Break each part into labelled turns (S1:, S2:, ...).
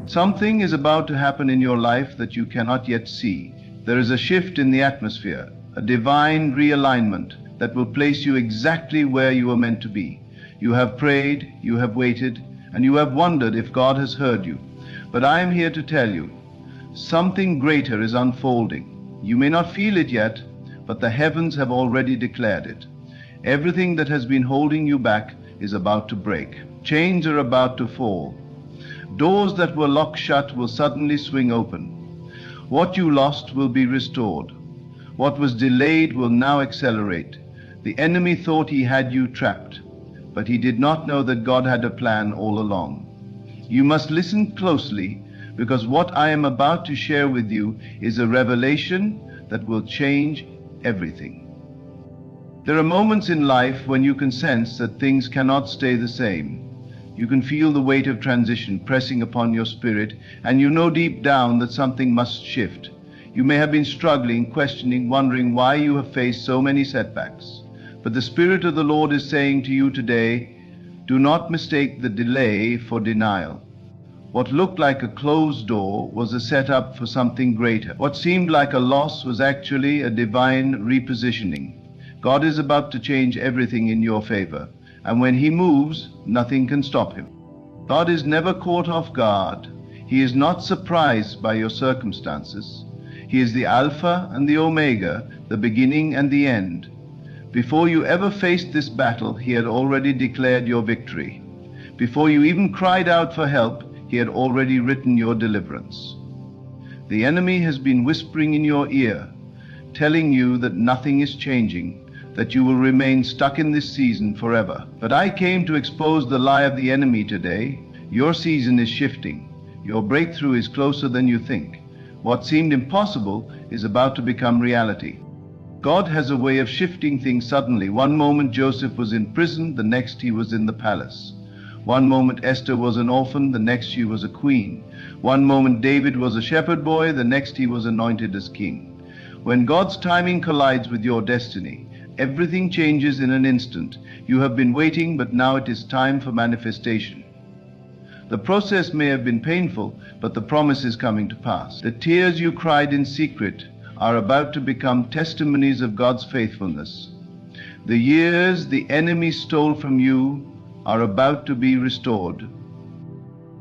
S1: Something is about to happen in your life that you cannot yet see. There is a shift in the atmosphere, a divine realignment that will place you exactly where you are meant to be. You have prayed, you have waited, and you have wondered if God has heard you. But I am here to tell you, something greater is unfolding. You may not feel it yet, but the heavens have already declared it. Everything that has been holding you back is about to break. Chains are about to fall. Doors that were locked shut will suddenly swing open. What you lost will be restored. What was delayed will now accelerate. The enemy thought he had you trapped, but he did not know that God had a plan all along. You must listen closely, because what I am about to share with you is a revelation that will change everything. There are moments in life when you can sense that things cannot stay the same. You can feel the weight of transition pressing upon your spirit, and you know deep down that something must shift. You may have been struggling, questioning, wondering why you have faced so many setbacks. But the Spirit of the Lord is saying to you today, do not mistake the delay for denial. What looked like a closed door was a setup for something greater. What seemed like a loss was actually a divine repositioning. God is about to change everything in your favor, and when He moves, nothing can stop Him. God is never caught off guard. He is not surprised by your circumstances. He is the Alpha and the Omega, the beginning and the end. Before you ever faced this battle, He had already declared your victory. Before you even cried out for help, He had already written your deliverance. The enemy has been whispering in your ear, telling you that nothing is changing, that you will remain stuck in this season forever. But I came to expose the lie of the enemy today. Your season is shifting. Your breakthrough is closer than you think. What seemed impossible is about to become reality. God has a way of shifting things suddenly. One moment Joseph was in prison, the next he was in the palace. One moment Esther was an orphan, the next she was a queen. One moment David was a shepherd boy, the next he was anointed as king. When God's timing collides with your destiny, everything changes in an instant. You have been waiting, but now it is time for manifestation. The process may have been painful, but the promise is coming to pass. The tears you cried in secret are about to become testimonies of God's faithfulness. The years the enemy stole from you are about to be restored.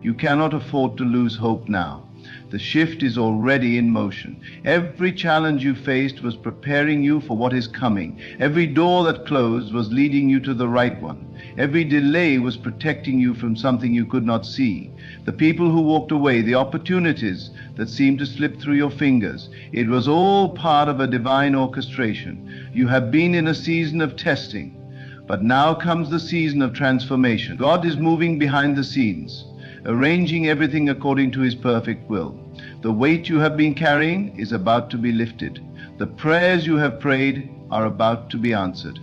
S1: You cannot afford to lose hope now. The shift is already in motion. Every challenge you faced was preparing you for what is coming. Every door that closed was leading you to the right one. Every delay was protecting you from something you could not see. The people who walked away, the opportunities that seemed to slip through your fingers, it was all part of a divine orchestration. You have been in a season of testing, but now comes the season of transformation. God is moving behind the scenes, arranging everything according to His perfect will. The weight you have been carrying is about to be lifted. The prayers you have prayed are about to be answered.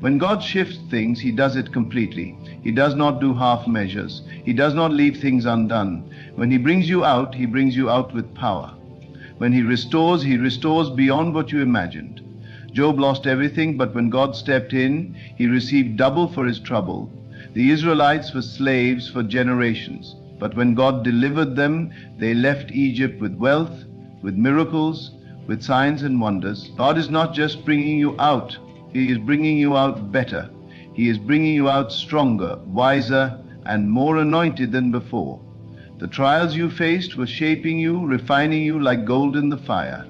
S1: When God shifts things, He does it completely. He does not do half measures. He does not leave things undone. When He brings you out, He brings you out with power. When He restores beyond what you imagined. Job lost everything, but when God stepped in, he received double for his trouble. The Israelites were slaves for generations, but when God delivered them, they left Egypt with wealth, with miracles, with signs and wonders. God is not just bringing you out, He is bringing you out better. He is bringing you out stronger, wiser, and more anointed than before. The trials you faced were shaping you, refining you like gold in the fire.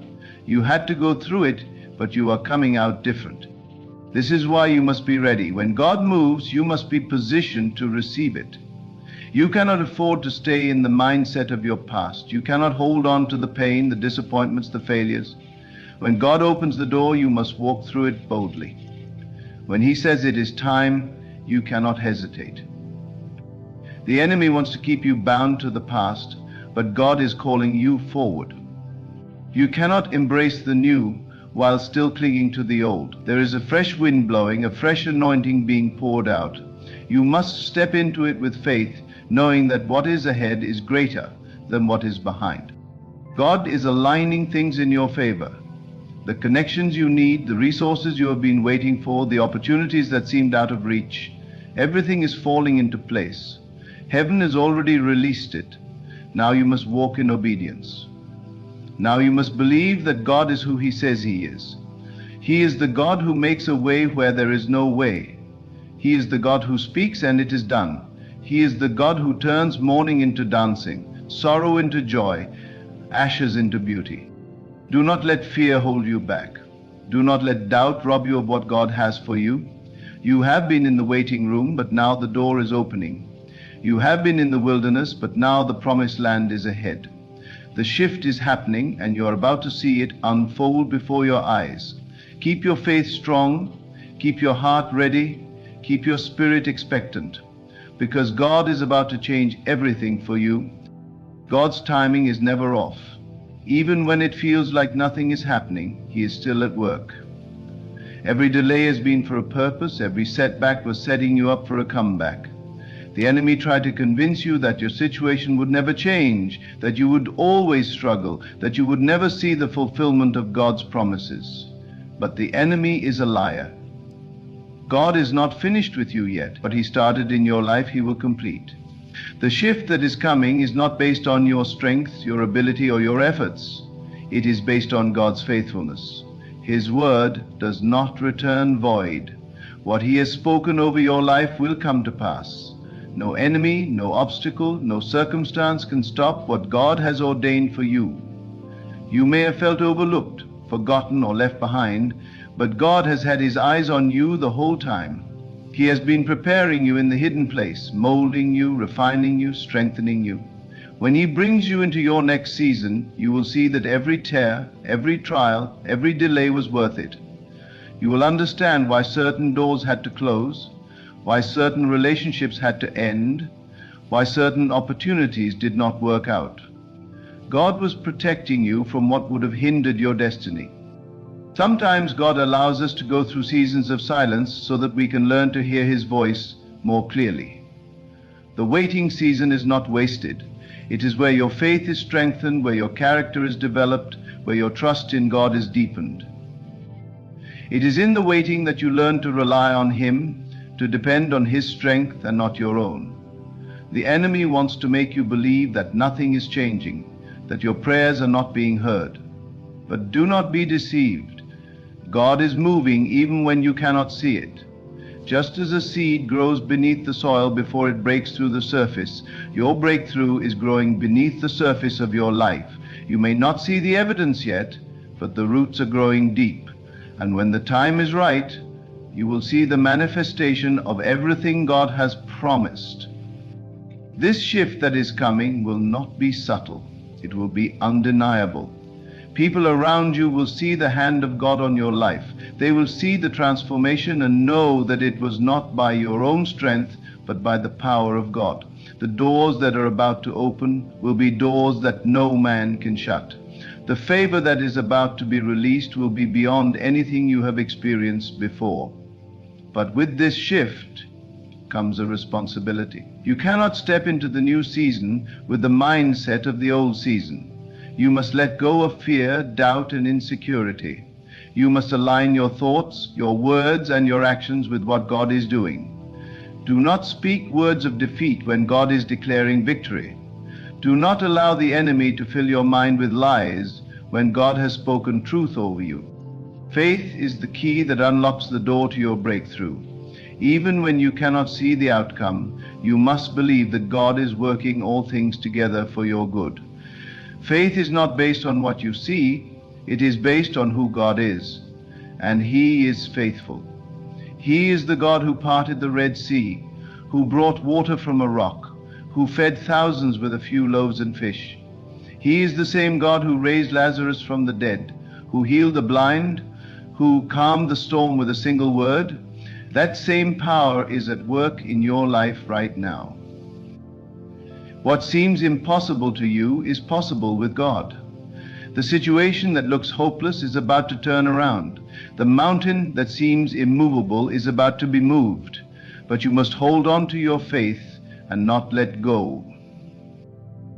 S1: You had to go through it, but you are coming out different. This is why you must be ready. When God moves, you must be positioned to receive it. You cannot afford to stay in the mindset of your past. You cannot hold on to the pain, the disappointments, the failures. When God opens the door, you must walk through it boldly. When He says it is time, you cannot hesitate. The enemy wants to keep you bound to the past, but God is calling you forward. You cannot embrace the new while still clinging to the old. There is a fresh wind blowing, a fresh anointing being poured out. You must step into it with faith, knowing that what is ahead is greater than what is behind. God is aligning things in your favor. The connections you need, the resources you have been waiting for, the opportunities that seemed out of reach, everything is falling into place. Heaven has already released it. Now you must walk in obedience. Now you must believe that God is who He says He is. He is the God who makes a way where there is no way. He is the God who speaks and it is done. He is the God who turns mourning into dancing, sorrow into joy, ashes into beauty. Do not let fear hold you back. Do not let doubt rob you of what God has for you. You have been in the waiting room, but now the door is opening. You have been in the wilderness, but now the promised land is ahead. The shift is happening, and you are about to see it unfold before your eyes. Keep your faith strong. Keep your heart ready. Keep your spirit expectant, because God is about to change everything for you. God's timing is never off. Even when it feels like nothing is happening, He is still at work. Every delay has been for a purpose. Every setback was setting you up for a comeback. The enemy tried to convince you that your situation would never change, that you would always struggle, that you would never see the fulfillment of God's promises. But the enemy is a liar. God is not finished with you yet. What He started in your life, He will complete. The shift that is coming is not based on your strength, your ability, or your efforts. It is based on God's faithfulness. His word does not return void. What He has spoken over your life will come to pass. No enemy, no obstacle, no circumstance can stop what God has ordained for you. You may have felt overlooked, forgotten, or left behind, but God has had His eyes on you the whole time. He has been preparing you in the hidden place, molding you, refining you, strengthening you. When He brings you into your next season, you will see that every tear, every trial, every delay was worth it. You will understand why certain doors had to close, why certain relationships had to end, why certain opportunities did not work out. God was protecting you from what would have hindered your destiny. Sometimes God allows us to go through seasons of silence so that we can learn to hear His voice more clearly. The waiting season is not wasted. It is where your faith is strengthened, where your character is developed, where your trust in God is deepened. It is in the waiting that you learn to rely on Him, to depend on His strength and not your own. The enemy wants to make you believe that nothing is changing, that your prayers are not being heard. But do not be deceived. God is moving even when you cannot see it. Just as a seed grows beneath the soil before it breaks through the surface, your breakthrough is growing beneath the surface of your life. You may not see the evidence yet, but the roots are growing deep. And when the time is right, you will see the manifestation of everything God has promised. This shift that is coming will not be subtle. It will be undeniable. People around you will see the hand of God on your life. They will see the transformation and know that it was not by your own strength, but by the power of God. The doors that are about to open will be doors that no man can shut. The favor that is about to be released will be beyond anything you have experienced before. But with this shift comes a responsibility. You cannot step into the new season with the mindset of the old season. You must let go of fear, doubt, and insecurity. You must align your thoughts, your words, and your actions with what God is doing. Do not speak words of defeat when God is declaring victory. Do not allow the enemy to fill your mind with lies when God has spoken truth over you. Faith is the key that unlocks the door to your breakthrough. Even when you cannot see the outcome, you must believe that God is working all things together for your good. Faith is not based on what you see, it is based on who God is, and He is faithful. He is the God who parted the Red Sea, who brought water from a rock, who fed thousands with a few loaves and fish. He is the same God who raised Lazarus from the dead, who healed the blind, who calmed the storm with a single word. That same power is at work in your life right now. What seems impossible to you is possible with God. The situation that looks hopeless is about to turn around. The mountain that seems immovable is about to be moved. But you must hold on to your faith and not let go.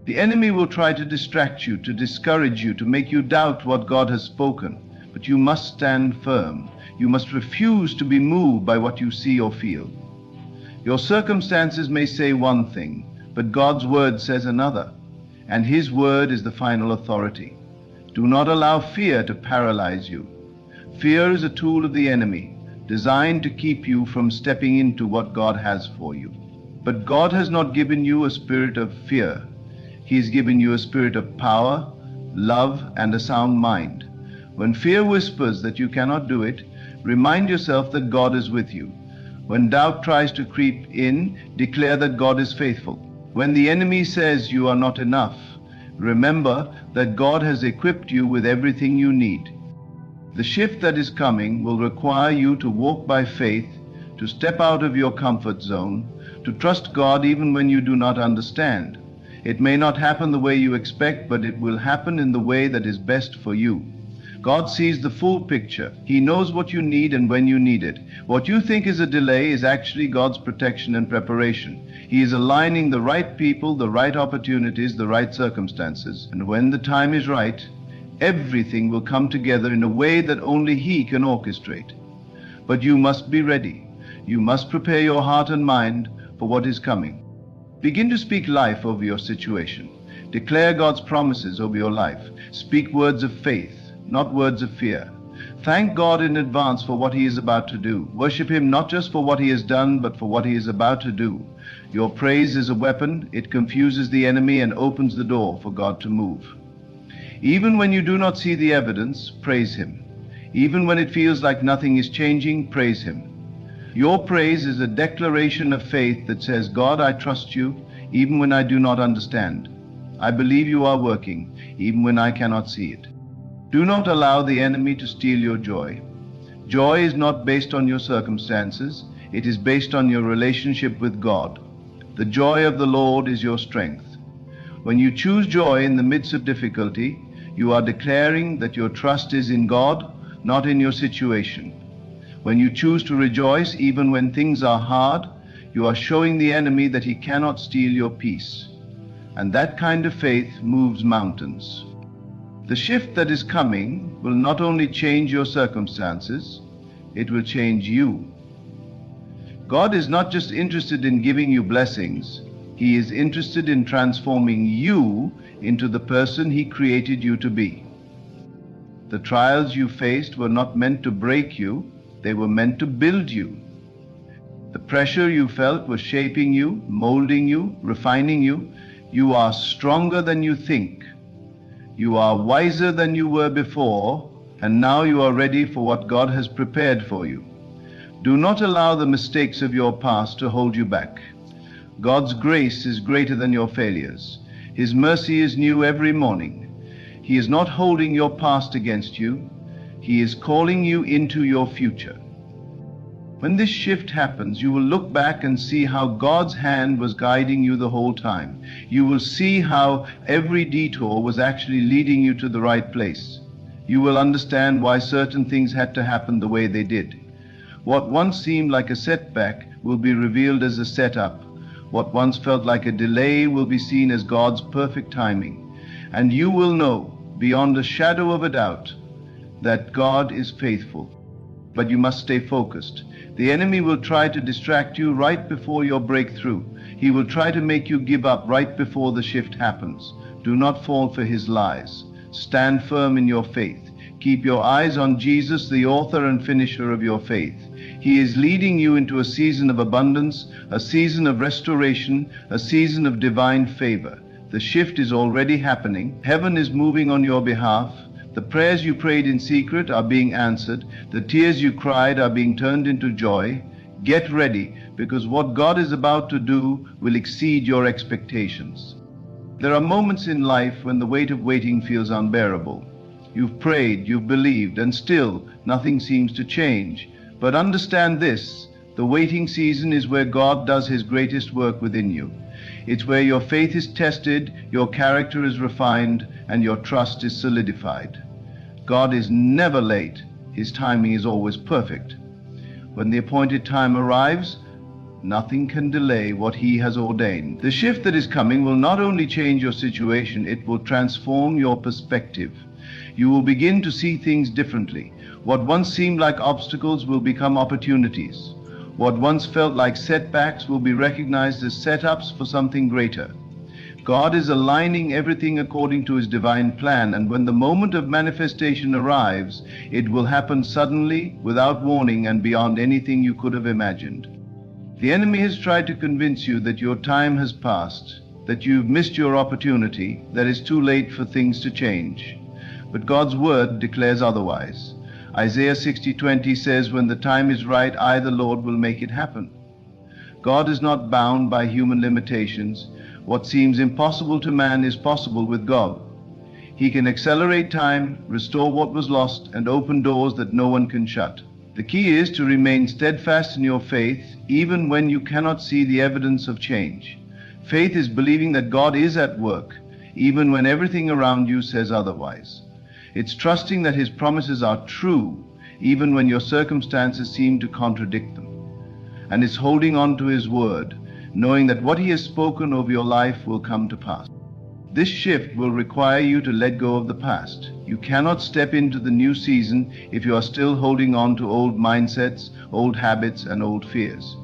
S1: The enemy will try to distract you, to discourage you, to make you doubt what God has spoken. But you must stand firm. You must refuse to be moved by what you see or feel. Your circumstances may say one thing, but God's word says another. and His word is the final authority. Do not allow fear to paralyze you. Fear is a tool of the enemy, designed to keep you from stepping into what God has for you. But God has not given you a spirit of fear. He has given you a spirit of power, love, and a sound mind. When fear whispers that you cannot do it, remind yourself that God is with you. When doubt tries to creep in, declare that God is faithful. When the enemy says you are not enough, remember that God has equipped you with everything you need. The shift that is coming will require you to walk by faith, to step out of your comfort zone, to trust God even when you do not understand. It may not happen the way you expect, but it will happen in the way that is best for you. God sees the full picture. He knows what you need and when you need it. What you think is a delay is actually God's protection and preparation. He is aligning the right people, the right opportunities, the right circumstances. And when the time is right, everything will come together in a way that only He can orchestrate. But you must be ready. You must prepare your heart and mind for what is coming. Begin to speak life over your situation. Declare God's promises over your life. Speak words of faith, not words of fear. Thank God in advance for what He is about to do. Worship Him not just for what He has done, but for what He is about to do. Your praise is a weapon. It confuses the enemy and opens the door for God to move. Even when you do not see the evidence, praise Him. Even when it feels like nothing is changing, praise Him. Your praise is a declaration of faith that says, God, I trust you, even when I do not understand. I believe you are working, even when I cannot see it. Do not allow the enemy to steal your joy. Joy is not based on your circumstances. It is based on your relationship with God. The joy of the Lord is your strength. When you choose joy in the midst of difficulty, you are declaring that your trust is in God, not in your situation. When you choose to rejoice even when things are hard, you are showing the enemy that he cannot steal your peace. And that kind of faith moves mountains. The shift that is coming will not only change your circumstances, it will change you. God is not just interested in giving you blessings, He is interested in transforming you into the person He created you to be. The trials you faced were not meant to break you, they were meant to build you. The pressure you felt was shaping you, molding you, refining you. You are stronger than you think. You are wiser than you were before, and now you are ready for what God has prepared for you. Do not allow the mistakes of your past to hold you back. God's grace is greater than your failures. His mercy is new every morning. He is not holding your past against you. He is calling you into your future. When this shift happens, you will look back and see how God's hand was guiding you the whole time. You will see how every detour was actually leading you to the right place. You will understand why certain things had to happen the way they did. What once seemed like a setback will be revealed as a setup. What once felt like a delay will be seen as God's perfect timing. And you will know, beyond a shadow of a doubt, that God is faithful. But you must stay focused. The enemy will try to distract you right before your breakthrough. He will try to make you give up right before the shift happens. Do not fall for his lies. Stand firm in your faith. Keep your eyes on Jesus, the author and finisher of your faith. He is leading you into a season of abundance, a season of restoration, a season of divine favor. The shift is already happening. Heaven is moving on your behalf. The prayers you prayed in secret are being answered. The tears you cried are being turned into joy. Get ready, because what God is about to do will exceed your expectations. There are moments in life when the weight of waiting feels unbearable. You've prayed, you've believed, and still nothing seems to change. But understand this, the waiting season is where God does His greatest work within you. It's where your faith is tested, your character is refined, and your trust is solidified. God is never late. His timing is always perfect. When the appointed time arrives, nothing can delay what He has ordained. The shift that is coming will not only change your situation, it will transform your perspective. You will begin to see things differently. What once seemed like obstacles will become opportunities. What once felt like setbacks will be recognized as setups for something greater. God is aligning everything according to his divine plan, and when the moment of manifestation arrives, it will happen suddenly, without warning, and beyond anything you could have imagined. The enemy has tried to convince you that your time has passed, that you've missed your opportunity, that it's too late for things to change. But God's word declares otherwise. Isaiah 60:20 says, "When the time is right, I, the Lord, will make it happen." God is not bound by human limitations. What seems impossible to man is possible with God. He can accelerate time, restore what was lost, and open doors that no one can shut. The key is to remain steadfast in your faith, even when you cannot see the evidence of change. Faith is believing that God is at work, even when everything around you says otherwise. It's trusting that his promises are true, even when your circumstances seem to contradict them. And it's holding on to his word, knowing that what he has spoken over your life will come to pass. This shift will require you to let go of the past. You cannot step into the new season if you are still holding on to old mindsets, old habits, and old fears.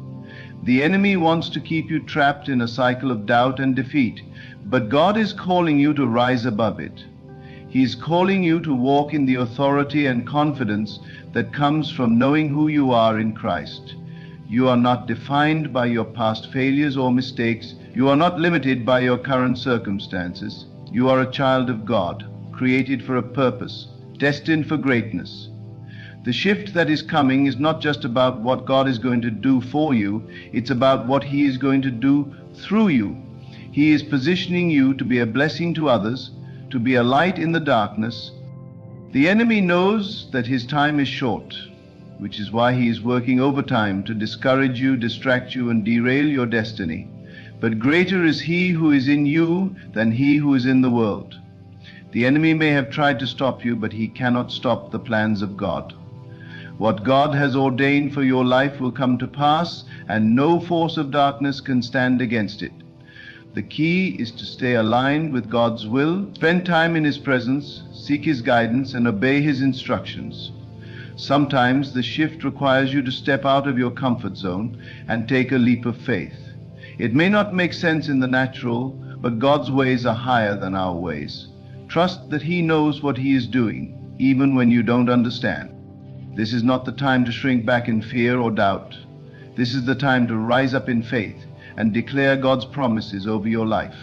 S1: The enemy wants to keep you trapped in a cycle of doubt and defeat, but God is calling you to rise above it. He is calling you to walk in the authority and confidence that comes from knowing who you are in Christ. You are not defined by your past failures or mistakes. You are not limited by your current circumstances. You are a child of God, created for a purpose, destined for greatness. The shift that is coming is not just about what God is going to do for you, it's about what he is going to do through you. He is positioning you to be a blessing to others, to be a light in the darkness. The enemy knows that his time is short, which is why he is working overtime to discourage you, distract you, and derail your destiny. But greater is he who is in you than he who is in the world. The enemy may have tried to stop you, but he cannot stop the plans of God. What God has ordained for your life will come to pass, and no force of darkness can stand against it. The key is to stay aligned with God's will, spend time in his presence, seek his guidance, and obey his instructions. Sometimes the shift requires you to step out of your comfort zone and take a leap of faith. It may not make sense in the natural, but God's ways are higher than our ways. Trust that he knows what he is doing, even when you don't understand. This is not the time to shrink back in fear or doubt. This is the time to rise up in faith and declare God's promises over your life.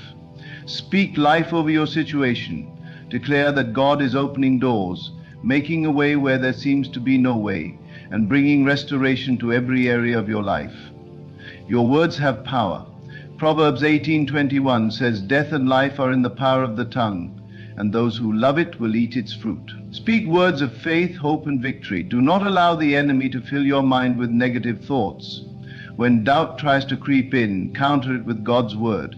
S1: Speak life over your situation. Declare that God is opening doors, making a way where there seems to be no way, and bringing restoration to every area of your life. Your words have power. Proverbs 18:21 says, "Death and life are in the power of the tongue, and those who love it will eat its fruit." Speak words of faith, hope, and victory. Do not allow the enemy to fill your mind with negative thoughts. When doubt tries to creep in, counter it with God's word.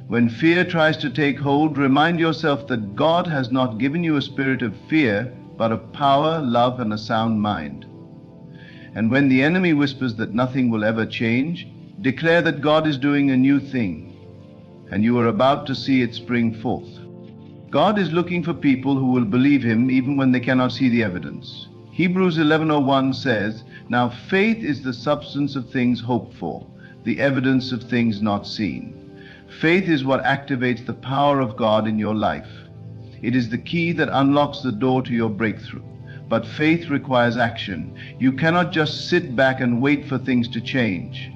S1: When fear tries to take hold, remind yourself that God has not given you a spirit of fear, but of power, love, and a sound mind. And when the enemy whispers that nothing will ever change, declare that God is doing a new thing, and you are about to see it spring forth. God is looking for people who will believe him even when they cannot see the evidence. Hebrews 11:01 says, "Now faith is the substance of things hoped for, the evidence of things not seen." Faith is what activates the power of God in your life. It is the key that unlocks the door to your breakthrough. But faith requires action. You cannot just sit back and wait for things to change.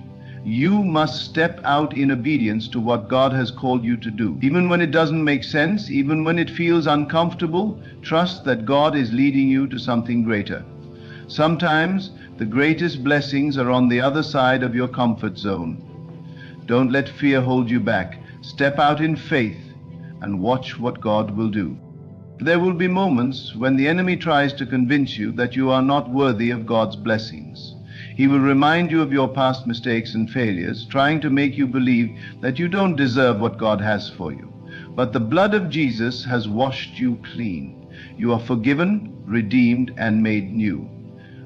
S1: You must step out in obedience to what God has called you to do. Even when it doesn't make sense, even when it feels uncomfortable, trust that God is leading you to something greater. Sometimes the greatest blessings are on the other side of your comfort zone. Don't let fear hold you back. Step out in faith and watch what God will do. There will be moments when the enemy tries to convince you that you are not worthy of God's blessings. He will remind you of your past mistakes and failures, trying to make you believe that you don't deserve what God has for you. But the blood of Jesus has washed you clean. You are forgiven, redeemed, and made new.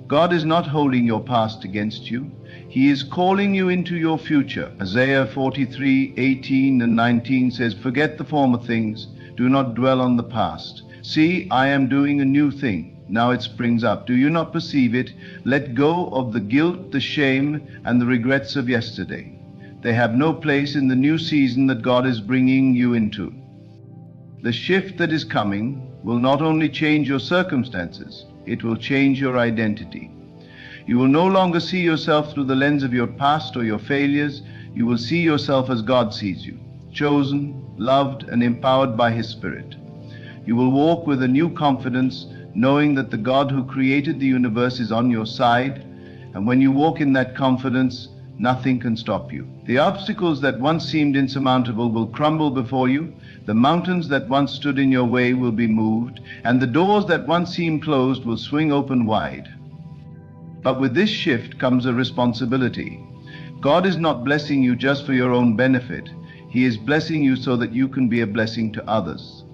S1: God is not holding your past against you. He is calling you into your future. Isaiah 43:18 and 19 says, "Forget the former things, do not dwell on the past. See, I am doing a new thing. Now it springs up. Do you not perceive it? Let go of the guilt, the shame, and the regrets of yesterday. They have no place in the new season that God is bringing you into. The shift that is coming will not only change your circumstances, it will change your identity. You will no longer see yourself through the lens of your past or your failures. You will see yourself as God sees you, chosen, loved, and empowered by His Spirit. You will walk with a new confidence, knowing that the God who created the universe is on your side, and when you walk in that confidence, nothing can stop you. The obstacles that once seemed insurmountable will crumble before you, the mountains that once stood in your way will be moved, and the doors that once seemed closed will swing open wide. But with this shift comes a responsibility. God is not blessing you just for your own benefit. He is blessing you so that you can be a blessing to others.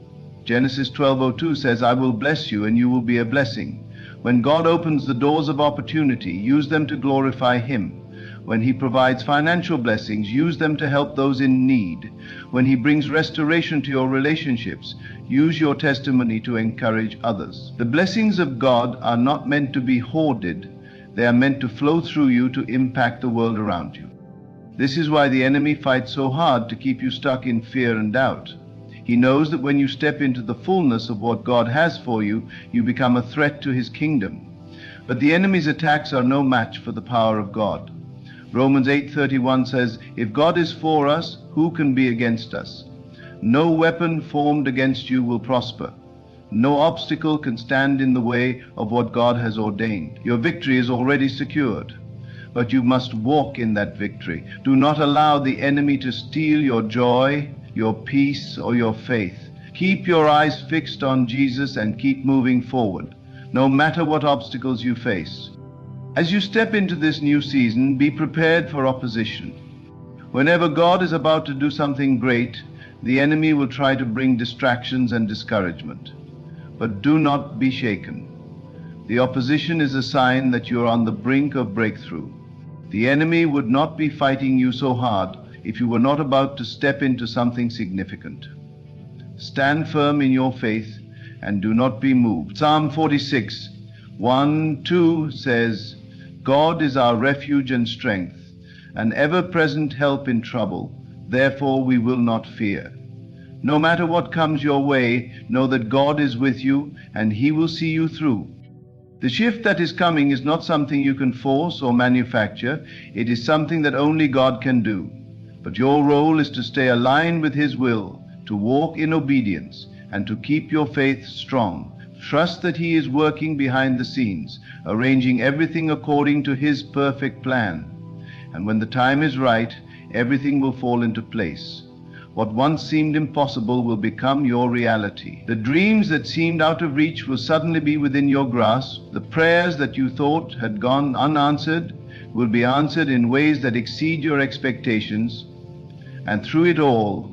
S1: Genesis 12:02 says, "I will bless you and you will be a blessing." When God opens the doors of opportunity, use them to glorify Him. When He provides financial blessings, use them to help those in need. When He brings restoration to your relationships, use your testimony to encourage others. The blessings of God are not meant to be hoarded. They are meant to flow through you to impact the world around you. This is why the enemy fights so hard to keep you stuck in fear and doubt. He knows that when you step into the fullness of what God has for you, you become a threat to His kingdom. But the enemy's attacks are no match for the power of God. Romans 8:31 says, "If God is for us, who can be against us? No weapon formed against you will prosper. No obstacle can stand in the way of what God has ordained." Your victory is already secured, but you must walk in that victory. Do not allow the enemy to steal your joy, your peace, or your faith. Keep your eyes fixed on Jesus and keep moving forward, no matter what obstacles you face. As you step into this new season, be prepared for opposition. Whenever God is about to do something great, the enemy will try to bring distractions and discouragement. But do not be shaken. The opposition is a sign that you are on the brink of breakthrough. The enemy would not be fighting you so hard if you were not about to step into something significant. Stand firm in your faith and do not be moved. Psalm 46:1-2 says, "God is our refuge and strength, an ever-present help in trouble. Therefore we will not fear." No matter what comes your way, know that God is with you and He will see you through. The shift that is coming is not something you can force or manufacture. It is something that only God can do. But your role is to stay aligned with His will, to walk in obedience, and to keep your faith strong. Trust that He is working behind the scenes, arranging everything according to His perfect plan. And when the time is right, everything will fall into place. What once seemed impossible will become your reality. The dreams that seemed out of reach will suddenly be within your grasp. The prayers that you thought had gone unanswered will be answered in ways that exceed your expectations. And through it all,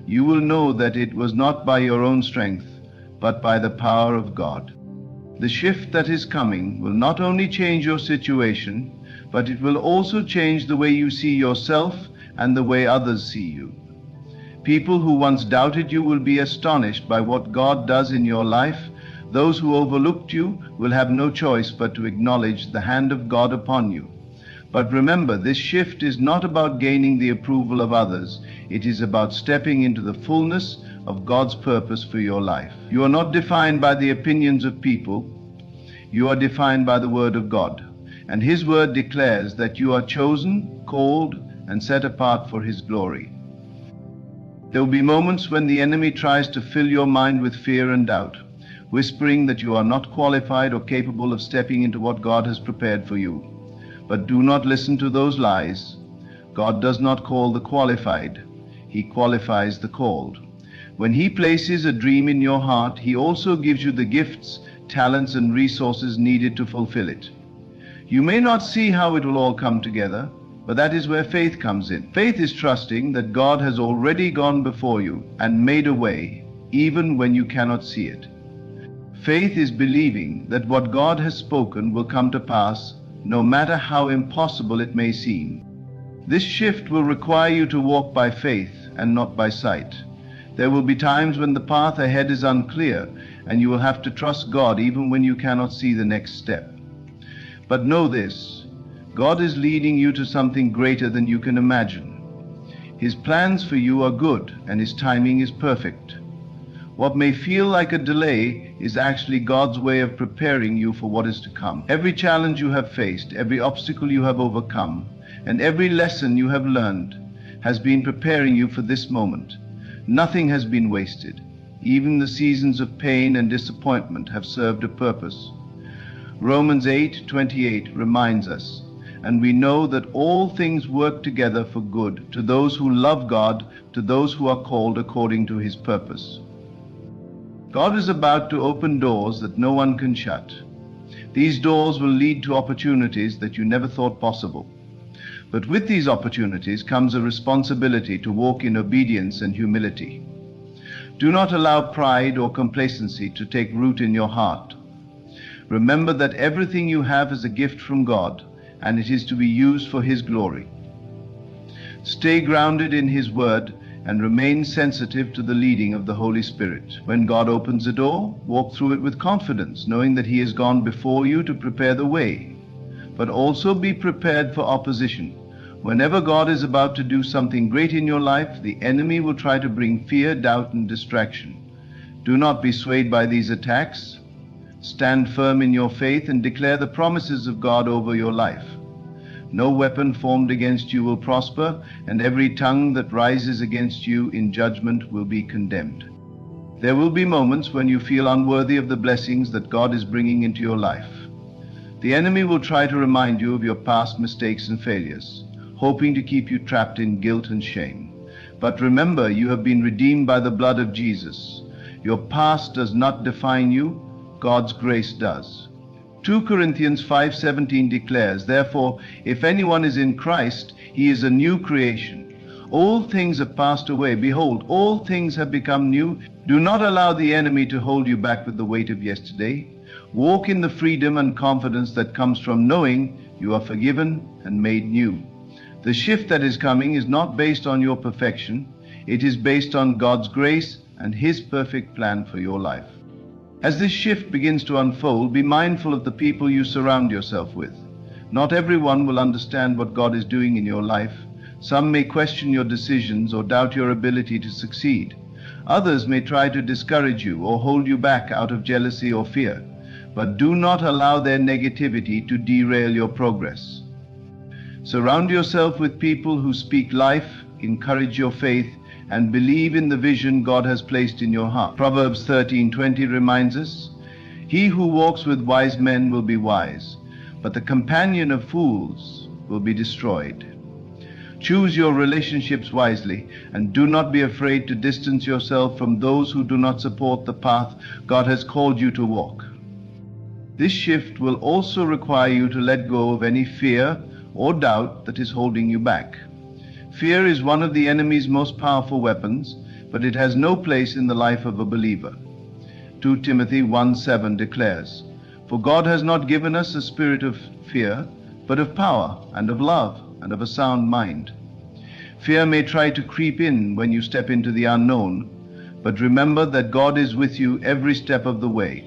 S1: you will know that it was not by your own strength, but by the power of God. The shift that is coming will not only change your situation, but it will also change the way you see yourself and the way others see you. People who once doubted you will be astonished by what God does in your life. Those who overlooked you will have no choice but to acknowledge the hand of God upon you. But remember, this shift is not about gaining the approval of others. It is about stepping into the fullness of God's purpose for your life. You are not defined by the opinions of people. You are defined by the Word of God. And His Word declares that you are chosen, called, and set apart for His glory. There will be moments when the enemy tries to fill your mind with fear and doubt, whispering that you are not qualified or capable of stepping into what God has prepared for you. But do not listen to those lies. God does not call the qualified. He qualifies the called. When He places a dream in your heart, He also gives you the gifts, talents, and resources needed to fulfill it. You may not see how it will all come together, but that is where faith comes in. Faith is trusting that God has already gone before you and made a way, even when you cannot see it. Faith is believing that what God has spoken will come to pass, no matter how impossible it may seem. This shift will require you to walk by faith and not by sight. There will be times when the path ahead is unclear, and you will have to trust God even when you cannot see the next step. But know this, God is leading you to something greater than you can imagine. His plans for you are good, and His timing is perfect. What may feel like a delay is actually God's way of preparing you for what is to come. Every challenge you have faced, every obstacle you have overcome, and every lesson you have learned has been preparing you for this moment. Nothing has been wasted. Even the seasons of pain and disappointment have served a purpose. Romans 8:28 reminds us, and we know that all things work together for good to those who love God, to those who are called according to His purpose. God is about to open doors that no one can shut. These doors will lead to opportunities that you never thought possible. But with these opportunities comes a responsibility to walk in obedience and humility. Do not allow pride or complacency to take root in your heart. Remember that everything you have is a gift from God, and it is to be used for His glory. Stay grounded in His Word and remain sensitive to the leading of the Holy Spirit. When God opens a door, walk through it with confidence, knowing that He has gone before you to prepare the way. But also be prepared for opposition. Whenever God is about to do something great in your life, the enemy will try to bring fear, doubt, and distraction. Do not be swayed by these attacks. Stand firm in your faith and declare the promises of God over your life. No weapon formed against you will prosper, and every tongue that rises against you in judgment will be condemned. There will be moments when you feel unworthy of the blessings that God is bringing into your life. The enemy will try to remind you of your past mistakes and failures, hoping to keep you trapped in guilt and shame. But remember, you have been redeemed by the blood of Jesus. Your past does not define you, God's grace does. 2 Corinthians 5:17 declares, "Therefore, if anyone is in Christ, he is a new creation. All things have passed away. Behold, all things have become new." Do not allow the enemy to hold you back with the weight of yesterday. Walk in the freedom and confidence that comes from knowing you are forgiven and made new. The shift that is coming is not based on your perfection. It is based on God's grace and His perfect plan for your life. As this shift begins to unfold, be mindful of the people you surround yourself with. Not everyone will understand what God is doing in your life. Some may question your decisions or doubt your ability to succeed. Others may try to discourage you or hold you back out of jealousy or fear. But do not allow their negativity to derail your progress. Surround yourself with people who speak life, encourage your faith, and believe in the vision God has placed in your heart. Proverbs 13:20 reminds us, "He who walks with wise men will be wise, but the companion of fools will be destroyed." Choose your relationships wisely, and do not be afraid to distance yourself from those who do not support the path God has called you to walk. This shift will also require you to let go of any fear or doubt that is holding you back. Fear is one of the enemy's most powerful weapons, but it has no place in the life of a believer. 2 Timothy 1:7 declares, "For God has not given us a spirit of fear, but of power and of love and of a sound mind." Fear may try to creep in when you step into the unknown, but remember that God is with you every step of the way.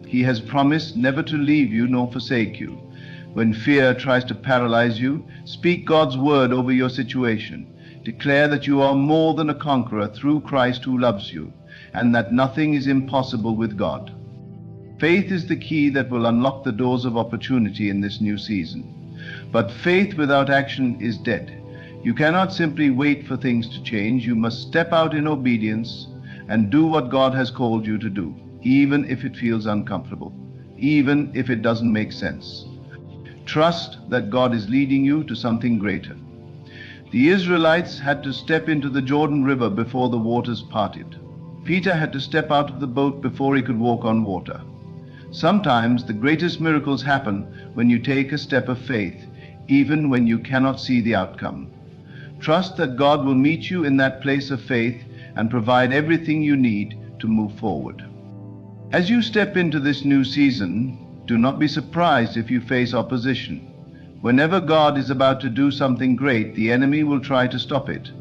S1: He has promised never to leave you nor forsake you. When fear tries to paralyze you, speak God's word over your situation. Declare that you are more than a conqueror through Christ who loves you, and that nothing is impossible with God. Faith is the key that will unlock the doors of opportunity in this new season. But faith without action is dead. You cannot simply wait for things to change. You must step out in obedience and do what God has called you to do, even if it feels uncomfortable, even if it doesn't make sense. Trust that God is leading you to something greater. The Israelites had to step into the Jordan River before the waters parted. Peter had to step out of the boat before he could walk on water. Sometimes the greatest miracles happen when you take a step of faith, even when you cannot see the outcome. Trust that God will meet you in that place of faith and provide everything you need to move forward. As you step into this new season, do not be surprised if you face opposition. Whenever God is about to do something great, the enemy will try to stop it.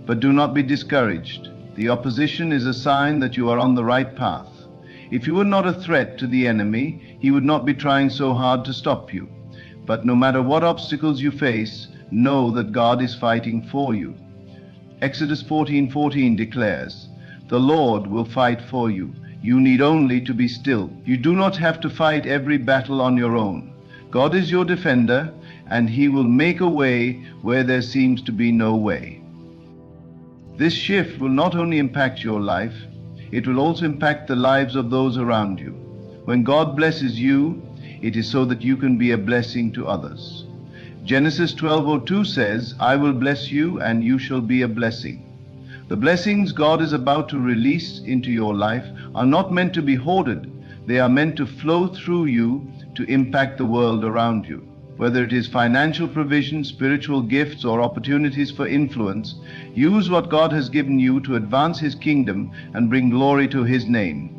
S1: But do not be discouraged. The opposition is a sign that you are on the right path. If you were not a threat to the enemy, he would not be trying so hard to stop you. But no matter what obstacles you face, know that God is fighting for you. Exodus 14:14 declares, "The Lord will fight for you. You need only to be still." You do not have to fight every battle on your own. God is your defender, and He will make a way where there seems to be no way. This shift will not only impact your life, it will also impact the lives of those around you. When God blesses you, it is so that you can be a blessing to others. Genesis 12:02 says, "I will bless you, and you shall be a blessing." The blessings God is about to release into your life are not meant to be hoarded. They are meant to flow through you to impact the world around you. Whether it is financial provision, spiritual gifts, or opportunities for influence, use what God has given you to advance His kingdom and bring glory to His name.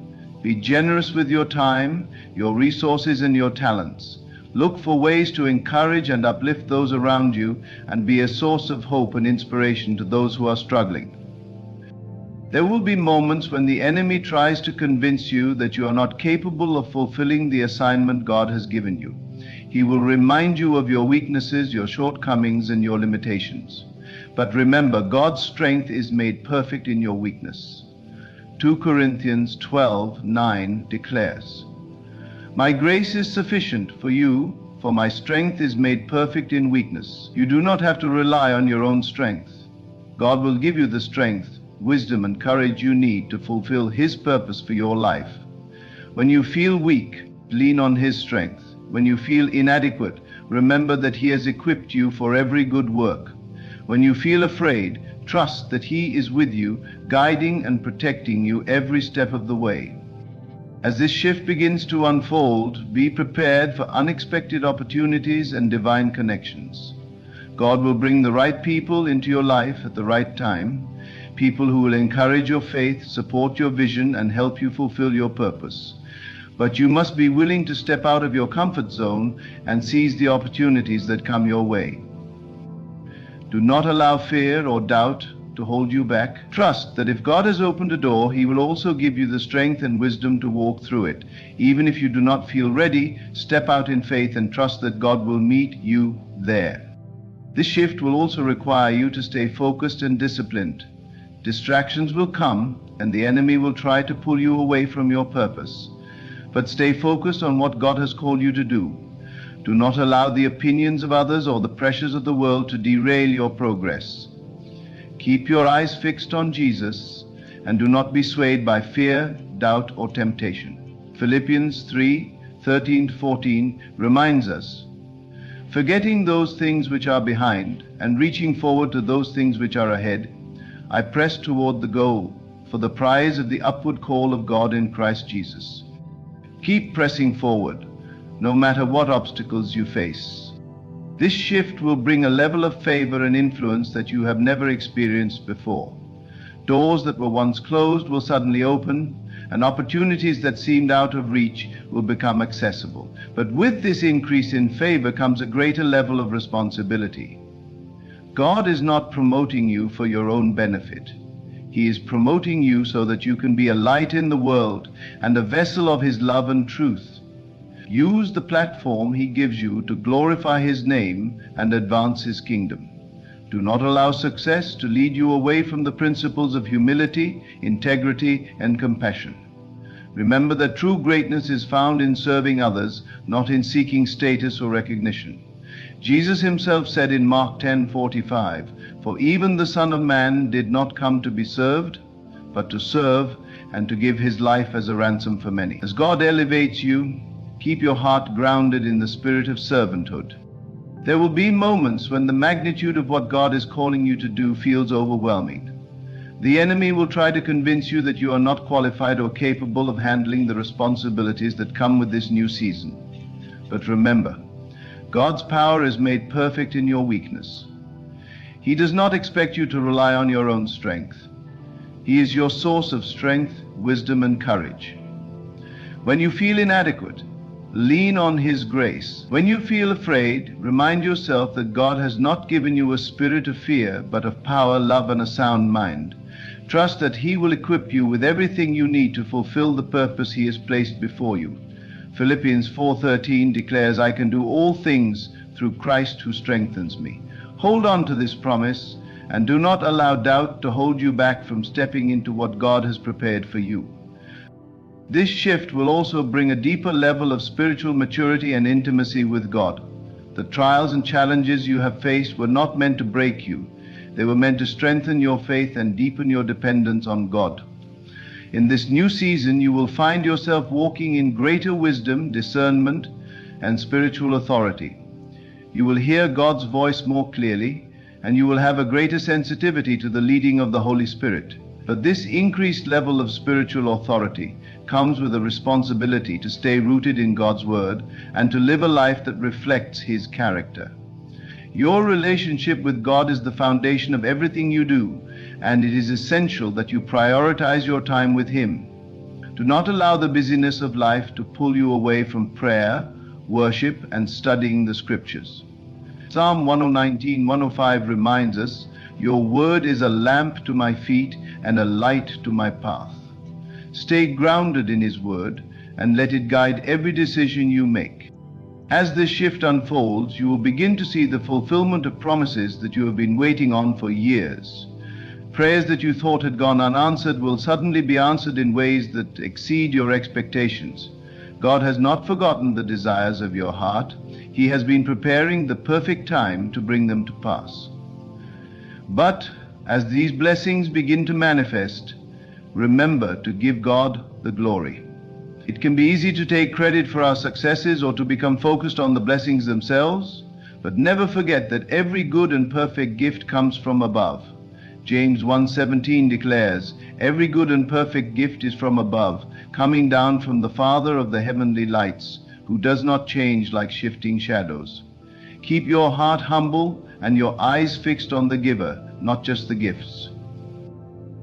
S1: Be generous with your time, your resources, and your talents. Look for ways to encourage and uplift those around you and be a source of hope and inspiration to those who are struggling. There will be moments when the enemy tries to convince you that you are not capable of fulfilling the assignment God has given you. He will remind you of your weaknesses, your shortcomings, and your limitations. But remember, God's strength is made perfect in your weakness. 2 Corinthians 12:9 declares, "My grace is sufficient for you, for my strength is made perfect in weakness." You do not have to rely on your own strength. God will give you the strength, wisdom, and courage you need to fulfill His purpose for your life. When you feel weak, lean on His strength. When you feel inadequate, remember that He has equipped you for every good work. When you feel afraid, trust that He is with you, guiding and protecting you every step of the way. As this shift begins to unfold, be prepared for unexpected opportunities and divine connections. God will bring the right people into your life at the right time, people who will encourage your faith, support your vision, and help you fulfill your purpose. But you must be willing to step out of your comfort zone and seize the opportunities that come your way. Do not allow fear or doubt to hold you back. Trust that if God has opened a door, He will also give you the strength and wisdom to walk through it. Even if you do not feel ready, step out in faith and trust that God will meet you there. This shift will also require you to stay focused and disciplined. Distractions will come, and the enemy will try to pull you away from your purpose. But stay focused on what God has called you to do. Do not allow the opinions of others or the pressures of the world to derail your progress. Keep your eyes fixed on Jesus and do not be swayed by fear, doubt, or temptation. Philippians 3:13-14 reminds us, "Forgetting those things which are behind and reaching forward to those things which are ahead, I press toward the goal for the prize of the upward call of God in Christ Jesus." Keep pressing forward, no matter what obstacles you face. This shift will bring a level of favor and influence that you have never experienced before. Doors that were once closed will suddenly open, and opportunities that seemed out of reach will become accessible. But with this increase in favor comes a greater level of responsibility. God is not promoting you for your own benefit. He is promoting you so that you can be a light in the world and a vessel of His love and truth. Use the platform He gives you to glorify His name and advance His kingdom. Do not allow success to lead you away from the principles of humility, integrity, and compassion. Remember that true greatness is found in serving others, not in seeking status or recognition. Jesus Himself said in Mark 10:45, "For even the Son of Man did not come to be served, but to serve and to give His life as a ransom for many." As God elevates you, keep your heart grounded in the spirit of servanthood. There will be moments when the magnitude of what God is calling you to do feels overwhelming. The enemy will try to convince you that you are not qualified or capable of handling the responsibilities that come with this new season. But remember, God's power is made perfect in your weakness. He does not expect you to rely on your own strength. He is your source of strength, wisdom, and courage. When you feel inadequate, lean on His grace. When you feel afraid, remind yourself that God has not given you a spirit of fear, but of power, love, and a sound mind. Trust that He will equip you with everything you need to fulfill the purpose He has placed before you. Philippians 4:13 declares, "I can do all things through Christ who strengthens me." Hold on to this promise and do not allow doubt to hold you back from stepping into what God has prepared for you. This shift will also bring a deeper level of spiritual maturity and intimacy with God. The trials and challenges you have faced were not meant to break you. They were meant to strengthen your faith and deepen your dependence on God. In this new season, you will find yourself walking in greater wisdom, discernment, and spiritual authority. You will hear God's voice more clearly, and you will have a greater sensitivity to the leading of the Holy Spirit. But this increased level of spiritual authority comes with a responsibility to stay rooted in God's Word and to live a life that reflects His character. Your relationship with God is the foundation of everything you do, and it is essential that you prioritize your time with Him. Do not allow the busyness of life to pull you away from prayer, worship, and studying the Scriptures. Psalm 119:105 reminds us, "Your word is a lamp to my feet and a light to my path." Stay grounded in His word and let it guide every decision you make. As this shift unfolds, you will begin to see the fulfillment of promises that you have been waiting on for years. Prayers that you thought had gone unanswered will suddenly be answered in ways that exceed your expectations. God has not forgotten the desires of your heart. He has been preparing the perfect time to bring them to pass. But as these blessings begin to manifest, remember to give God the glory. It can be easy to take credit for our successes or to become focused on the blessings themselves, but never forget that every good and perfect gift comes from above. James 1:17 declares, "Every good and perfect gift is from above, coming down from the Father of the heavenly lights, who does not change like shifting shadows." Keep your heart humble and your eyes fixed on the giver, not just the gifts.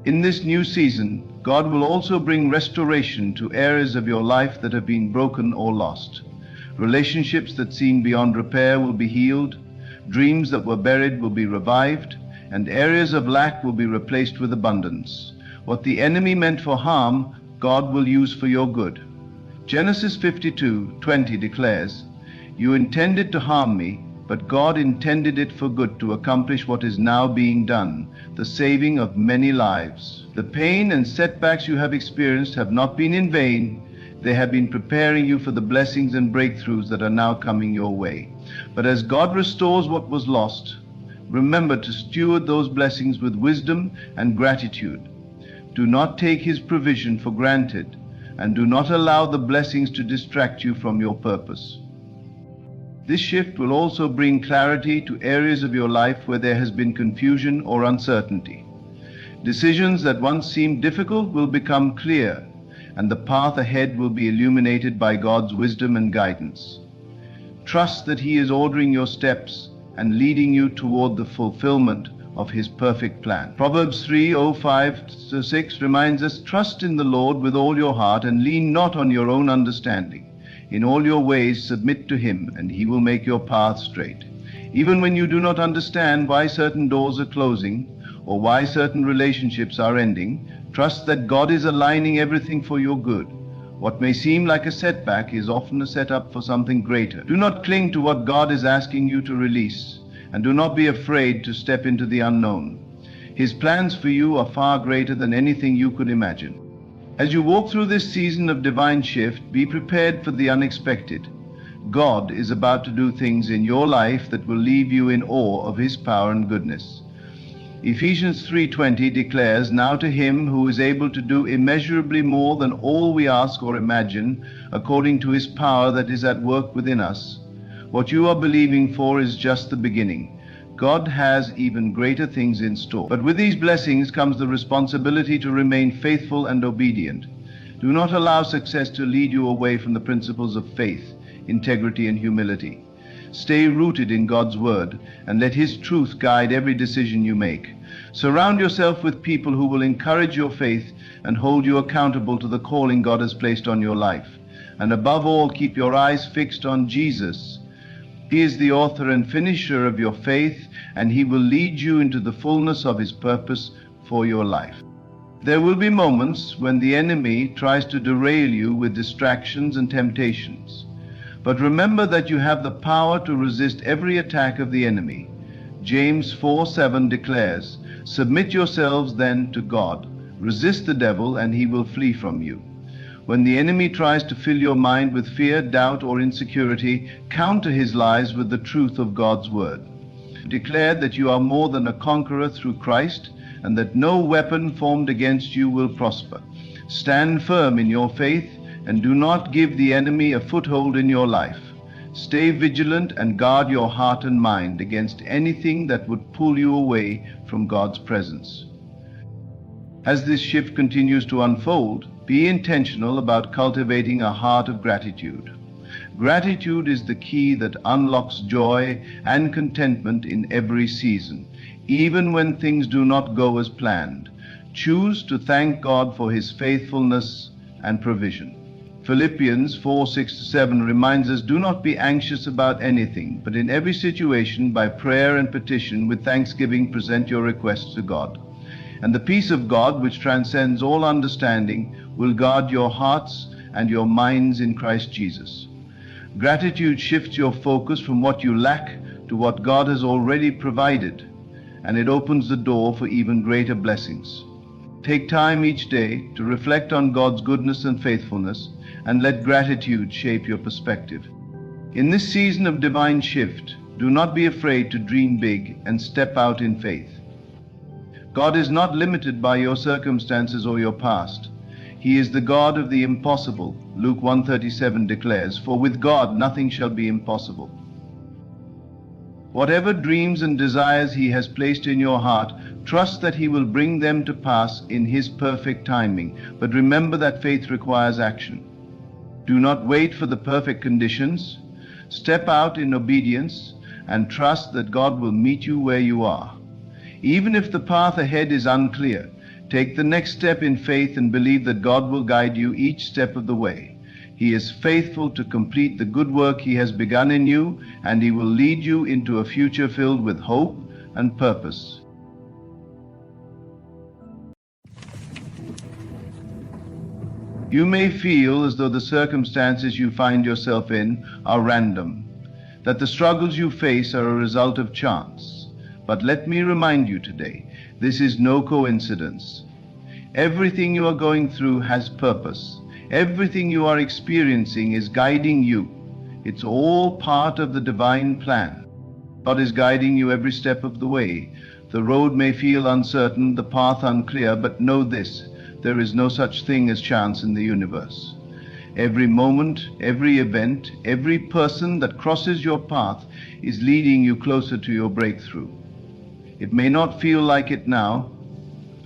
S1: In this new season, God will also bring restoration to areas of your life that have been broken or lost. Relationships that seem beyond repair will be healed, dreams that were buried will be revived, and areas of lack will be replaced with abundance. What the enemy meant for harm, God will use for your good. Genesis 52:20 declares, "You intended to harm me, but God intended it for good to accomplish what is now being done, the saving of many lives." The pain and setbacks you have experienced have not been in vain. They have been preparing you for the blessings and breakthroughs that are now coming your way. But as God restores what was lost, remember to steward those blessings with wisdom and gratitude. Do not take His provision for granted, and do not allow the blessings to distract you from your purpose. This shift will also bring clarity to areas of your life where there has been confusion or uncertainty. Decisions that once seemed difficult will become clear, and the path ahead will be illuminated by God's wisdom and guidance. Trust that He is ordering your steps and leading you toward the fulfillment of His perfect plan. Proverbs 3:5-6 reminds us, "Trust in the Lord with all your heart and lean not on your own understanding. In all your ways submit to Him, and He will make your path straight." Even when you do not understand why certain doors are closing or why certain relationships are ending, trust that God is aligning everything for your good. What may seem like a setback is often a setup for something greater. Do not cling to what God is asking you to release, and do not be afraid to step into the unknown. His plans for you are far greater than anything you could imagine. As you walk through this season of divine shift, be prepared for the unexpected. God is about to do things in your life that will leave you in awe of His power and goodness. Ephesians 3:20 declares, "Now to Him who is able to do immeasurably more than all we ask or imagine, according to His power that is at work within us." What you are believing for is just the beginning. God has even greater things in store. But with these blessings comes the responsibility to remain faithful and obedient. Do not allow success to lead you away from the principles of faith, integrity, and humility. Stay rooted in God's Word and let His truth guide every decision you make. Surround yourself with people who will encourage your faith and hold you accountable to the calling God has placed on your life. And above all, keep your eyes fixed on Jesus. He is the author and finisher of your faith, and He will lead you into the fullness of His purpose for your life. There will be moments when the enemy tries to derail you with distractions and temptations. But remember that you have the power to resist every attack of the enemy. James 4:7 declares, "Submit yourselves then to God. Resist the devil, and he will flee from you." When the enemy tries to fill your mind with fear, doubt, or insecurity, counter his lies with the truth of God's word. Declare that you are more than a conqueror through Christ, and that no weapon formed against you will prosper. Stand firm in your faith, and do not give the enemy a foothold in your life. Stay vigilant and guard your heart and mind against anything that would pull you away from God's presence. As this shift continues to unfold, be intentional about cultivating a heart of gratitude. Gratitude is the key that unlocks joy and contentment in every season, even when things do not go as planned. Choose to thank God for His faithfulness and provision. Philippians 4:6-7 reminds us, "Do not be anxious about anything, but in every situation, by prayer and petition, with thanksgiving, present your requests to God. And the peace of God, which transcends all understanding, will guard your hearts and your minds in Christ Jesus." Gratitude shifts your focus from what you lack to what God has already provided, and it opens the door for even greater blessings. Take time each day to reflect on God's goodness and faithfulness, and let gratitude shape your perspective. In this season of divine shift, do not be afraid to dream big and step out in faith. God is not limited by your circumstances or your past. He is the God of the impossible, Luke 1:37 declares, "For with God nothing shall be impossible." Whatever dreams and desires He has placed in your heart, trust that He will bring them to pass in His perfect timing. But remember that faith requires action. Do not wait for the perfect conditions. Step out in obedience and trust that God will meet you where you are. Even if the path ahead is unclear, take the next step in faith and believe that God will guide you each step of the way. He is faithful to complete the good work He has begun in you, and He will lead you into a future filled with hope and purpose. You may feel as though the circumstances you find yourself in are random, that the struggles you face are a result of chance. But let me remind you today, this is no coincidence. Everything you are going through has purpose. Everything you are experiencing is guiding you. It's all part of the divine plan. God is guiding you every step of the way. The road may feel uncertain, the path unclear, but know this: there is no such thing as chance in the universe. Every moment, every event, every person that crosses your path is leading you closer to your breakthrough. It may not feel like it now,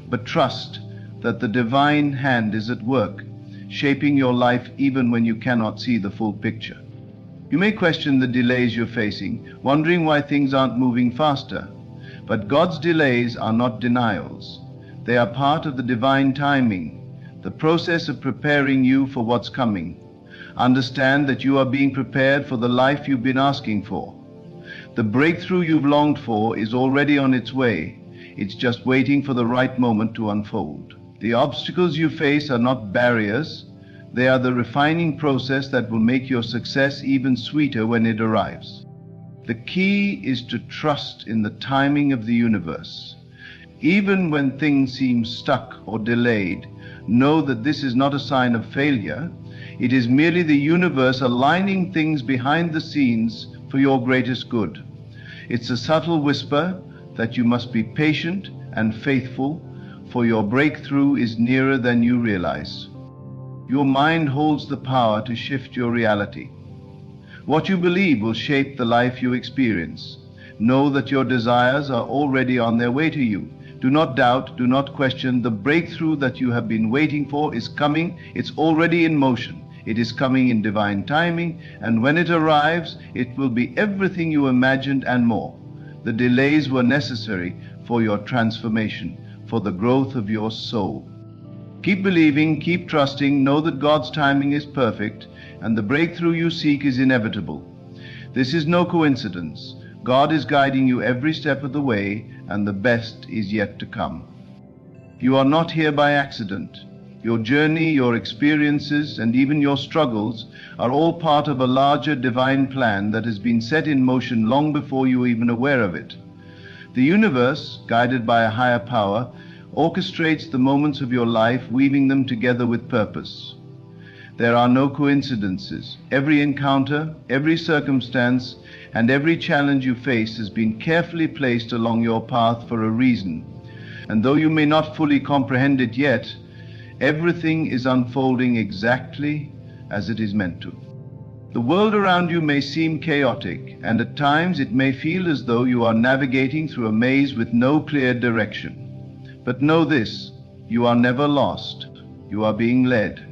S1: but trust that the divine hand is at work, shaping your life even when you cannot see the full picture. You may question the delays you're facing, wondering why things aren't moving faster. But God's delays are not denials. They are part of the divine timing, the process of preparing you for what's coming. Understand that you are being prepared for the life you've been asking for. The breakthrough you've longed for is already on its way. It's just waiting for the right moment to unfold. The obstacles you face are not barriers. They are the refining process that will make your success even sweeter when it arrives. The key is to trust in the timing of the universe. Even when things seem stuck or delayed, know that this is not a sign of failure. It is merely the universe aligning things behind the scenes for your greatest good. It's a subtle whisper that you must be patient and faithful, for your breakthrough is nearer than you realize. Your mind holds the power to shift your reality. What you believe will shape the life you experience. Know that your desires are already on their way to you. Do not doubt, do not question. The breakthrough that you have been waiting for is coming. It's already in motion. It is coming in divine timing, and when it arrives, it will be everything you imagined and more. The delays were necessary for your transformation, for the growth of your soul. Keep believing, keep trusting, know that God's timing is perfect, and the breakthrough you seek is inevitable. This is no coincidence. God is guiding you every step of the way, and the best is yet to come. You are not here by accident. Your journey, your experiences, and even your struggles are all part of a larger divine plan that has been set in motion long before you were even aware of it. The universe, guided by a higher power, orchestrates the moments of your life, weaving them together with purpose. There are no coincidences. Every encounter, every circumstance, and every challenge you face has been carefully placed along your path for a reason. And though you may not fully comprehend it yet, everything is unfolding exactly as it is meant to. The world around you may seem chaotic, and at times it may feel as though you are navigating through a maze with no clear direction. But know this, you are never lost. You are being led.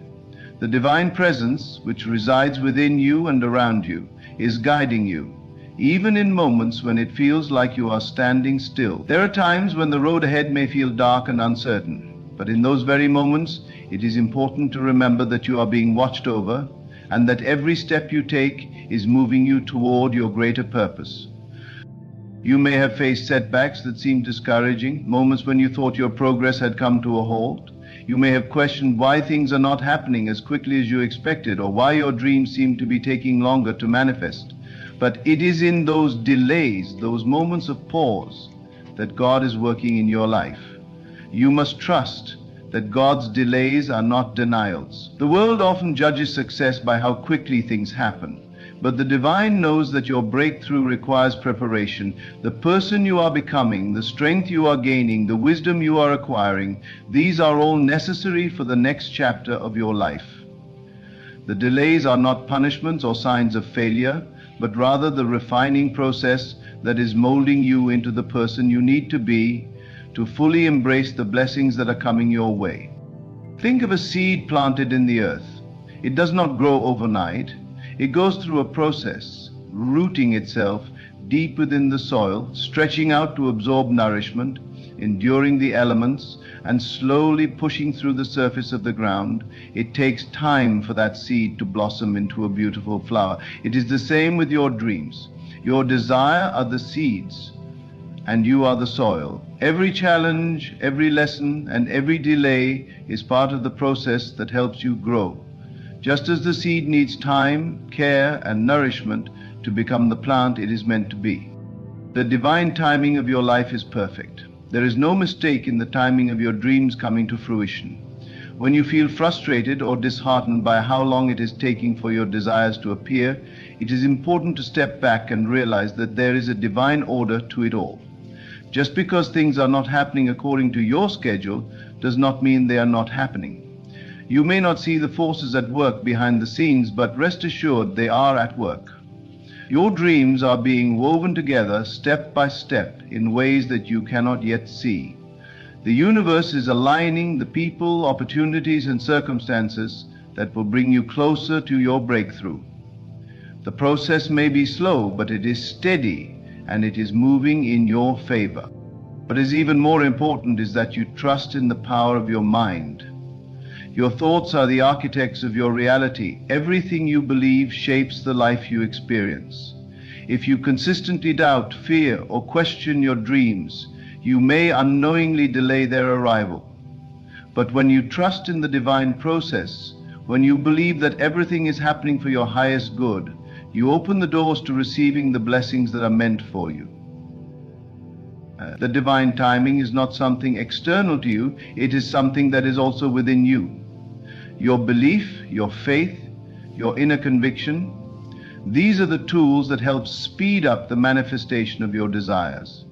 S1: The divine presence, which resides within you and around you, is guiding you, even in moments when it feels like you are standing still. There are times when the road ahead may feel dark and uncertain, but in those very moments, it is important to remember that you are being watched over, and that every step you take is moving you toward your greater purpose. You may have faced setbacks that seemed discouraging, moments when you thought your progress had come to a halt. You may have questioned why things are not happening as quickly as you expected, or why your dreams seem to be taking longer to manifest. But it is in those delays, those moments of pause, that God is working in your life. You must trust that God's delays are not denials. The world often judges success by how quickly things happen, but the divine knows that your breakthrough requires preparation. The person you are becoming, the strength you are gaining, the wisdom you are acquiring, these are all necessary for the next chapter of your life. The delays are not punishments or signs of failure, but rather the refining process that is molding you into the person you need to be to fully embrace the blessings that are coming your way. Think of a seed planted in the earth. It does not grow overnight. It goes through a process, rooting itself deep within the soil, stretching out to absorb nourishment, enduring the elements, and slowly pushing through the surface of the ground. It takes time for that seed to blossom into a beautiful flower. It is the same with your dreams. Your desire are the seeds, and you are the soil. Every challenge, every lesson, and every delay is part of the process that helps you grow. Just as the seed needs time, care, and nourishment to become the plant it is meant to be. The divine timing of your life is perfect. There is no mistake in the timing of your dreams coming to fruition. When you feel frustrated or disheartened by how long it is taking for your desires to appear, it is important to step back and realize that there is a divine order to it all. Just because things are not happening according to your schedule does not mean they are not happening. You may not see the forces at work behind the scenes, but rest assured they are at work. Your dreams are being woven together step by step in ways that you cannot yet see. The universe is aligning the people, opportunities, and circumstances that will bring you closer to your breakthrough. The process may be slow, but it is steady, and it is moving in your favor. What is even more important is that you trust in the power of your mind. Your thoughts are the architects of your reality. Everything you believe shapes the life you experience. If you consistently doubt, fear, or question your dreams, you may unknowingly delay their arrival. But when you trust in the divine process, when you believe that everything is happening for your highest good, you open the doors to receiving the blessings that are meant for you. The divine timing is not something external to you, it is something that is also within you. Your belief, your faith, your inner conviction, these are the tools that help speed up the manifestation of your desires.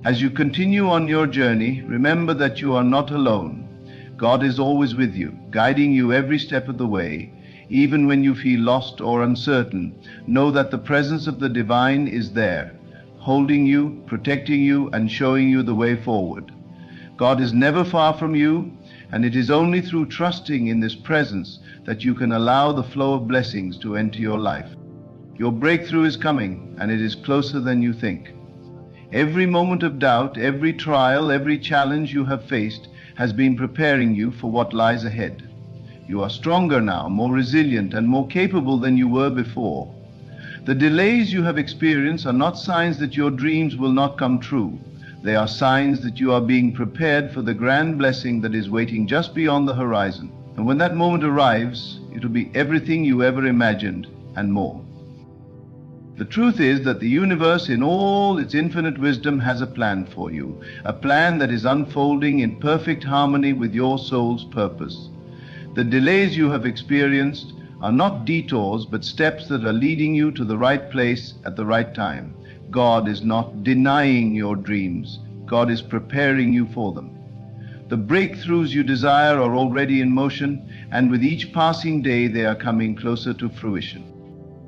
S1: As you continue on your journey, remember that you are not alone. God is always with you, guiding you every step of the way. Even when you feel lost or uncertain, know that the presence of the divine is there, holding you, protecting you, and showing you the way forward. God is never far from you, and it is only through trusting in this presence that you can allow the flow of blessings to enter your life. Your breakthrough is coming, and it is closer than you think. Every moment of doubt, every trial, every challenge you have faced has been preparing you for what lies ahead. You are stronger now, more resilient, and more capable than you were before. The delays you have experienced are not signs that your dreams will not come true. They are signs that you are being prepared for the grand blessing that is waiting just beyond the horizon. And when that moment arrives, it will be everything you ever imagined and more. The truth is that the universe in all its infinite wisdom has a plan for you, a plan that is unfolding in perfect harmony with your soul's purpose. The delays you have experienced are not detours, but steps that are leading you to the right place at the right time. God is not denying your dreams. God is preparing you for them. The breakthroughs you desire are already in motion, and with each passing day they are coming closer to fruition.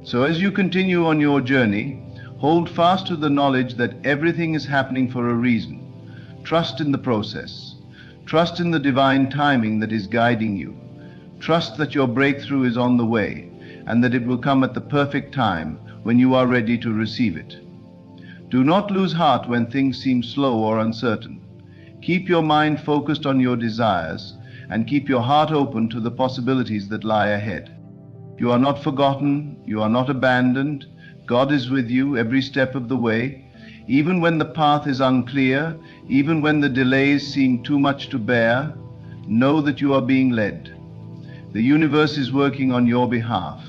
S1: So as you continue on your journey, hold fast to the knowledge that everything is happening for a reason. Trust in the process. Trust in the divine timing that is guiding you. Trust that your breakthrough is on the way, and that it will come at the perfect time when you are ready to receive it. Do not lose heart when things seem slow or uncertain. Keep your mind focused on your desires, and keep your heart open to the possibilities that lie ahead. You are not forgotten, you are not abandoned. God is with you every step of the way. Even when the path is unclear, even when the delays seem too much to bear, know that you are being led. The universe is working on your behalf.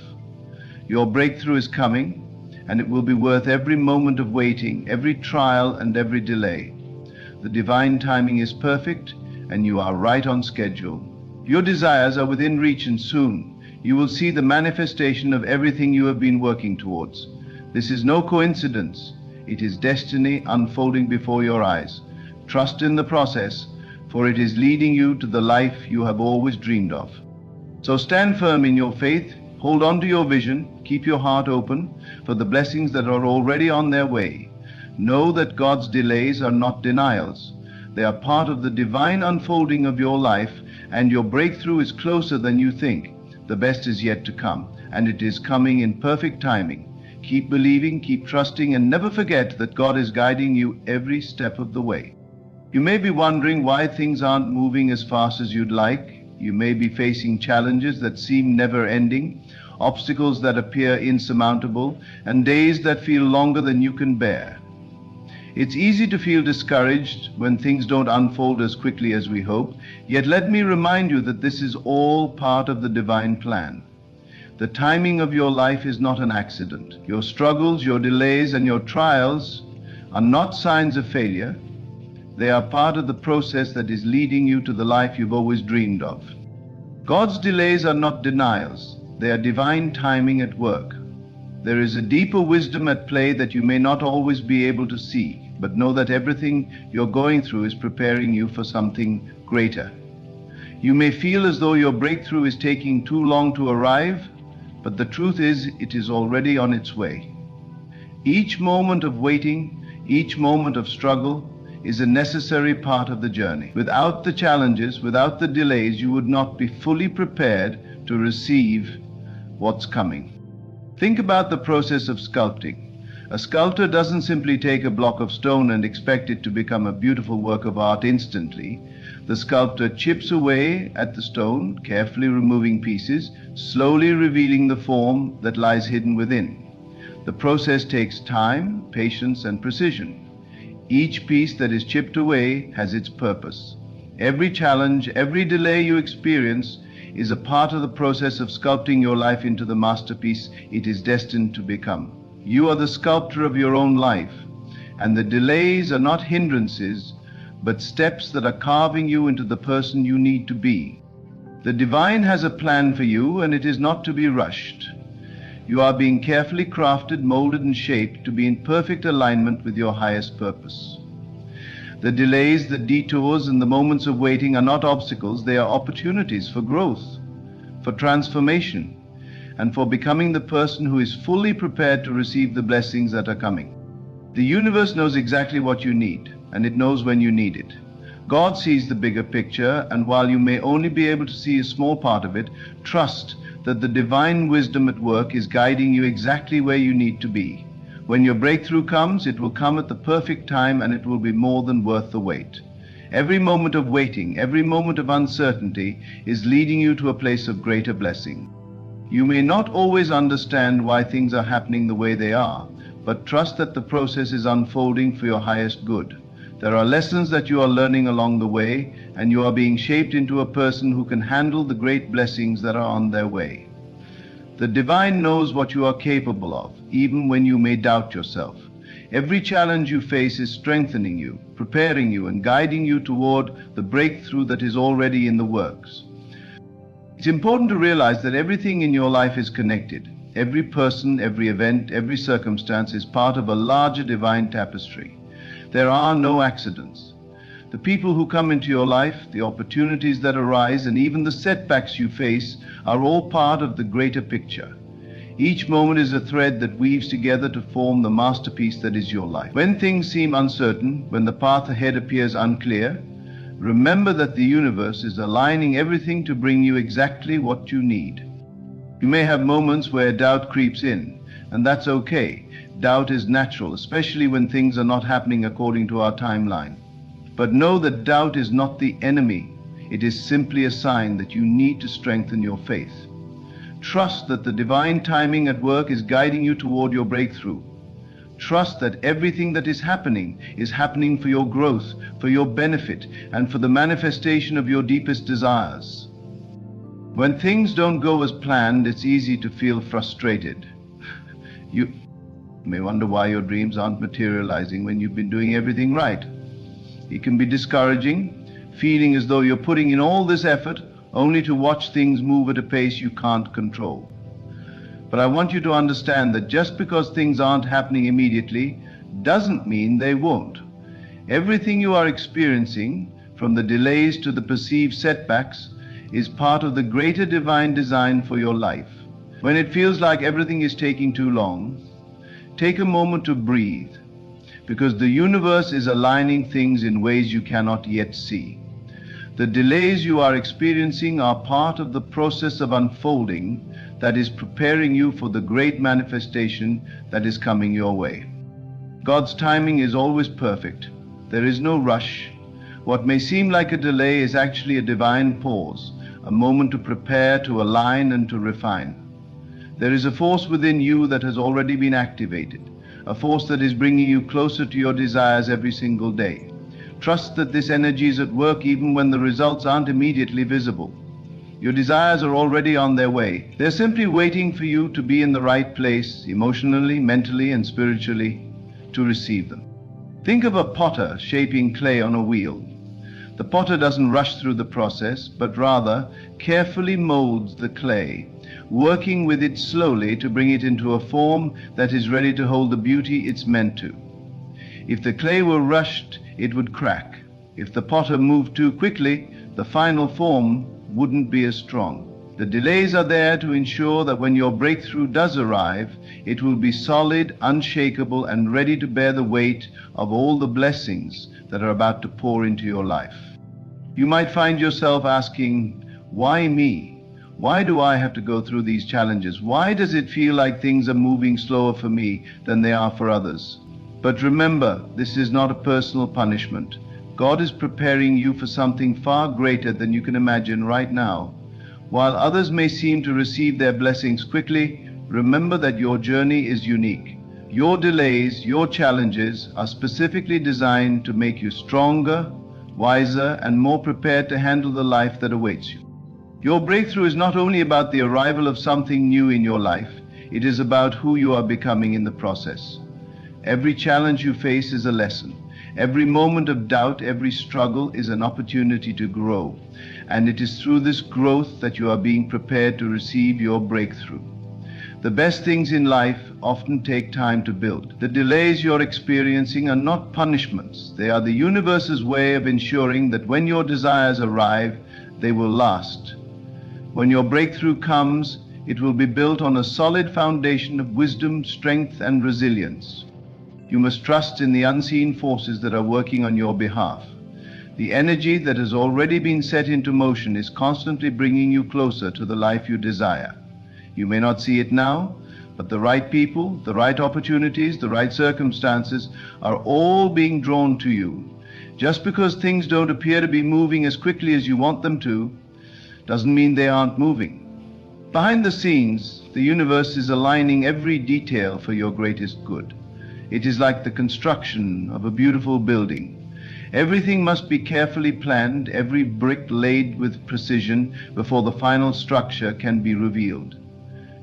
S1: Your breakthrough is coming, and it will be worth every moment of waiting, every trial and every delay. The divine timing is perfect, and you are right on schedule. Your desires are within reach, and soon you will see the manifestation of everything you have been working towards. This is no coincidence. It is destiny unfolding before your eyes. Trust in the process, for it is leading you to the life you have always dreamed of. So stand firm in your faith, hold on to your vision, keep your heart open for the blessings that are already on their way. Know that God's delays are not denials. They are part of the divine unfolding of your life, and your breakthrough is closer than you think. The best is yet to come, and it is coming in perfect timing. Keep believing, keep trusting, and never forget that God is guiding you every step of the way. You may be wondering why things aren't moving as fast as you'd like. You may be facing challenges that seem never-ending, obstacles that appear insurmountable, and days that feel longer than you can bear. It's easy to feel discouraged when things don't unfold as quickly as we hope, yet let me remind you that this is all part of the divine plan. The timing of your life is not an accident. Your struggles, your delays, and your trials are not signs of failure. They are part of the process that is leading you to the life you've always dreamed of. God's delays are not denials. They are divine timing at work. There is a deeper wisdom at play that you may not always be able to see, but know that everything you're going through is preparing you for something greater. You may feel as though your breakthrough is taking too long to arrive, but the truth is it is already on its way. Each moment of waiting, each moment of struggle is a necessary part of the journey. Without the challenges, without the delays, you would not be fully prepared to receive what's coming. Think about the process of sculpting. A sculptor doesn't simply take a block of stone and expect it to become a beautiful work of art instantly. The sculptor chips away at the stone, carefully removing pieces, slowly revealing the form that lies hidden within. The process takes time, patience, and precision. Each piece that is chipped away has its purpose. Every challenge, every delay you experience is a part of the process of sculpting your life into the masterpiece it is destined to become. You are the sculptor of your own life, and the delays are not hindrances, but steps that are carving you into the person you need to be. The divine has a plan for you, and it is not to be rushed. You are being carefully crafted, molded, and shaped to be in perfect alignment with your highest purpose. The delays, the detours, and the moments of waiting are not obstacles. They are opportunities for growth, for transformation, and for becoming the person who is fully prepared to receive the blessings that are coming. The universe knows exactly what you need, and it knows when you need it. God sees the bigger picture, and while you may only be able to see a small part of it, trust that the divine wisdom at work is guiding you exactly where you need to be. When your breakthrough comes, it will come at the perfect time, and it will be more than worth the wait. Every moment of waiting, every moment of uncertainty is leading you to a place of greater blessing. You may not always understand why things are happening the way they are, but trust that the process is unfolding for your highest good. There are lessons that you are learning along the way, and you are being shaped into a person who can handle the great blessings that are on their way. The divine knows what you are capable of, even when you may doubt yourself. Every challenge you face is strengthening you, preparing you, and guiding you toward the breakthrough that is already in the works. It's important to realize that everything in your life is connected. Every person, every event, every circumstance is part of a larger divine tapestry. There are no accidents. The people who come into your life, the opportunities that arise, and even the setbacks you face are all part of the greater picture. Each moment is a thread that weaves together to form the masterpiece that is your life. When things seem uncertain, when the path ahead appears unclear, remember that the universe is aligning everything to bring you exactly what you need. You may have moments where doubt creeps in, and that's okay. Doubt is natural, especially when things are not happening according to our timeline. But know that doubt is not the enemy. It is simply a sign that you need to strengthen your faith. Trust that the divine timing at work is guiding you toward your breakthrough. Trust that everything that is happening for your growth, for your benefit, and for the manifestation of your deepest desires. When things don't go as planned, it's easy to feel frustrated. You may wonder why your dreams aren't materializing when you've been doing everything right. It can be discouraging, feeling as though you're putting in all this effort only to watch things move at a pace you can't control. But I want you to understand that just because things aren't happening immediately doesn't mean they won't. Everything you are experiencing, from the delays to the perceived setbacks, is part of the greater divine design for your life. When it feels like everything is taking too long, take a moment to breathe, because the universe is aligning things in ways you cannot yet see. The delays you are experiencing are part of the process of unfolding that is preparing you for the great manifestation that is coming your way. God's timing is always perfect. There is no rush. What may seem like a delay is actually a divine pause, a moment to prepare, to align, and to refine. There is a force within you that has already been activated, a force that is bringing you closer to your desires every single day. Trust that this energy is at work even when the results aren't immediately visible. Your desires are already on their way. They're simply waiting for you to be in the right place, emotionally, mentally, and spiritually, to receive them. Think of a potter shaping clay on a wheel. The potter doesn't rush through the process, but rather carefully molds the clay, working with it slowly to bring it into a form that is ready to hold the beauty it's meant to. If the clay were rushed, it would crack. If the potter moved too quickly, the final form wouldn't be as strong. The delays are there to ensure that when your breakthrough does arrive, it will be solid, unshakable, and ready to bear the weight of all the blessings that are about to pour into your life. You might find yourself asking, why me? Why do I have to go through these challenges? Why does it feel like things are moving slower for me than they are for others? But remember, this is not a personal punishment. God is preparing you for something far greater than you can imagine right now. While others may seem to receive their blessings quickly, remember that your journey is unique. Your delays, your challenges are specifically designed to make you stronger, wiser, and more prepared to handle the life that awaits you. Your breakthrough is not only about the arrival of something new in your life, it is about who you are becoming in the process. Every challenge you face is a lesson. Every moment of doubt, every struggle is an opportunity to grow. And it is through this growth that you are being prepared to receive your breakthrough. The best things in life often take time to build. The delays you're experiencing are not punishments. They are the universe's way of ensuring that when your desires arrive, they will last. When your breakthrough comes, it will be built on a solid foundation of wisdom, strength, and resilience. You must trust in the unseen forces that are working on your behalf. The energy that has already been set into motion is constantly bringing you closer to the life you desire. You may not see it now, but the right people, the right opportunities, the right circumstances are all being drawn to you. Just because things don't appear to be moving as quickly as you want them to, doesn't mean they aren't moving. Behind the scenes, the universe is aligning every detail for your greatest good. It is like the construction of a beautiful building. Everything must be carefully planned, every brick laid with precision before the final structure can be revealed.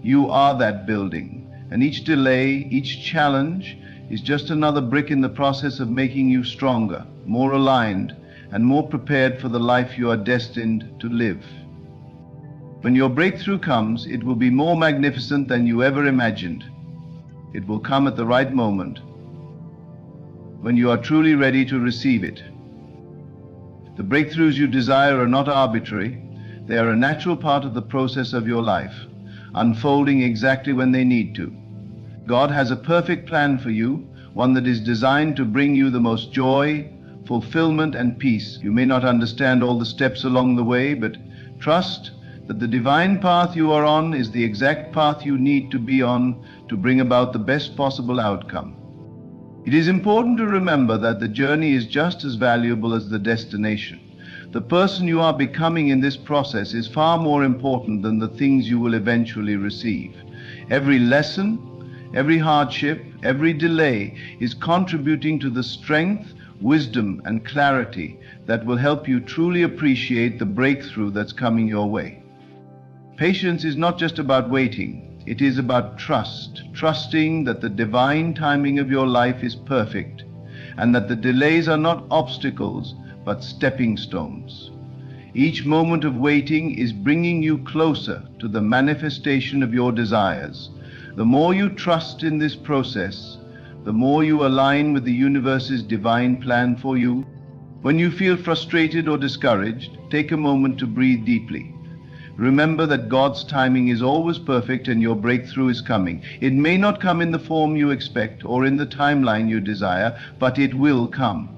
S1: You are that building, and each delay, each challenge is just another brick in the process of making you stronger, more aligned, and more prepared for the life you are destined to live. When your breakthrough comes, it will be more magnificent than you ever imagined. It will come at the right moment, when you are truly ready to receive it. The breakthroughs you desire are not arbitrary. They are a natural part of the process of your life, unfolding exactly when they need to. God has a perfect plan for you, one that is designed to bring you the most joy, fulfillment, and peace. You may not understand all the steps along the way, but trust that the divine path you are on is the exact path you need to be on to bring about the best possible outcome. It is important to remember that the journey is just as valuable as the destination. The person you are becoming in this process is far more important than the things you will eventually receive. Every lesson, every hardship, every delay is contributing to the strength, wisdom, and clarity that will help you truly appreciate the breakthrough that's coming your way. Patience is not just about waiting. It is about trusting that the divine timing of your life is perfect, and that the delays are not obstacles, but stepping stones. Each moment of waiting is bringing you closer to the manifestation of your desires. The more you trust in this process, the more you align with the universe's divine plan for you. When you feel frustrated or discouraged, take a moment to breathe deeply. Remember that God's timing is always perfect and your breakthrough is coming. It may not come in the form you expect or in the timeline you desire, but it will come.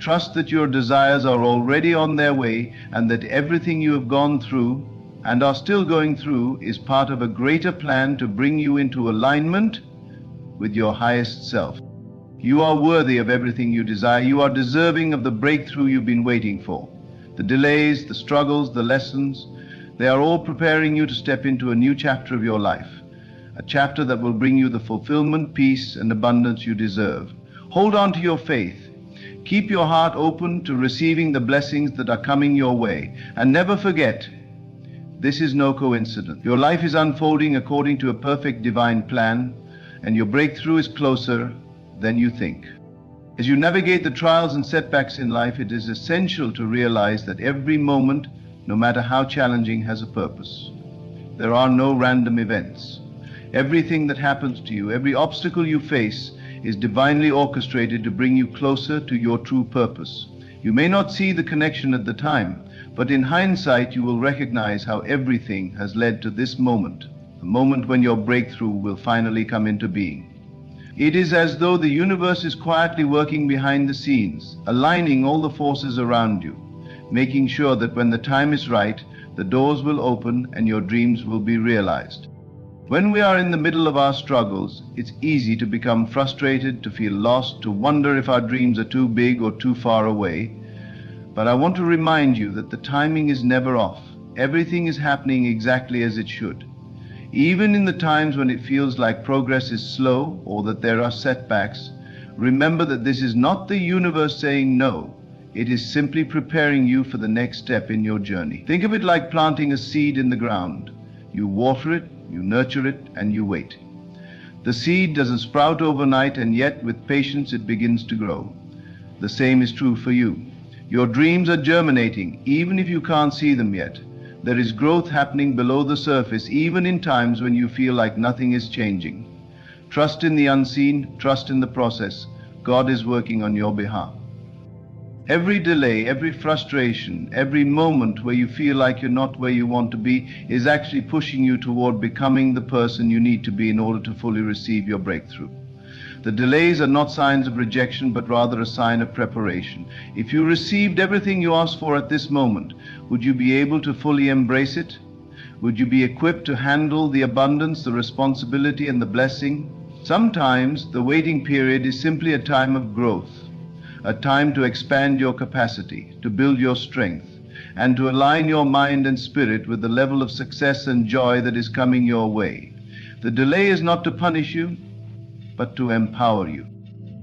S1: Trust that your desires are already on their way, and that everything you have gone through and are still going through is part of a greater plan to bring you into alignment with your highest self. You are worthy of everything you desire. You are deserving of the breakthrough you've been waiting for. The delays, the struggles, the lessons, they are all preparing you to step into a new chapter of your life, a chapter that will bring you the fulfillment, peace, and abundance you deserve. Hold on to your faith. Keep your heart open to receiving the blessings that are coming your way. And never forget, this is no coincidence. Your life is unfolding according to a perfect divine plan, and your breakthrough is closer than you think. As you navigate the trials and setbacks in life, it is essential to realize that every moment, no matter how challenging, has a purpose. There are no random events. Everything that happens to you, every obstacle you face, is divinely orchestrated to bring you closer to your true purpose. You may not see the connection at the time, but in hindsight you will recognize how everything has led to this moment, the moment when your breakthrough will finally come into being. It is as though the universe is quietly working behind the scenes, aligning all the forces around you, making sure that when the time is right, the doors will open and your dreams will be realized. When we are in the middle of our struggles, it's easy to become frustrated, to feel lost, to wonder if our dreams are too big or too far away. But I want to remind you that the timing is never off. Everything is happening exactly as it should. Even in the times when it feels like progress is slow or that there are setbacks, remember that this is not the universe saying no. It is simply preparing you for the next step in your journey. Think of it like planting a seed in the ground. You water it, you nurture it, and you wait. The seed doesn't sprout overnight, and yet with patience it begins to grow. The same is true for you. Your dreams are germinating, even if you can't see them yet. There is growth happening below the surface, even in times when you feel like nothing is changing. Trust in the unseen, trust in the process. God is working on your behalf. Every delay, every frustration, every moment where you feel like you're not where you want to be is actually pushing you toward becoming the person you need to be in order to fully receive your breakthrough. The delays are not signs of rejection, but rather a sign of preparation. If you received everything you asked for at this moment, would you be able to fully embrace it? Would you be equipped to handle the abundance, the responsibility, and the blessing? Sometimes the waiting period is simply a time of growth. A time to expand your capacity, to build your strength, and to align your mind and spirit with the level of success and joy that is coming your way. The delay is not to punish you, but to empower you.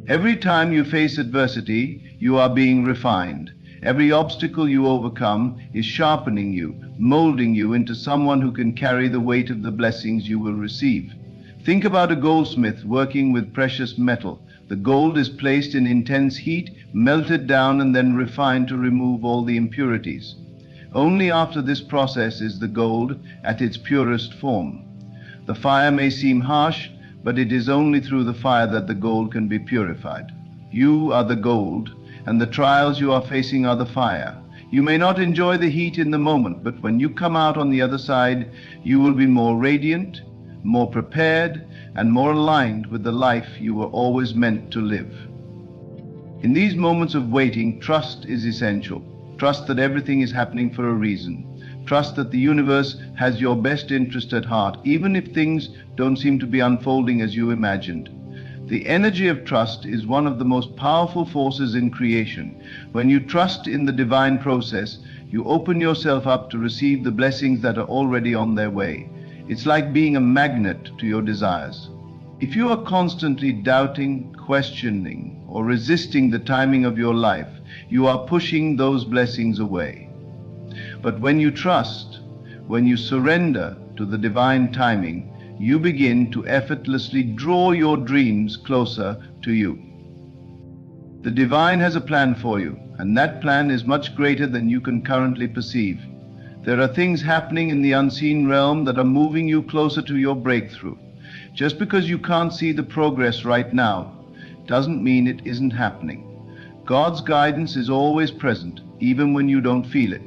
S1: Every time you face adversity, you are being refined. Every obstacle you overcome is sharpening you, molding you into someone who can carry the weight of the blessings you will receive. Think about a goldsmith working with precious metal. The gold is placed in intense heat, melted down, and then refined to remove all the impurities. Only after this process is the gold at its purest form. The fire may seem harsh, but it is only through the fire that the gold can be purified. You are the gold, and the trials you are facing are the fire. You may not enjoy the heat in the moment, but when you come out on the other side, you will be more radiant, more prepared, and more aligned with the life you were always meant to live. In these moments of waiting, trust is essential. Trust that everything is happening for a reason. Trust that the universe has your best interest at heart, even if things don't seem to be unfolding as you imagined. The energy of trust is one of the most powerful forces in creation. When you trust in the divine process, you open yourself up to receive the blessings that are already on their way. It's like being a magnet to your desires. If you are constantly doubting, questioning, or resisting the timing of your life, you are pushing those blessings away. But when you trust, when you surrender to the divine timing, you begin to effortlessly draw your dreams closer to you. The divine has a plan for you, and that plan is much greater than you can currently perceive. There are things happening in the unseen realm that are moving you closer to your breakthrough. Just because you can't see the progress right now doesn't mean it isn't happening. God's guidance is always present, even when you don't feel it.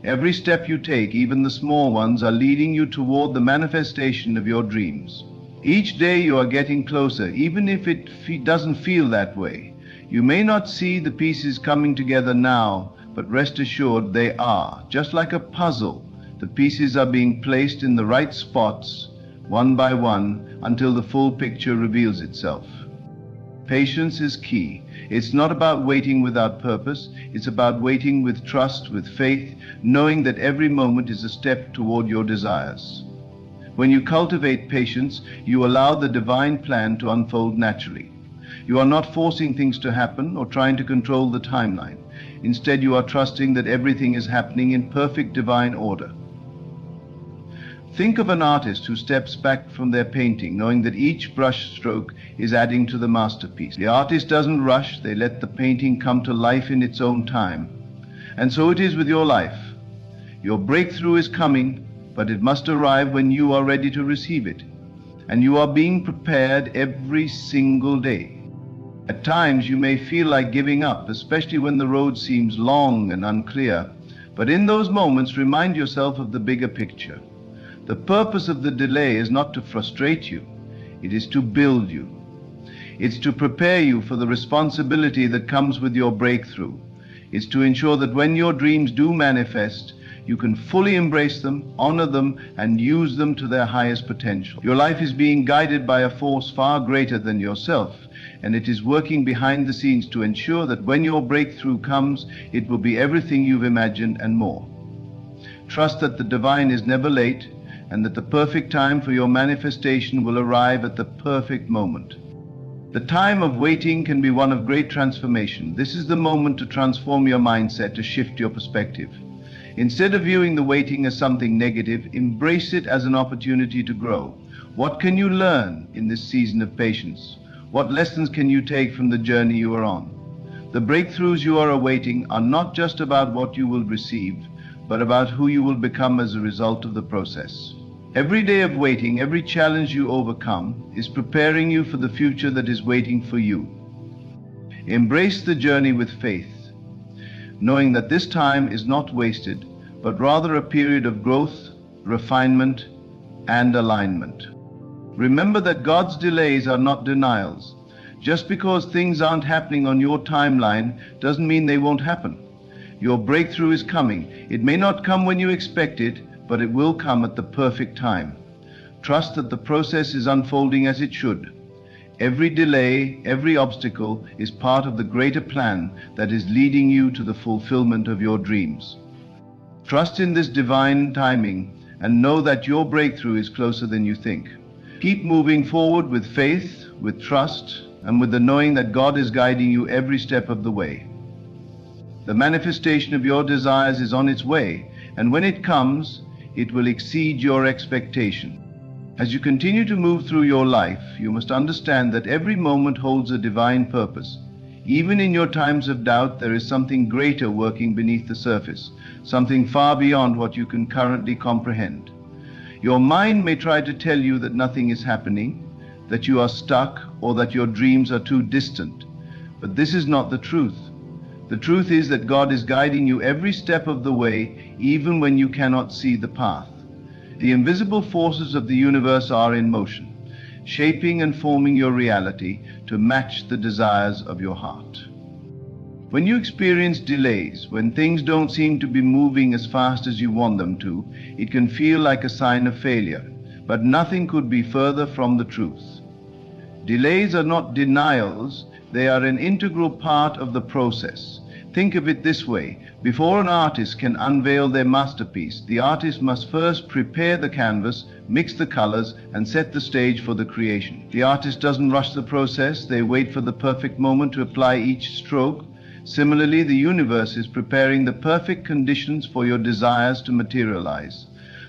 S1: Every step you take, even the small ones, are leading you toward the manifestation of your dreams. Each day you are getting closer, even if it doesn't feel that way. You may not see the pieces coming together now, but rest assured they are. Just like a puzzle, the pieces are being placed in the right spots, one by one, until the full picture reveals itself. Patience is key. It's not about waiting without purpose. It's about waiting with trust, with faith, knowing that every moment is a step toward your desires. When you cultivate patience, you allow the divine plan to unfold naturally. You are not forcing things to happen or trying to control the timeline. Instead, you are trusting that everything is happening in perfect divine order. Think of an artist who steps back from their painting, knowing that each brush stroke is adding to the masterpiece. The artist doesn't rush, they let the painting come to life in its own time. And so it is with your life. Your breakthrough is coming, but it must arrive when you are ready to receive it. And you are being prepared every single day. At times you may feel like giving up, especially when the road seems long and unclear. But in those moments, remind yourself of the bigger picture. The purpose of the delay is not to frustrate you, it is to build you. It's to prepare you for the responsibility that comes with your breakthrough. It's to ensure that when your dreams do manifest, you can fully embrace them, honor them, and use them to their highest potential. Your life is being guided by a force far greater than yourself, and it is working behind the scenes to ensure that when your breakthrough comes, it will be everything you've imagined and more. Trust that the divine is never late, and that the perfect time for your manifestation will arrive at the perfect moment. The time of waiting can be one of great transformation. This is the moment to transform your mindset, to shift your perspective. Instead of viewing the waiting as something negative, embrace it as an opportunity to grow. What can you learn in this season of patience? What lessons can you take from the journey you are on? The breakthroughs you are awaiting are not just about what you will receive, but about who you will become as a result of the process. Every day of waiting, every challenge you overcome, is preparing you for the future that is waiting for you. Embrace the journey with faith, knowing that this time is not wasted, but rather a period of growth, refinement, and alignment. Remember that God's delays are not denials. Just because things aren't happening on your timeline doesn't mean they won't happen. Your breakthrough is coming. It may not come when you expect it, but it will come at the perfect time. Trust that the process is unfolding as it should. Every delay, every obstacle is part of the greater plan that is leading you to the fulfillment of your dreams. Trust in this divine timing and know that your breakthrough is closer than you think. Keep moving forward with faith, with trust, and with the knowing that God is guiding you every step of the way. The manifestation of your desires is on its way, and when it comes, it will exceed your expectation. As you continue to move through your life, you must understand that every moment holds a divine purpose. Even in your times of doubt, there is something greater working beneath the surface, something far beyond what you can currently comprehend. Your mind may try to tell you that nothing is happening, that you are stuck, or that your dreams are too distant. But this is not the truth. The truth is that God is guiding you every step of the way, even when you cannot see the path. The invisible forces of the universe are in motion, shaping and forming your reality to match the desires of your heart. When you experience delays, when things don't seem to be moving as fast as you want them to, it can feel like a sign of failure, but nothing could be further from the truth. Delays are not denials, they are an integral part of the process. Think of it this way: before an artist can unveil their masterpiece, the artist must first prepare the canvas, mix the colors, and set the stage for the creation. The artist doesn't rush the process, they wait for the perfect moment to apply each stroke. Similarly, the universe is preparing the perfect conditions for your desires to materialize.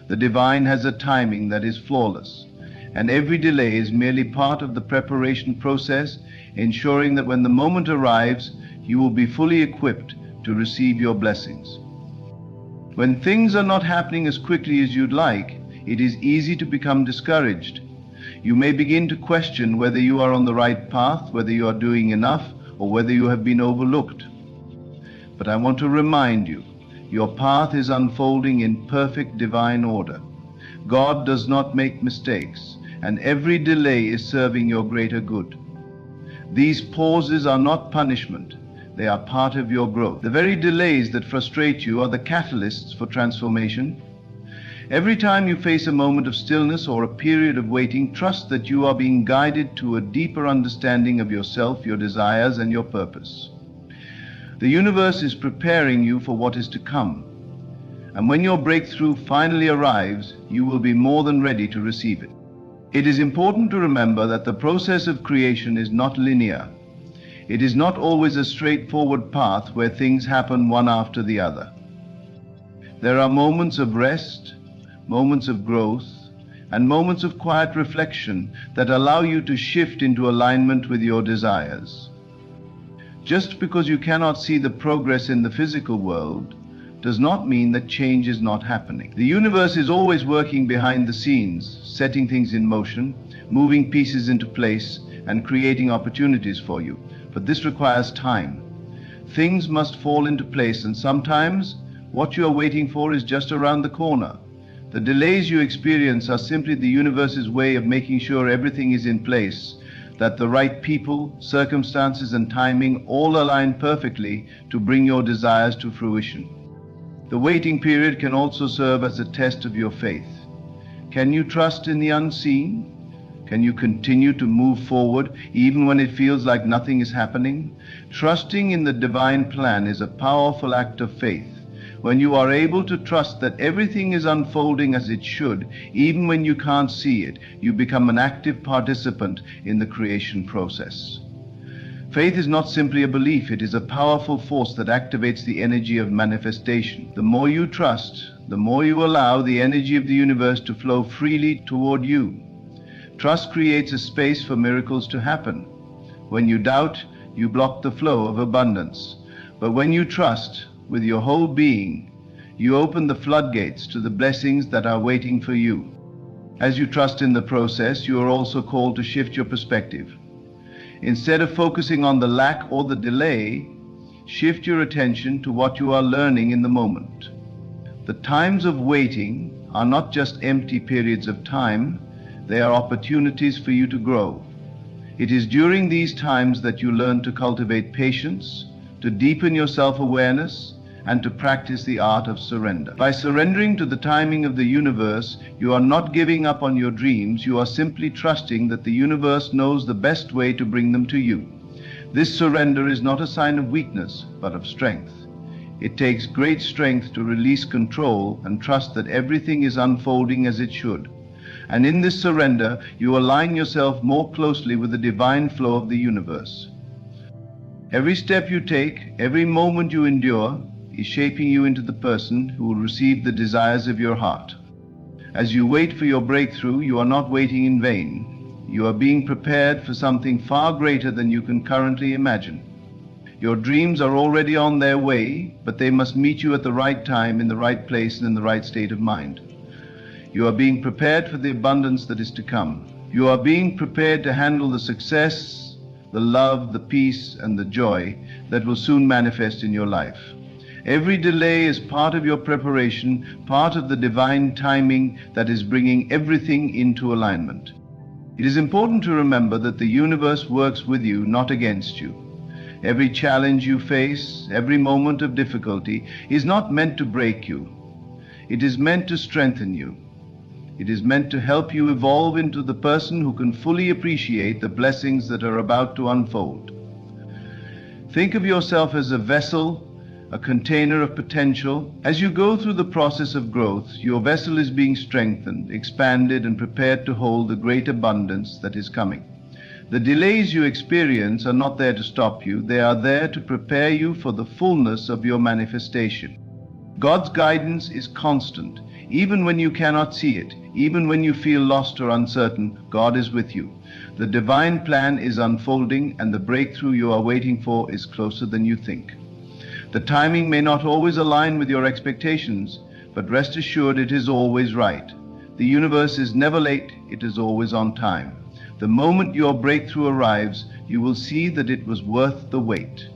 S1: The divine has a timing that is flawless, and every delay is merely part of the preparation process, ensuring that when the moment arrives, you will be fully equipped to receive your blessings. When things are not happening as quickly as you'd like, it is easy to become discouraged. You may begin to question whether you are on the right path, whether you are doing enough, or whether you have been overlooked. But I want to remind you, your path is unfolding in perfect divine order. God does not make mistakes, and every delay is serving your greater good. These pauses are not punishment. They are part of your growth. The very delays that frustrate you are the catalysts for transformation. Every time you face a moment of stillness or a period of waiting, trust that you are being guided to a deeper understanding of yourself, your desires, and your purpose. The universe is preparing you for what is to come. And when your breakthrough finally arrives, you will be more than ready to receive it. It is important to remember that the process of creation is not linear. It is not always a straightforward path where things happen one after the other. There are moments of rest, moments of growth, and moments of quiet reflection that allow you to shift into alignment with your desires. Just because you cannot see the progress in the physical world does not mean that change is not happening. The universe is always working behind the scenes, setting things in motion, moving pieces into place, and creating opportunities for you. But this requires time. Things must fall into place, and sometimes what you are waiting for is just around the corner. The delays you experience are simply the universe's way of making sure everything is in place, that the right people, circumstances, and timing all align perfectly to bring your desires to fruition. The waiting period can also serve as a test of your faith. Can you trust in the unseen? Can you continue to move forward even when it feels like nothing is happening? Trusting in the divine plan is a powerful act of faith. When you are able to trust that everything is unfolding as it should, even when you can't see it, you become an active participant in the creation process. Faith is not simply a belief, it is a powerful force that activates the energy of manifestation. The more you trust, the more you allow the energy of the universe to flow freely toward you. Trust creates a space for miracles to happen. When you doubt, you block the flow of abundance. But when you trust with your whole being, you open the floodgates to the blessings that are waiting for you. As you trust in the process, you are also called to shift your perspective. Instead of focusing on the lack or the delay, shift your attention to what you are learning in the moment. The times of waiting are not just empty periods of time, they are opportunities for you to grow. It is during these times that you learn to cultivate patience, to deepen your self-awareness, and to practice the art of surrender. By surrendering to the timing of the universe, you are not giving up on your dreams, you are simply trusting that the universe knows the best way to bring them to you. This surrender is not a sign of weakness, but of strength. It takes great strength to release control and trust that everything is unfolding as it should. And in this surrender, you align yourself more closely with the divine flow of the universe. Every step you take, every moment you endure, is shaping you into the person who will receive the desires of your heart. As you wait for your breakthrough, you are not waiting in vain. You are being prepared for something far greater than you can currently imagine. Your dreams are already on their way, but they must meet you at the right time, in the right place, and in the right state of mind. You are being prepared for the abundance that is to come. You are being prepared to handle the success, the love, the peace, and the joy that will soon manifest in your life. Every delay is part of your preparation, part of the divine timing that is bringing everything into alignment. It is important to remember that the universe works with you, not against you. Every challenge you face, every moment of difficulty is not meant to break you. It is meant to strengthen you. It is meant to help you evolve into the person who can fully appreciate the blessings that are about to unfold. Think of yourself as a vessel, a container of potential. As you go through the process of growth, your vessel is being strengthened, expanded, and prepared to hold the great abundance that is coming. The delays you experience are not there to stop you. They are there to prepare you for the fullness of your manifestation. God's guidance is constant. Even when you cannot see it, even when you feel lost or uncertain, God is with you. The divine plan is unfolding, and the breakthrough you are waiting for is closer than you think. The timing may not always align with your expectations, but rest assured it is always right. The universe is never late, it is always on time. The moment your breakthrough arrives, you will see that it was worth the wait.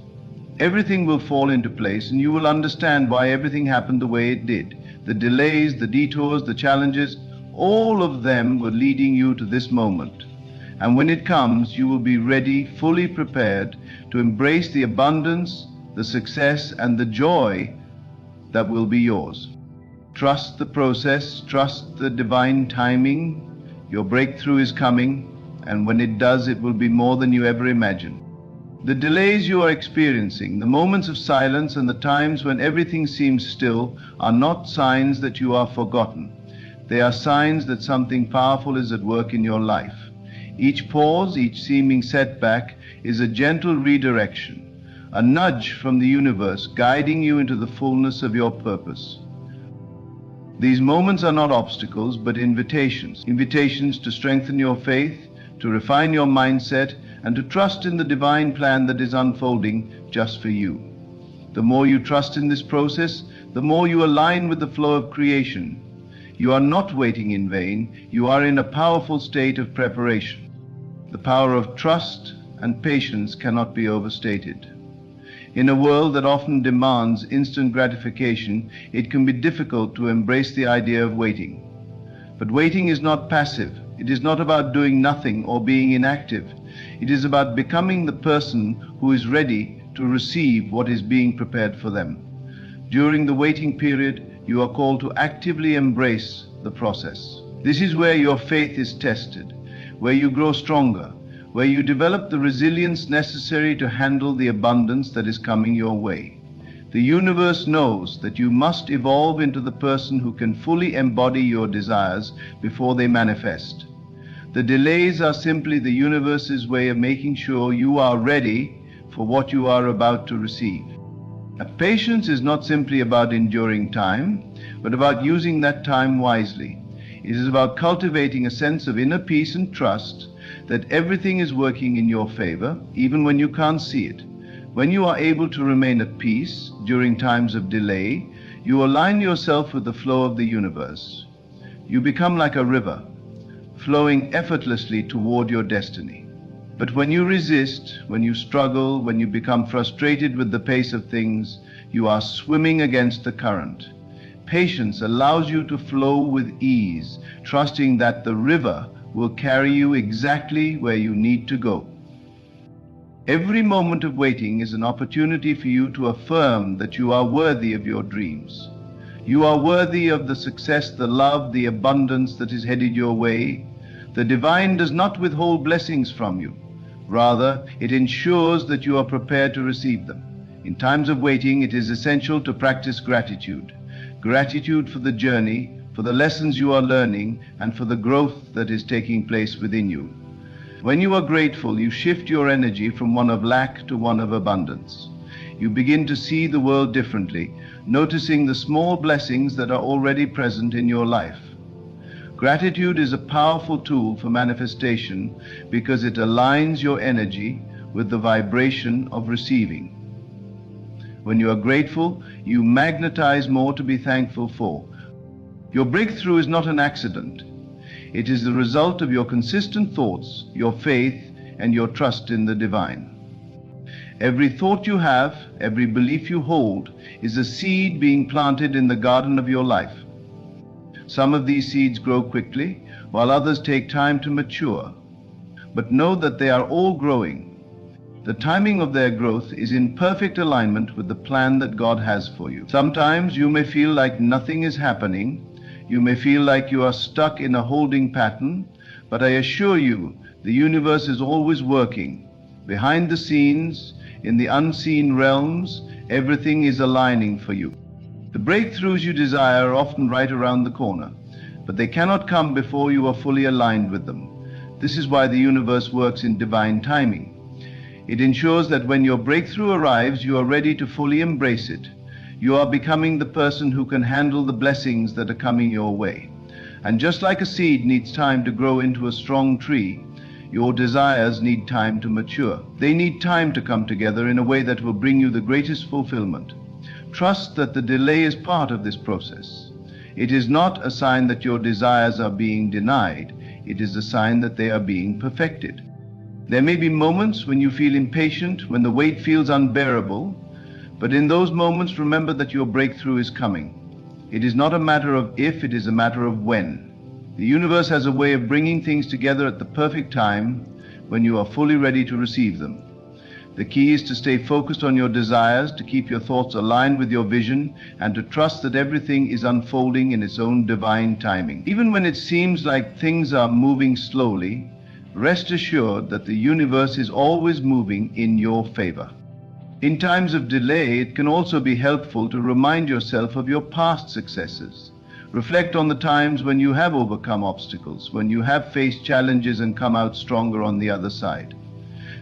S1: Everything will fall into place, and you will understand why everything happened the way it did. The delays, the detours, the challenges, all of them were leading you to this moment. And when it comes, you will be ready, fully prepared to embrace the abundance, the success, and the joy that will be yours. Trust the process, trust the divine timing. Your breakthrough is coming, and when it does, it will be more than you ever imagined. The delays you are experiencing, the moments of silence, and the times when everything seems still are not signs that you are forgotten. They are signs that something powerful is at work in your life. Each pause, each seeming setback is a gentle redirection, a nudge from the universe guiding you into the fullness of your purpose. These moments are not obstacles, but invitations. Invitations to strengthen your faith, to refine your mindset, and to trust in the divine plan that is unfolding just for you. The more you trust in this process, the more you align with the flow of creation. You are not waiting in vain. You are in a powerful state of preparation. The power of trust and patience cannot be overstated. In a world that often demands instant gratification, it can be difficult to embrace the idea of waiting. But waiting is not passive. It is not about doing nothing or being inactive. It is about becoming the person who is ready to receive what is being prepared for them. During the waiting period, you are called to actively embrace the process. This is where your faith is tested, where you grow stronger, where you develop the resilience necessary to handle the abundance that is coming your way. The universe knows that you must evolve into the person who can fully embody your desires before they manifest. The delays are simply the universe's way of making sure you are ready for what you are about to receive. Patience is not simply about enduring time, but about using that time wisely. It is about cultivating a sense of inner peace and trust that everything is working in your favor, even when you can't see it. When you are able to remain at peace during times of delay, you align yourself with the flow of the universe. You become like a river, flowing effortlessly toward your destiny. But when you resist, when you struggle, when you become frustrated with the pace of things, you are swimming against the current. Patience allows you to flow with ease, trusting that the river will carry you exactly where you need to go. Every moment of waiting is an opportunity for you to affirm that you are worthy of your dreams. You are worthy of the success, the love, the abundance that is headed your way. The divine does not withhold blessings from you. Rather, it ensures that you are prepared to receive them. In times of waiting, it is essential to practice gratitude. Gratitude for the journey, for the lessons you are learning, and for the growth that is taking place within you. When you are grateful, you shift your energy from one of lack to one of abundance. You begin to see the world differently, noticing the small blessings that are already present in your life. Gratitude is a powerful tool for manifestation because it aligns your energy with the vibration of receiving. When you are grateful, you magnetize more to be thankful for. Your breakthrough is not an accident. It is the result of your consistent thoughts, your faith, and your trust in the divine. Every thought you have, every belief you hold, is a seed being planted in the garden of your life. Some of these seeds grow quickly, while others take time to mature. But know that they are all growing. The timing of their growth is in perfect alignment with the plan that God has for you. Sometimes you may feel like nothing is happening. You may feel like you are stuck in a holding pattern, but I assure you, the universe is always working. Behind the scenes, in the unseen realms, everything is aligning for you. The breakthroughs you desire are often right around the corner, but they cannot come before you are fully aligned with them. This is why the universe works in divine timing. It ensures that when your breakthrough arrives, you are ready to fully embrace it. You are becoming the person who can handle the blessings that are coming your way. And just like a seed needs time to grow into a strong tree, your desires need time to mature. They need time to come together in a way that will bring you the greatest fulfillment. Trust that the delay is part of this process. It is not a sign that your desires are being denied. It is a sign that they are being perfected. There may be moments when you feel impatient, when the wait feels unbearable, but in those moments remember that your breakthrough is coming. It is not a matter of if, it is a matter of when. The universe has a way of bringing things together at the perfect time when you are fully ready to receive them. The key is to stay focused on your desires, to keep your thoughts aligned with your vision, and to trust that everything is unfolding in its own divine timing. Even when it seems like things are moving slowly, rest assured that the universe is always moving in your favor. In times of delay, it can also be helpful to remind yourself of your past successes. Reflect on the times when you have overcome obstacles, when you have faced challenges and come out stronger on the other side.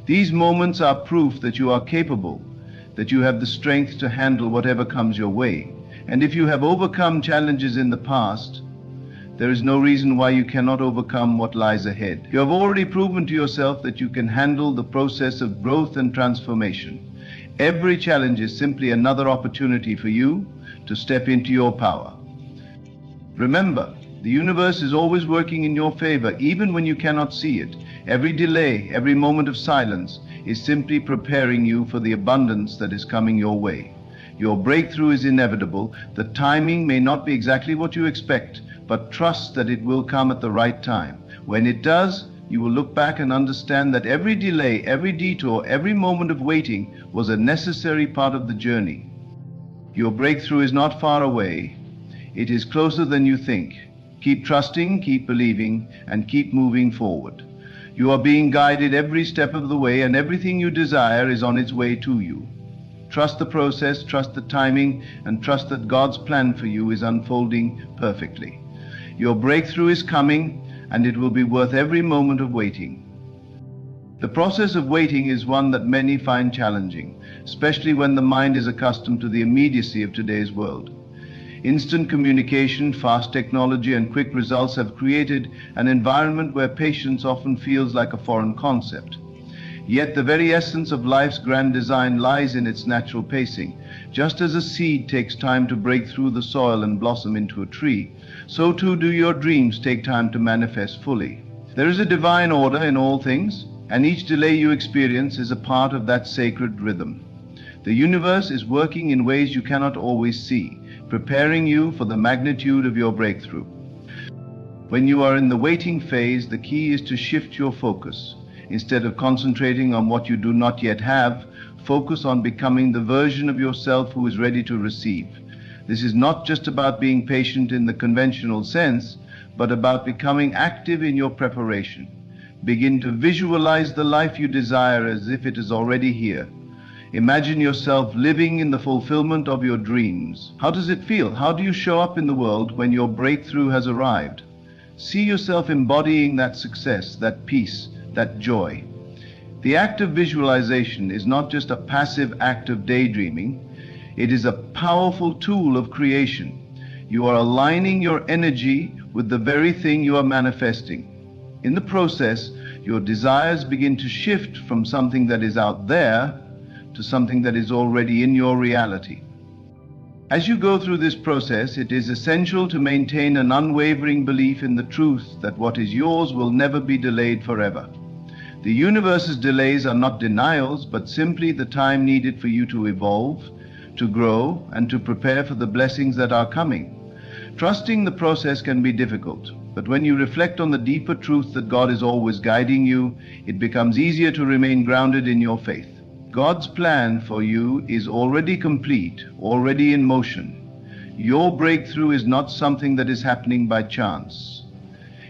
S1: These moments are proof that you are capable, that you have the strength to handle whatever comes your way. And if you have overcome challenges in the past, there is no reason why you cannot overcome what lies ahead. You have already proven to yourself that you can handle the process of growth and transformation. Every challenge is simply another opportunity for you to step into your power. Remember, the universe is always working in your favor, even when you cannot see it. Every delay, every moment of silence is simply preparing you for the abundance that is coming your way. Your breakthrough is inevitable. The timing may not be exactly what you expect, but trust that it will come at the right time. When it does, you will look back and understand that every delay, every detour, every moment of waiting was a necessary part of the journey. Your breakthrough is not far away. It is closer than you think. Keep trusting, keep believing, and keep moving forward. You are being guided every step of the way, and everything you desire is on its way to you. Trust the process, trust the timing, and trust that God's plan for you is unfolding perfectly. Your breakthrough is coming, and it will be worth every moment of waiting. The process of waiting is one that many find challenging, especially when the mind is accustomed to the immediacy of today's world. Instant communication, fast technology, and quick results have created an environment where patience often feels like a foreign concept. Yet the very essence of life's grand design lies in its natural pacing. Just as a seed takes time to break through the soil and blossom into a tree, so too do your dreams take time to manifest fully. There is a divine order in all things, and each delay you experience is a part of that sacred rhythm. The universe is working in ways you cannot always see, preparing you for the magnitude of your breakthrough. When you are in the waiting phase, the key is to shift your focus. Instead of concentrating on what you do not yet have, focus on becoming the version of yourself who is ready to receive. This is not just about being patient in the conventional sense, but about becoming active in your preparation. Begin to visualize the life you desire as if it is already here. Imagine yourself living in the fulfillment of your dreams. How does it feel? How do you show up in the world when your breakthrough has arrived? See yourself embodying that success, that peace, that joy. The act of visualization is not just a passive act of daydreaming, it is a powerful tool of creation. You are aligning your energy with the very thing you are manifesting. In the process, your desires begin to shift from something that is out there to something that is already in your reality. As you go through this process, it is essential to maintain an unwavering belief in the truth that what is yours will never be delayed forever. The universe's delays are not denials, but simply the time needed for you to evolve, to grow, and to prepare for the blessings that are coming. Trusting the process can be difficult, but when you reflect on the deeper truth that God is always guiding you, it becomes easier to remain grounded in your faith. God's plan for you is already complete, already in motion. Your breakthrough is not something that is happening by chance.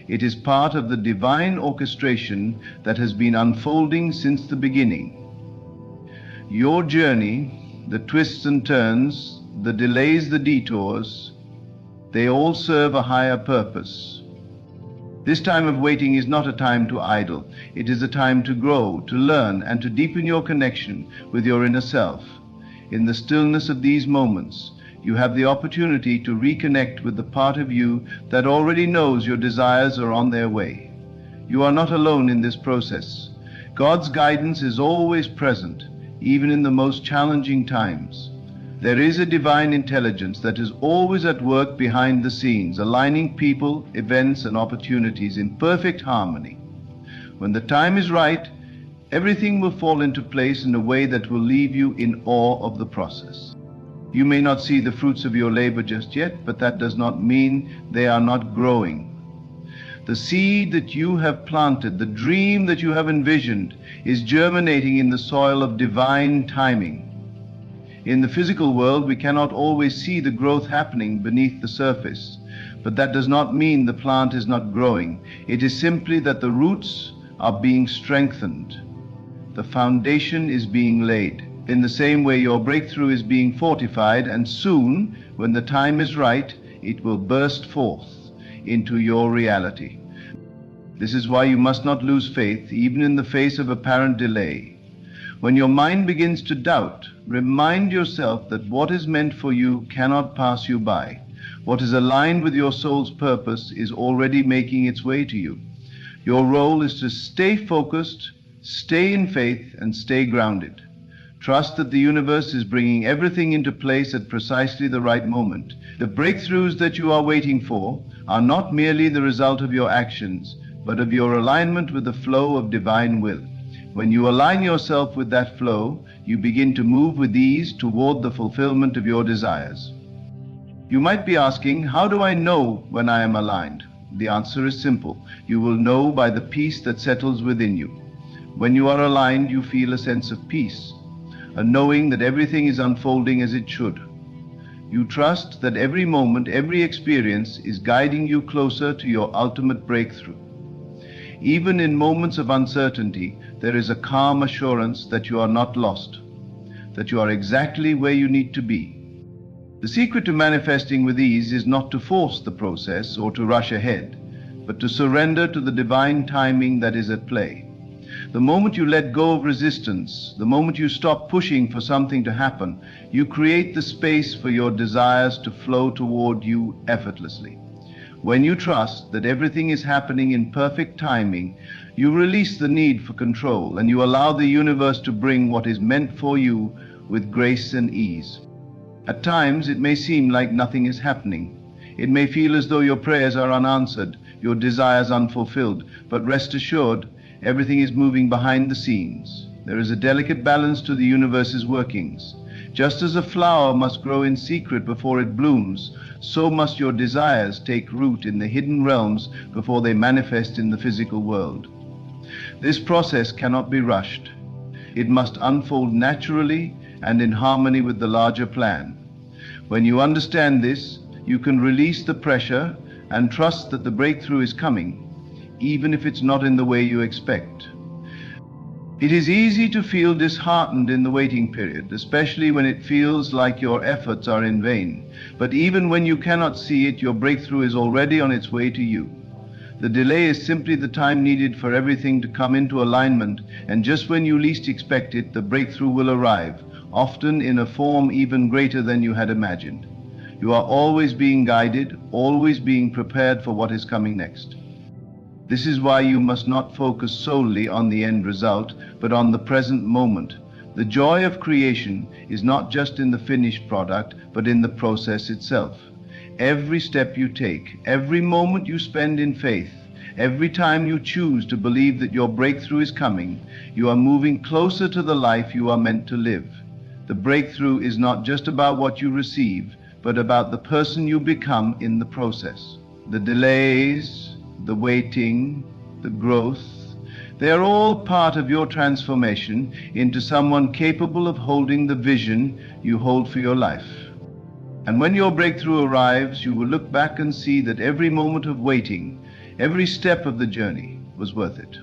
S1: It is part of the divine orchestration that has been unfolding since the beginning. Your journey, the twists and turns, the delays, the detours, they all serve a higher purpose. This time of waiting is not a time to idle. It is a time to grow, to learn, and to deepen your connection with your inner self. In the stillness of these moments, you have the opportunity to reconnect with the part of you that already knows your desires are on their way. You are not alone in this process. God's guidance is always present, even in the most challenging times. There is a divine intelligence that is always at work behind the scenes, aligning people, events, and opportunities in perfect harmony. When the time is right, everything will fall into place in a way that will leave you in awe of the process. You may not see the fruits of your labor just yet, but that does not mean they are not growing. The seed that you have planted, the dream that you have envisioned, is germinating in the soil of divine timing. In the physical world, we cannot always see the growth happening beneath the surface, but that does not mean the plant is not growing. It is simply that the roots are being strengthened. The foundation is being laid. In the same way, your breakthrough is being fortified, and soon, when the time is right, it will burst forth into your reality. This is why you must not lose faith, even in the face of apparent delay. When your mind begins to doubt, remind yourself that what is meant for you cannot pass you by. What is aligned with your soul's purpose is already making its way to you. Your role is to stay focused, stay in faith, and stay grounded. Trust that the universe is bringing everything into place at precisely the right moment. The breakthroughs that you are waiting for are not merely the result of your actions, but of your alignment with the flow of divine will. When you align yourself with that flow, you begin to move with ease toward the fulfillment of your desires. You might be asking, how do I know when I am aligned? The answer is simple. You will know by the peace that settles within you. When you are aligned, you feel a sense of peace, a knowing that everything is unfolding as it should. You trust that every moment, every experience is guiding you closer to your ultimate breakthrough. Even in moments of uncertainty, there is a calm assurance that you are not lost, that you are exactly where you need to be. The secret to manifesting with ease is not to force the process or to rush ahead, but to surrender to the divine timing that is at play. The moment you let go of resistance, the moment you stop pushing for something to happen, you create the space for your desires to flow toward you effortlessly. When you trust that everything is happening in perfect timing, you release the need for control and you allow the universe to bring what is meant for you with grace and ease. At times, it may seem like nothing is happening. It may feel as though your prayers are unanswered, your desires unfulfilled, but rest assured, everything is moving behind the scenes. There is a delicate balance to the universe's workings. Just as a flower must grow in secret before it blooms, so must your desires take root in the hidden realms before they manifest in the physical world. This process cannot be rushed. It must unfold naturally and in harmony with the larger plan. When you understand this, you can release the pressure and trust that the breakthrough is coming, even if it's not in the way you expect. It is easy to feel disheartened in the waiting period, especially when it feels like your efforts are in vain. But even when you cannot see it, your breakthrough is already on its way to you. The delay is simply the time needed for everything to come into alignment, and just when you least expect it, the breakthrough will arrive, often in a form even greater than you had imagined. You are always being guided, always being prepared for what is coming next. This is why you must not focus solely on the end result, but on the present moment. The joy of creation is not just in the finished product, but in the process itself. Every step you take, every moment you spend in faith, every time you choose to believe that your breakthrough is coming, you are moving closer to the life you are meant to live. The breakthrough is not just about what you receive, but about the person you become in the process. The delays, the waiting, the growth, they are all part of your transformation into someone capable of holding the vision you hold for your life. And when your breakthrough arrives, you will look back and see that every moment of waiting, every step of the journey was worth it.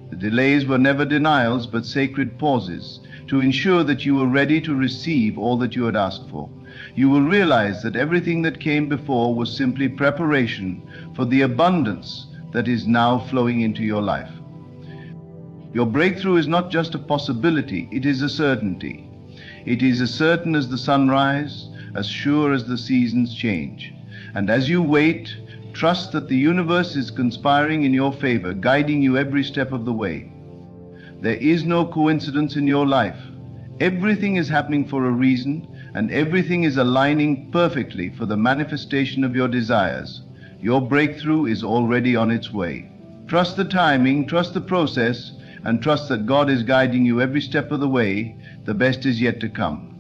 S1: The delays were never denials, but sacred pauses to ensure that you were ready to receive all that you had asked for. You will realize that everything that came before was simply preparation for the abundance that is now flowing into your life. Your breakthrough is not just a possibility, it is a certainty. It is as certain as the sunrise, as sure as the seasons change. And as you wait, trust that the universe is conspiring in your favor, guiding you every step of the way. There is no coincidence in your life. Everything is happening for a reason, and everything is aligning perfectly for the manifestation of your desires. Your breakthrough is already on its way. Trust the timing, trust the process, and trust that God is guiding you every step of the way. The best is yet to come.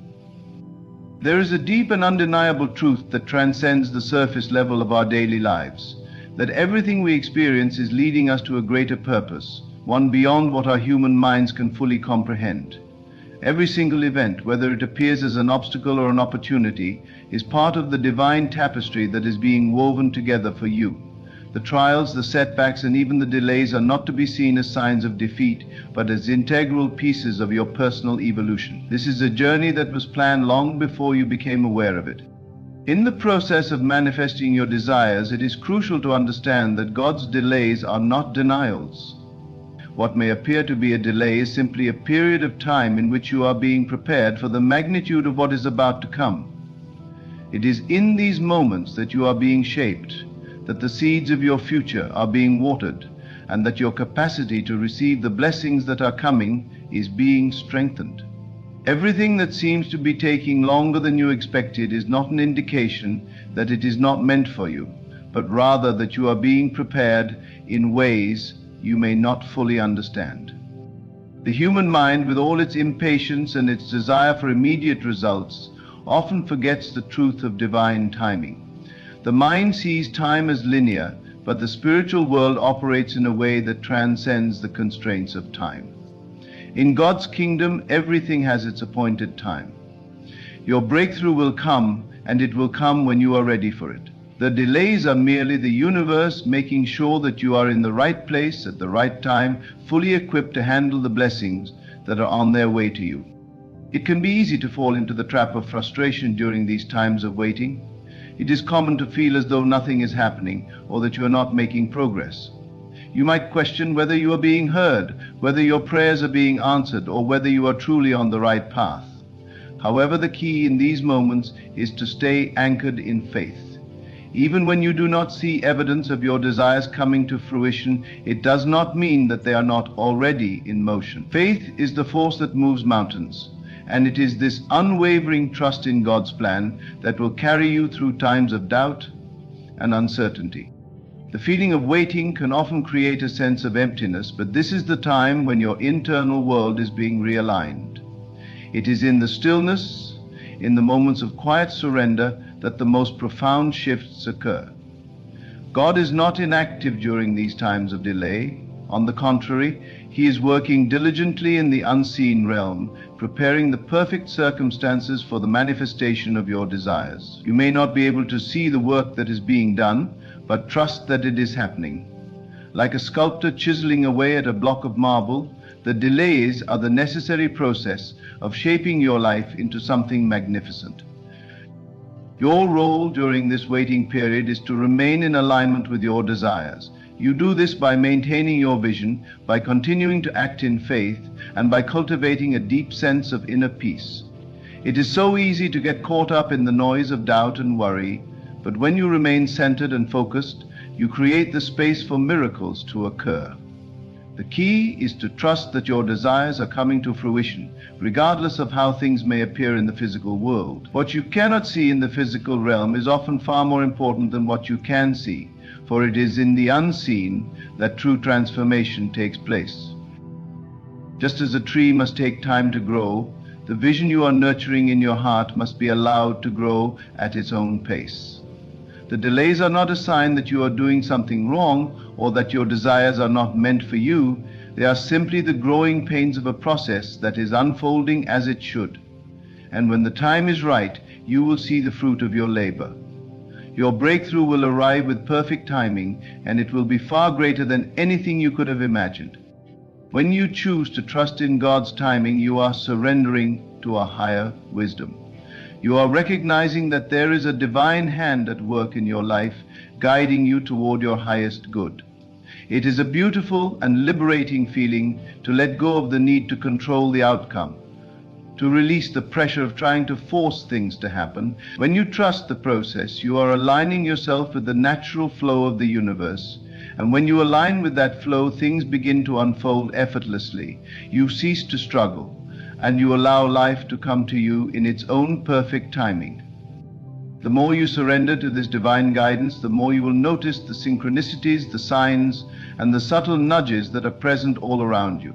S1: There is a deep and undeniable truth that transcends the surface level of our daily lives, that everything we experience is leading us to a greater purpose, one beyond what our human minds can fully comprehend. Every single event, whether it appears as an obstacle or an opportunity, is part of the divine tapestry that is being woven together for you. The trials, the setbacks, and even the delays are not to be seen as signs of defeat, but as integral pieces of your personal evolution. This is a journey that was planned long before you became aware of it. In the process of manifesting your desires, it is crucial to understand that God's delays are not denials. What may appear to be a delay is simply a period of time in which you are being prepared for the magnitude of what is about to come. It is in these moments that you are being shaped, that the seeds of your future are being watered, and that your capacity to receive the blessings that are coming is being strengthened. Everything that seems to be taking longer than you expected is not an indication that it is not meant for you, but rather that you are being prepared in ways you may not fully understand. The human mind, with all its impatience and its desire for immediate results, often forgets the truth of divine timing. The mind sees time as linear, but the spiritual world operates in a way that transcends the constraints of time. In God's kingdom, everything has its appointed time. Your breakthrough will come, and it will come when you are ready for it. The delays are merely the universe making sure that you are in the right place at the right time, fully equipped to handle the blessings that are on their way to you. It can be easy to fall into the trap of frustration during these times of waiting. It is common to feel as though nothing is happening or that you are not making progress. You might question whether you are being heard, whether your prayers are being answered, or whether you are truly on the right path. However, the key in these moments is to stay anchored in faith. Even when you do not see evidence of your desires coming to fruition, it does not mean that they are not already in motion. Faith is the force that moves mountains. And it is this unwavering trust in God's plan that will carry you through times of doubt and uncertainty. The feeling of waiting can often create a sense of emptiness, but this is the time when your internal world is being realigned. It is in the stillness, in the moments of quiet surrender, that the most profound shifts occur. God is not inactive during these times of delay. On the contrary, He is working diligently in the unseen realm, preparing the perfect circumstances for the manifestation of your desires. You may not be able to see the work that is being done, but trust that it is happening. Like a sculptor chiseling away at a block of marble, the delays are the necessary process of shaping your life into something magnificent. Your role during this waiting period is to remain in alignment with your desires. You do this by maintaining your vision, by continuing to act in faith, and by cultivating a deep sense of inner peace. It is so easy to get caught up in the noise of doubt and worry, but when you remain centered and focused, you create the space for miracles to occur. The key is to trust that your desires are coming to fruition, regardless of how things may appear in the physical world. What you cannot see in the physical realm is often far more important than what you can see, for it is in the unseen that true transformation takes place. Just as a tree must take time to grow, the vision you are nurturing in your heart must be allowed to grow at its own pace. The delays are not a sign that you are doing something wrong or that your desires are not meant for you. They are simply the growing pains of a process that is unfolding as it should. And when the time is right, you will see the fruit of your labor. Your breakthrough will arrive with perfect timing, and it will be far greater than anything you could have imagined. When you choose to trust in God's timing, you are surrendering to a higher wisdom. You are recognizing that there is a divine hand at work in your life, guiding you toward your highest good. It is a beautiful and liberating feeling to let go of the need to control the outcome, to release the pressure of trying to force things to happen. When you trust the process, you are aligning yourself with the natural flow of the universe. And when you align with that flow, things begin to unfold effortlessly. You cease to struggle, and you allow life to come to you in its own perfect timing. The more you surrender to this divine guidance, the more you will notice the synchronicities, the signs, and the subtle nudges that are present all around you.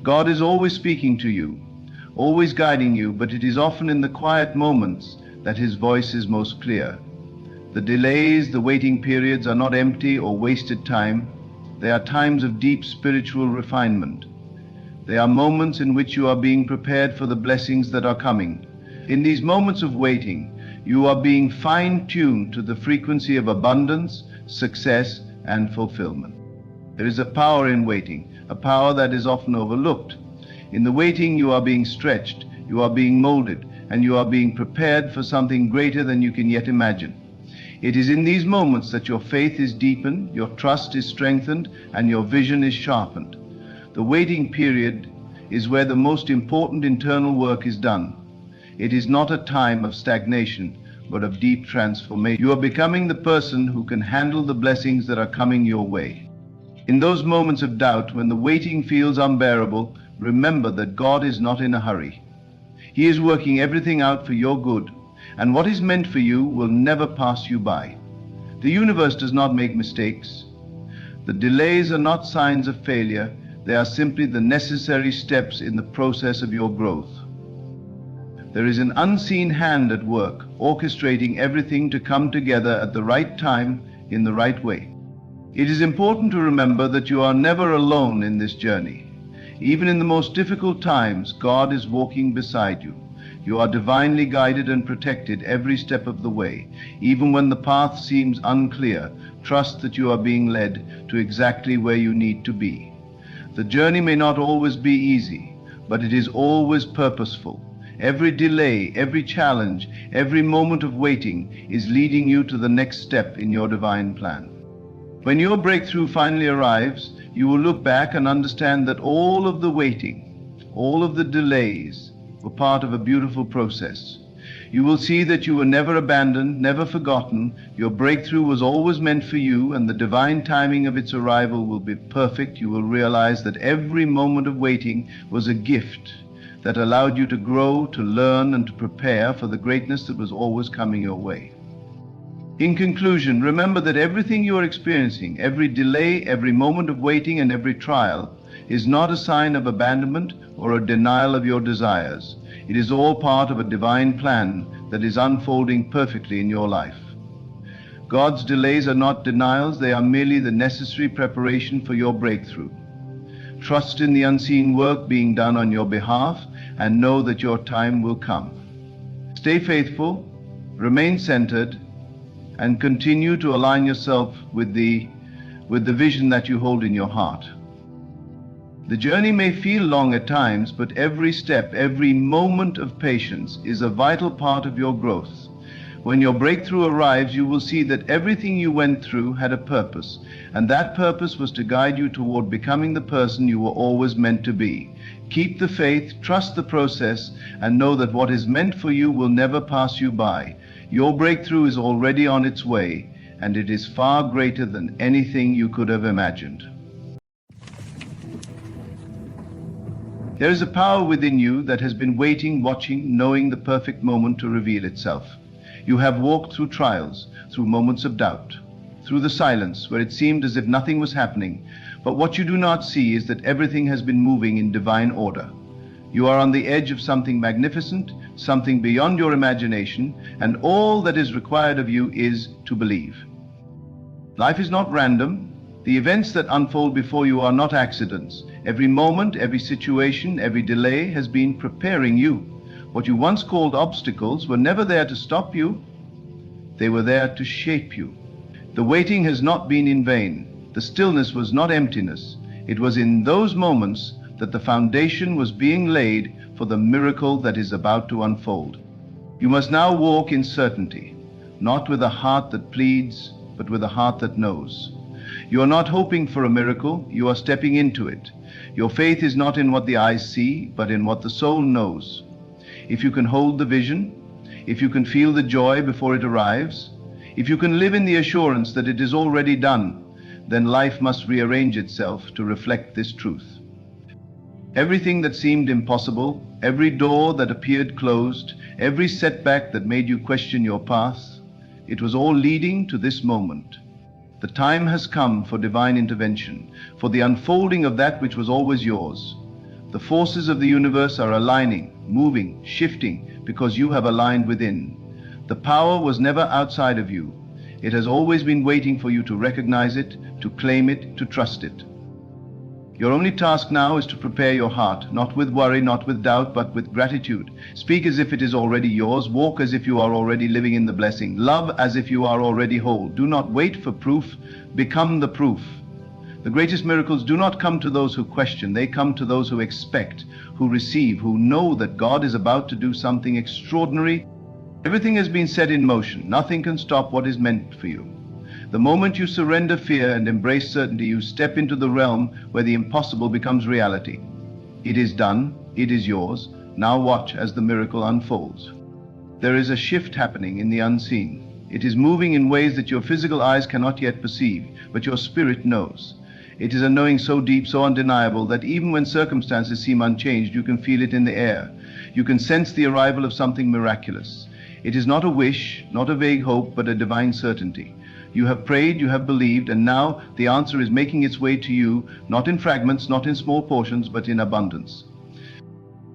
S1: God is always speaking to you, always guiding you, but it is often in the quiet moments that His voice is most clear. The delays, the waiting periods are not empty or wasted time. They are times of deep spiritual refinement. They are moments in which you are being prepared for the blessings that are coming. In these moments of waiting, you are being fine-tuned to the frequency of abundance, success, and fulfillment. There is a power in waiting, a power that is often overlooked. In the waiting, you are being stretched, you are being molded, and you are being prepared for something greater than you can yet imagine. It is in these moments that your faith is deepened, your trust is strengthened, and your vision is sharpened. The waiting period is where the most important internal work is done. It is not a time of stagnation, but of deep transformation. You are becoming the person who can handle the blessings that are coming your way. In those moments of doubt, when the waiting feels unbearable, remember that God is not in a hurry. He is working everything out for your good, and what is meant for you will never pass you by. The universe does not make mistakes. The delays are not signs of failure. They are simply the necessary steps in the process of your growth. There is an unseen hand at work, orchestrating everything to come together at the right time, in the right way. It is important to remember that you are never alone in this journey. Even in the most difficult times, God is walking beside you. You are divinely guided and protected every step of the way. Even when the path seems unclear, trust that you are being led to exactly where you need to be. The journey may not always be easy, but it is always purposeful. Every delay, every challenge, every moment of waiting is leading you to the next step in your divine plan. When your breakthrough finally arrives, you will look back and understand that all of the waiting, all of the delays, were part of a beautiful process. You will see that you were never abandoned, never forgotten. Your breakthrough was always meant for you, and the divine timing of its arrival will be perfect. You will realize that every moment of waiting was a gift that allowed you to grow, to learn, and to prepare for the greatness that was always coming your way. In conclusion, remember that everything you are experiencing, every delay, every moment of waiting, and every trial, is not a sign of abandonment or a denial of your desires. It is all part of a divine plan that is unfolding perfectly in your life. God's delays are not denials, they are merely the necessary preparation for your breakthrough. Trust in the unseen work being done on your behalf and know that your time will come. Stay faithful, remain centered, and continue to align yourself with the vision that you hold in your heart. The journey may feel long at times, but every step, every moment of patience is a vital part of your growth. When your breakthrough arrives, you will see that everything you went through had a purpose, and that purpose was to guide you toward becoming the person you were always meant to be. Keep the faith, trust the process, and know that what is meant for you will never pass you by. Your breakthrough is already on its way, and it is far greater than anything you could have imagined. There is a power within you that has been waiting, watching, knowing the perfect moment to reveal itself. You have walked through trials, through moments of doubt, through the silence where it seemed as if nothing was happening, but what you do not see is that everything has been moving in divine order. You are on the edge of something magnificent, something beyond your imagination, and all that is required of you is to believe. Life is not random. The events that unfold before you are not accidents. Every moment, every situation, every delay has been preparing you. What you once called obstacles were never there to stop you. They were there to shape you. The waiting has not been in vain. The stillness was not emptiness. It was in those moments that the foundation was being laid for the miracle that is about to unfold. You must now walk in certainty, not with a heart that pleads, but with a heart that knows. You are not hoping for a miracle, you are stepping into it. Your faith is not in what the eyes see, but in what the soul knows. If you can hold the vision, if you can feel the joy before it arrives, if you can live in the assurance that it is already done, then life must rearrange itself to reflect this truth. Everything that seemed impossible, every door that appeared closed, every setback that made you question your path, it was all leading to this moment. The time has come for divine intervention, for the unfolding of that which was always yours. The forces of the universe are aligning, moving, shifting, because you have aligned within. The power was never outside of you. It has always been waiting for you to recognize it, to claim it, to trust it. Your only task now is to prepare your heart, not with worry, not with doubt, but with gratitude. Speak as if it is already yours. Walk as if you are already living in the blessing. Love as if you are already whole. Do not wait for proof. Become the proof. The greatest miracles do not come to those who question. They come to those who expect, who receive, who know that God is about to do something extraordinary. Everything has been set in motion. Nothing can stop what is meant for you. The moment you surrender fear and embrace certainty, you step into the realm where the impossible becomes reality. It is done. It is yours. Now watch as the miracle unfolds. There is a shift happening in the unseen. It is moving in ways that your physical eyes cannot yet perceive, but your spirit knows. It is a knowing so deep, so undeniable, that even when circumstances seem unchanged, you can feel it in the air. You can sense the arrival of something miraculous. It is not a wish, not a vague hope, but a divine certainty. You have prayed, you have believed, and now the answer is making its way to you, not in fragments, not in small portions, but in abundance.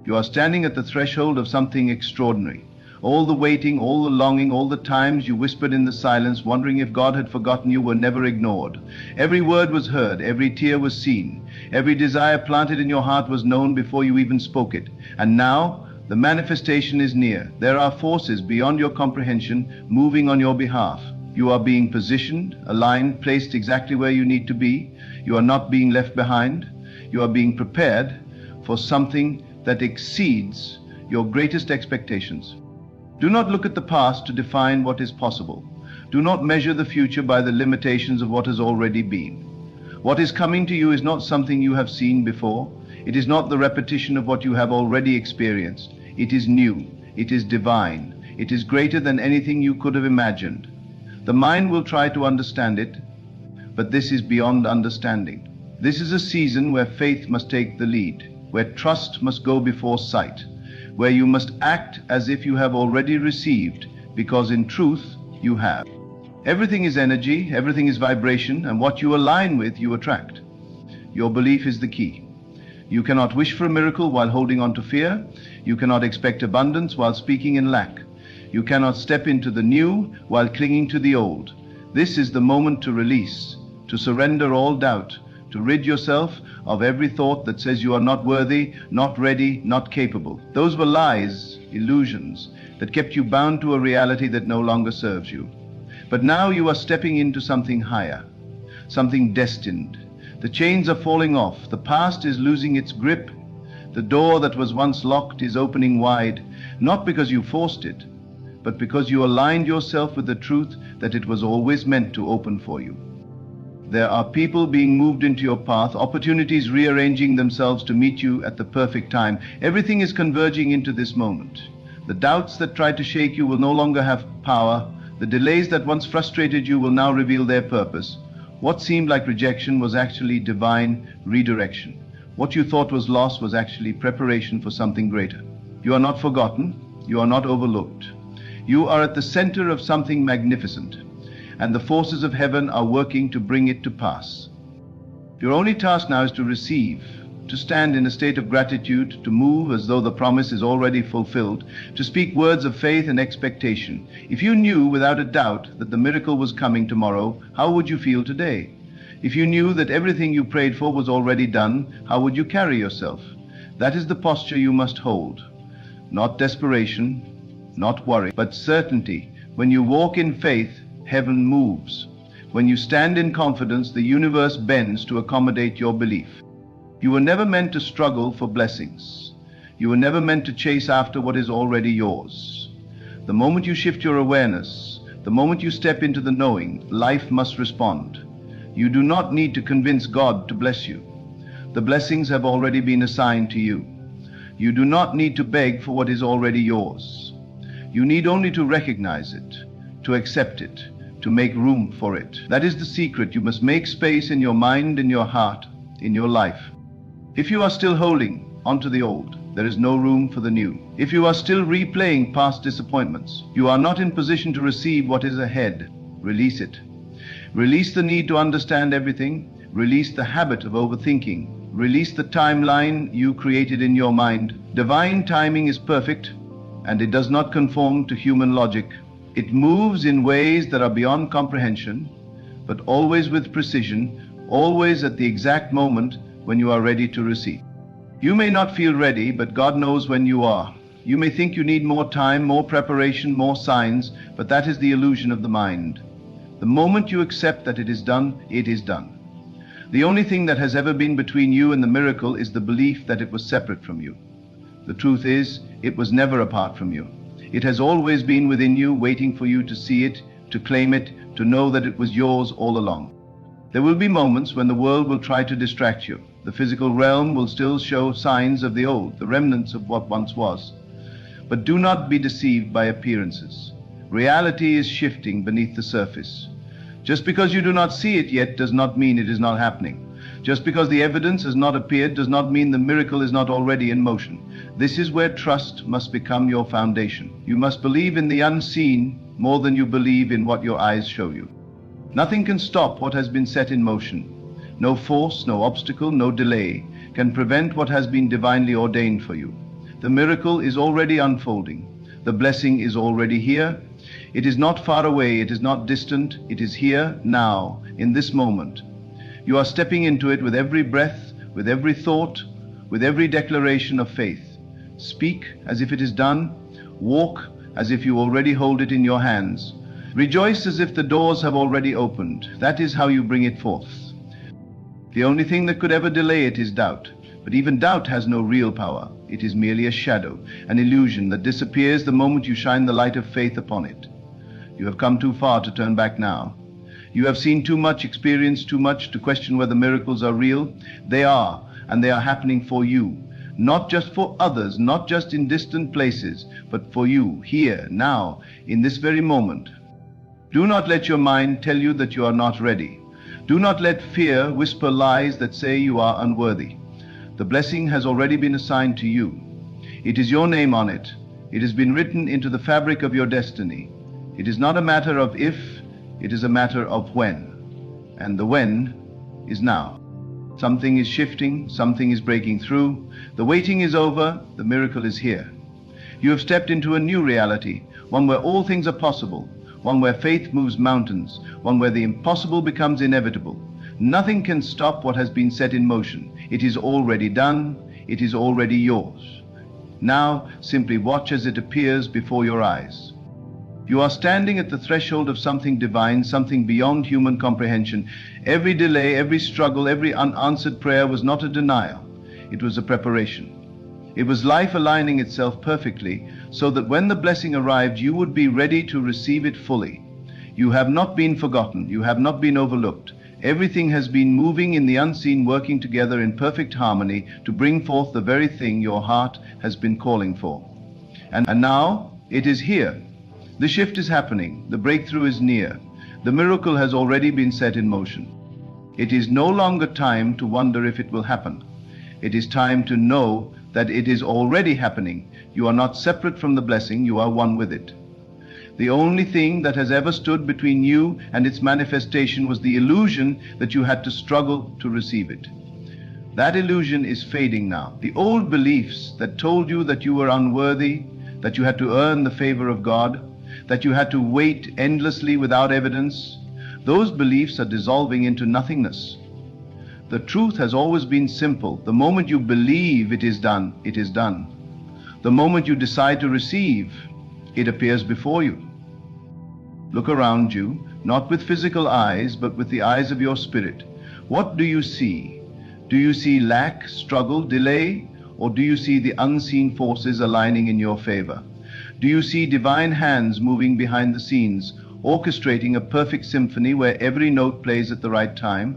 S1: You are standing at the threshold of something extraordinary. All the waiting, all the longing, all the times you whispered in the silence, wondering if God had forgotten you, were never ignored. Every word was heard, every tear was seen, every desire planted in your heart was known before you even spoke it. And now the manifestation is near. There are forces beyond your comprehension moving on your behalf. You are being positioned, aligned, placed exactly where you need to be. You are not being left behind. You are being prepared for something that exceeds your greatest expectations. Do not look at the past to define what is possible. Do not measure the future by the limitations of what has already been. What is coming to you is not something you have seen before. It is not the repetition of what you have already experienced. It is new. It is divine. It is greater than anything you could have imagined. The mind will try to understand it, but this is beyond understanding. This is a season where faith must take the lead, where trust must go before sight, where you must act as if you have already received, because in truth you have. Everything is energy, everything is vibration, and what you align with, you attract. Your belief is the key. You cannot wish for a miracle while holding on to fear. You cannot expect abundance while speaking in lack. You cannot step into the new while clinging to the old. This is the moment to release, to surrender all doubt, to rid yourself of every thought that says you are not worthy, not ready, not capable. Those were lies, illusions, that kept you bound to a reality that no longer serves you. But now you are stepping into something higher, something destined. The chains are falling off. The past is losing its grip. The door that was once locked is opening wide, not because you forced it, but because you aligned yourself with the truth that it was always meant to open for you. There are people being moved into your path, opportunities rearranging themselves to meet you at the perfect time. Everything is converging into this moment. The doubts that tried to shake you will no longer have power. The delays that once frustrated you will now reveal their purpose. What seemed like rejection was actually divine redirection. What you thought was loss was actually preparation for something greater. You are not forgotten. You are not overlooked. You are at the center of something magnificent, and the forces of heaven are working to bring it to pass. Your only task now is to receive, to stand in a state of gratitude, to move as though the promise is already fulfilled, to speak words of faith and expectation. If you knew without a doubt that the miracle was coming tomorrow, how would you feel today? If you knew that everything you prayed for was already done, how would you carry yourself? That is the posture you must hold. Not desperation, not worry, but certainty. When you walk in faith, heaven moves. When you stand in confidence, the universe bends to accommodate your belief. You were never meant to struggle for blessings. You were never meant to chase after what is already yours. The moment you shift your awareness, the moment you step into the knowing, life must respond. You do not need to convince God to bless you. The blessings have already been assigned to you. You do not need to beg for what is already yours. You need only to recognize it, to accept it, to make room for it. That is the secret. You must make space in your mind, in your heart, in your life. If you are still holding onto the old, there is no room for the new. If you are still replaying past disappointments, you are not in position to receive what is ahead. Release it. Release the need to understand everything. Release the habit of overthinking. Release the timeline you created in your mind. Divine timing is perfect, and it does not conform to human logic. It moves in ways that are beyond comprehension, but always with precision, always at the exact moment when you are ready to receive. You may not feel ready, but God knows when you are. You may think you need more time, more preparation, more signs, but that is the illusion of the mind. The moment you accept that it is done, it is done. The only thing that has ever been between you and the miracle is the belief that it was separate from you. The truth is, it was never apart from you. It has always been within you, waiting for you to see it, to claim it, to know that it was yours all along. There will be moments when the world will try to distract you. The physical realm will still show signs of the old, the remnants of what once was. But do not be deceived by appearances. Reality is shifting beneath the surface. Just because you do not see it yet does not mean it is not happening. Just because the evidence has not appeared does not mean the miracle is not already in motion. This is where trust must become your foundation. You must believe in the unseen more than you believe in what your eyes show you. Nothing can stop what has been set in motion. No force, no obstacle, no delay can prevent what has been divinely ordained for you. The miracle is already unfolding. The blessing is already here. It is not far away, it is not distant, it is here, now, in this moment. You are stepping into it with every breath, with every thought, with every declaration of faith. Speak as if it is done. Walk as if you already hold it in your hands. Rejoice as if the doors have already opened. That is how you bring it forth. The only thing that could ever delay it is doubt. But even doubt has no real power. It is merely a shadow, an illusion that disappears the moment you shine the light of faith upon it. You have come too far to turn back now. You have seen too much, experienced too much to question whether miracles are real. They are, and they are happening for you. Not just for others, not just in distant places, but for you, here, now, in this very moment. Do not let your mind tell you that you are not ready. Do not let fear whisper lies that say you are unworthy. The blessing has already been assigned to you. It is your name on it. It has been written into the fabric of your destiny. It is not a matter of if, it is a matter of when. And the when is now. Something is shifting, something is breaking through. The waiting is over, the miracle is here. You have stepped into a new reality, one where all things are possible, one where faith moves mountains, one where the impossible becomes inevitable. Nothing can stop what has been set in motion. It is already done, it is already yours. Now, simply watch as it appears before your eyes. You are standing at the threshold of something divine, something beyond human comprehension. Every delay, every struggle, every unanswered prayer was not a denial. It was a preparation. It was life aligning itself perfectly so that when the blessing arrived, you would be ready to receive it fully. You have not been forgotten. You have not been overlooked. Everything has been moving in the unseen, working together in perfect harmony to bring forth the very thing your heart has been calling for. And now it is here. The shift is happening. The breakthrough is near. The miracle has already been set in motion. It is no longer time to wonder if it will happen. It is time to know that it is already happening. You are not separate from the blessing, you are one with it. The only thing that has ever stood between you and its manifestation was the illusion that you had to struggle to receive it. That illusion is fading now. The old beliefs that told you that you were unworthy, that you had to earn the favor of God, that you had to wait endlessly without evidence, those beliefs are dissolving into nothingness. The truth has always been simple. The moment you believe it is done, it is done. The moment you decide to receive, it appears before you. Look around you, not with physical eyes, but with the eyes of your spirit. What do you see? Do you see lack, struggle, delay, or do you see the unseen forces aligning in your favor? Do you see divine hands moving behind the scenes, orchestrating a perfect symphony where every note plays at the right time?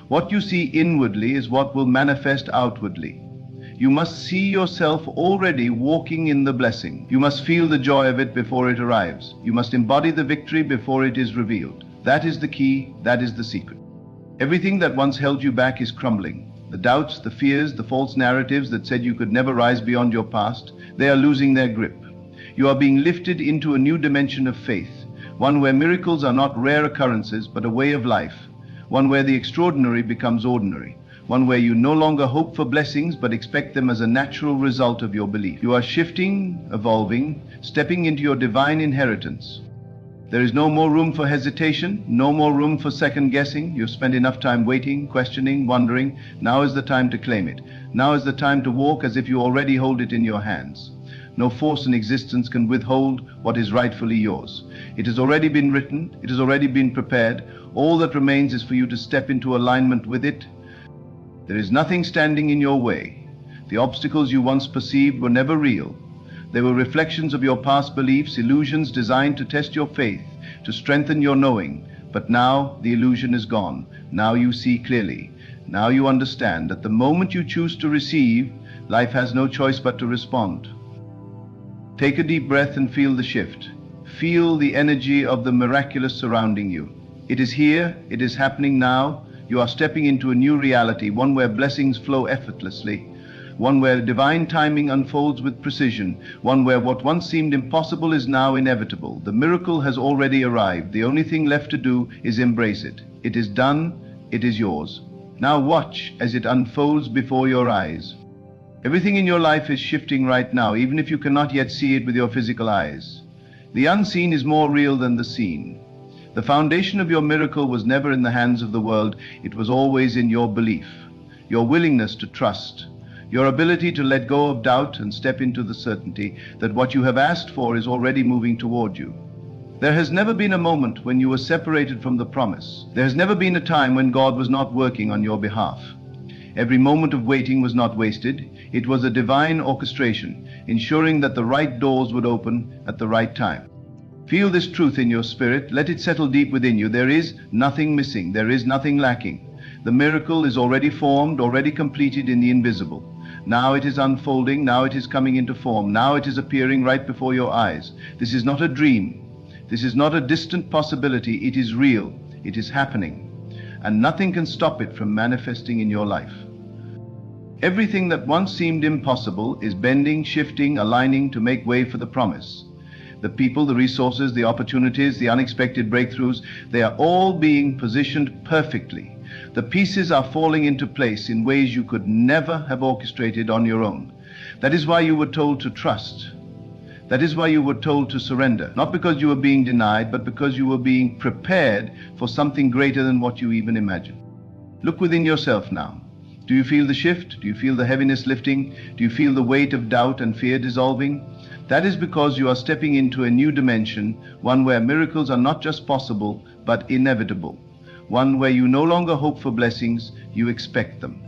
S1: What you see inwardly is what will manifest outwardly. You must see yourself already walking in the blessing. You must feel the joy of it before it arrives. You must embody the victory before it is revealed. That is the key. That is the secret. Everything that once held you back is crumbling. The doubts, the fears, the false narratives that said you could never rise beyond your past, they are losing their grip. You are being lifted into a new dimension of faith, one where miracles are not rare occurrences but a way of life, one where the extraordinary becomes ordinary, one where you no longer hope for blessings but expect them as a natural result of your belief. You are shifting, evolving, stepping into your divine inheritance. There is no more room for hesitation, no more room for second guessing. You've spent enough time waiting, questioning, wondering. Now is the time to claim it. Now is the time to walk as if you already hold it in your hands. No force in existence can withhold what is rightfully yours. It has already been written, it has already been prepared. All that remains is for you to step into alignment with it. There is nothing standing in your way. The obstacles you once perceived were never real. They were reflections of your past beliefs, illusions designed to test your faith, to strengthen your knowing. But now the illusion is gone. Now you see clearly. Now you understand that the moment you choose to receive, life has no choice but to respond. Take a deep breath and feel the shift. Feel the energy of the miraculous surrounding you. It is here, it is happening now. You are stepping into a new reality, one where blessings flow effortlessly, one where divine timing unfolds with precision, one where what once seemed impossible is now inevitable. The miracle has already arrived. The only thing left to do is embrace it. It is done, it is yours. Now watch as it unfolds before your eyes. Everything in your life is shifting right now, even if you cannot yet see it with your physical eyes. The unseen is more real than the seen. The foundation of your miracle was never in the hands of the world. It was always in your belief, your willingness to trust, your ability to let go of doubt and step into the certainty that what you have asked for is already moving toward you. There has never been a moment when you were separated from the promise. There has never been a time when God was not working on your behalf. Every moment of waiting was not wasted. It was a divine orchestration, ensuring that the right doors would open at the right time. Feel this truth in your spirit. Let it settle deep within you. There is nothing missing. There is nothing lacking. The miracle is already formed, already completed in the invisible. Now it is unfolding. Now it is coming into form. Now it is appearing right before your eyes. This is not a dream. This is not a distant possibility. It is real. It is happening. And nothing can stop it from manifesting in your life. Everything that once seemed impossible is bending, shifting, aligning to make way for the promise. The people, the resources, the opportunities, the unexpected breakthroughs, they are all being positioned perfectly. The pieces are falling into place in ways you could never have orchestrated on your own. That is why you were told to trust. That is why you were told to surrender. Not because you were being denied, but because you were being prepared for something greater than what you even imagined. Look within yourself now. Do you feel the shift? Do you feel the heaviness lifting? Do you feel the weight of doubt and fear dissolving? That is because you are stepping into a new dimension, one where miracles are not just possible, but inevitable. One where you no longer hope for blessings, you expect them.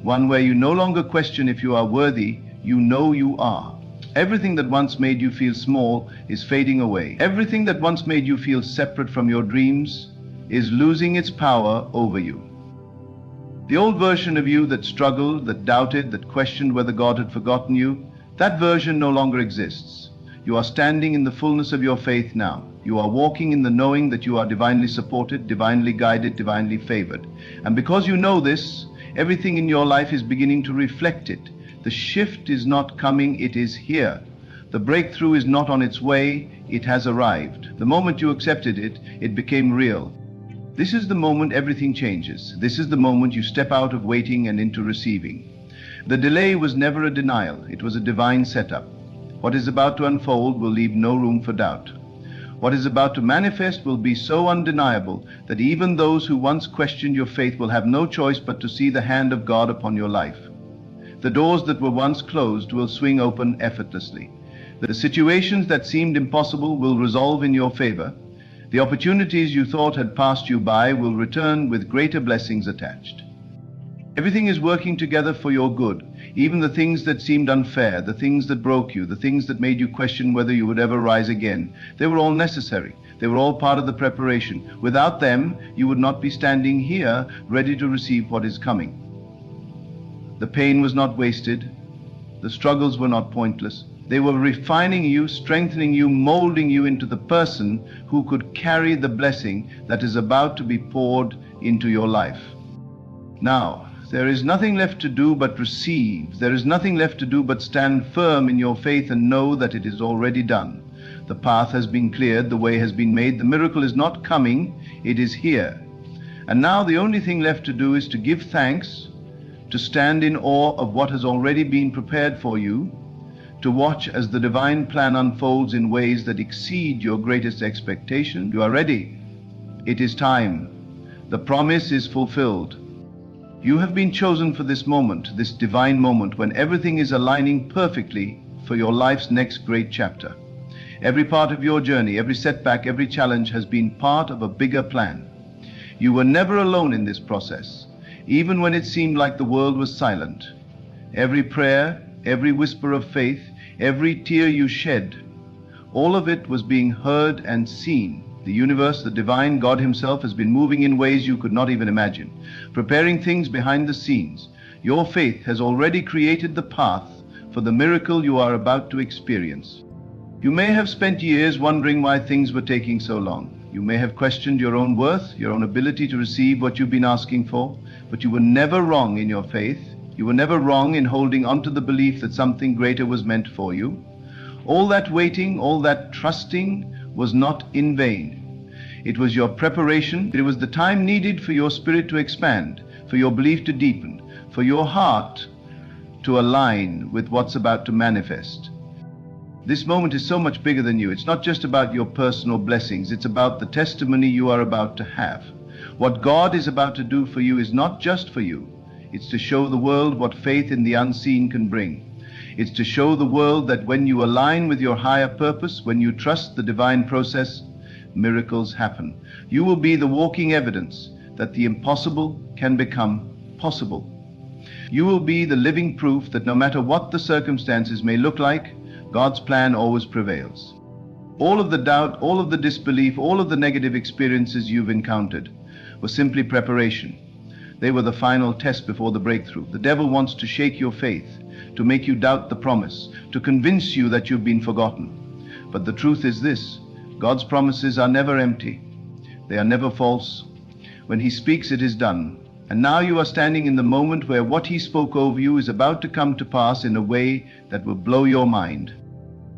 S1: One where you no longer question if you are worthy, you know you are. Everything that once made you feel small is fading away. Everything that once made you feel separate from your dreams is losing its power over you. The old version of you that struggled, that doubted, that questioned whether God had forgotten you, that version no longer exists. You are standing in the fullness of your faith now. You are walking in the knowing that you are divinely supported, divinely guided, divinely favored. And because you know this, everything in your life is beginning to reflect it. The shift is not coming, it is here. The breakthrough is not on its way, it has arrived. The moment you accepted it, it became real. This is the moment everything changes. This is the moment you step out of waiting and into receiving. The delay was never a denial, it was a divine setup. What is about to unfold will leave no room for doubt. What is about to manifest will be so undeniable that even those who once questioned your faith will have no choice but to see the hand of God upon your life. The doors that were once closed will swing open effortlessly. The situations that seemed impossible will resolve in your favor. The opportunities you thought had passed you by will return with greater blessings attached. Everything is working together for your good. Even the things that seemed unfair, the things that broke you, the things that made you question whether you would ever rise again, they were all necessary. They were all part of the preparation. Without them, you would not be standing here ready to receive what is coming. The pain was not wasted. The struggles were not pointless. They were refining you, strengthening you, molding you into the person who could carry the blessing that is about to be poured into your life. Now, there is nothing left to do but receive. There is nothing left to do but stand firm in your faith and know that it is already done. The path has been cleared, the way has been made, the miracle is not coming, it is here. And now the only thing left to do is to give thanks, to stand in awe of what has already been prepared for you, to watch as the divine plan unfolds in ways that exceed your greatest expectation. You are ready. It is time. The promise is fulfilled. You have been chosen for this moment, this divine moment when everything is aligning perfectly for your life's next great chapter. Every part of your journey, every setback, every challenge has been part of a bigger plan. You were never alone in this process, even when it seemed like the world was silent. Every prayer, every whisper of faith, every tear you shed, all of it was being heard and seen. The universe, the divine God himself has been moving in ways you could not even imagine, preparing things behind the scenes. Your faith has already created the path for the miracle you are about to experience. You may have spent years wondering why things were taking so long. You may have questioned your own worth, your own ability to receive what you've been asking for, but you were never wrong in your faith. You were never wrong in holding on to the belief that something greater was meant for you. All that waiting, all that trusting was not in vain. It was your preparation. It was the time needed for your spirit to expand, for your belief to deepen, for your heart to align with what's about to manifest. This moment is so much bigger than you. It's not just about your personal blessings. It's about the testimony you are about to have. What God is about to do for you is not just for you. It's to show the world what faith in the unseen can bring. It's to show the world that when you align with your higher purpose, when you trust the divine process, miracles happen. You will be the walking evidence that the impossible can become possible. You will be the living proof that no matter what the circumstances may look like, God's plan always prevails. All of the doubt, all of the disbelief, all of the negative experiences you've encountered were simply preparation. They were the final test before the breakthrough. The devil wants to shake your faith, to make you doubt the promise, to convince you that you've been forgotten. But the truth is this: God's promises are never empty. They are never false. When he speaks, it is done. And now you are standing in the moment where what he spoke over you is about to come to pass in a way that will blow your mind.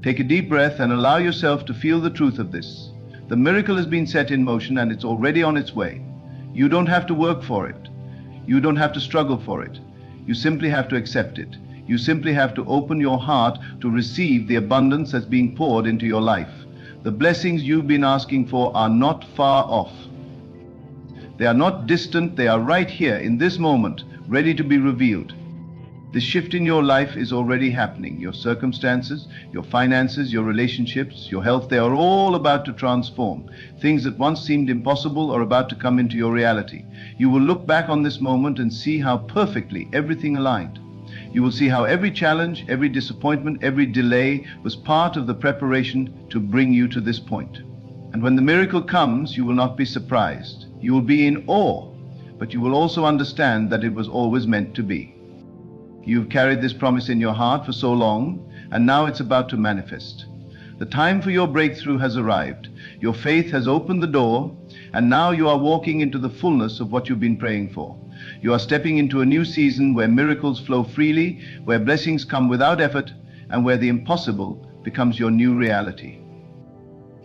S1: Take a deep breath and allow yourself to feel the truth of this. The miracle has been set in motion and it's already on its way. You don't have to work for it. You don't have to struggle for it. You simply have to accept it. You simply have to open your heart to receive the abundance that's being poured into your life. The blessings you've been asking for are not far off. They are not distant, they are right here in this moment, ready to be revealed. The shift in your life is already happening. Your circumstances, your finances, your relationships, your health, they are all about to transform. Things that once seemed impossible are about to come into your reality. You will look back on this moment and see how perfectly everything aligned. You will see how every challenge, every disappointment, every delay was part of the preparation to bring you to this point. And when the miracle comes, you will not be surprised. You will be in awe, but you will also understand that it was always meant to be. You've carried this promise in your heart for so long, and now it's about to manifest. The time for your breakthrough has arrived. Your faith has opened the door, and now you are walking into the fullness of what you've been praying for. You are stepping into a new season where miracles flow freely, where blessings come without effort, and where the impossible becomes your new reality.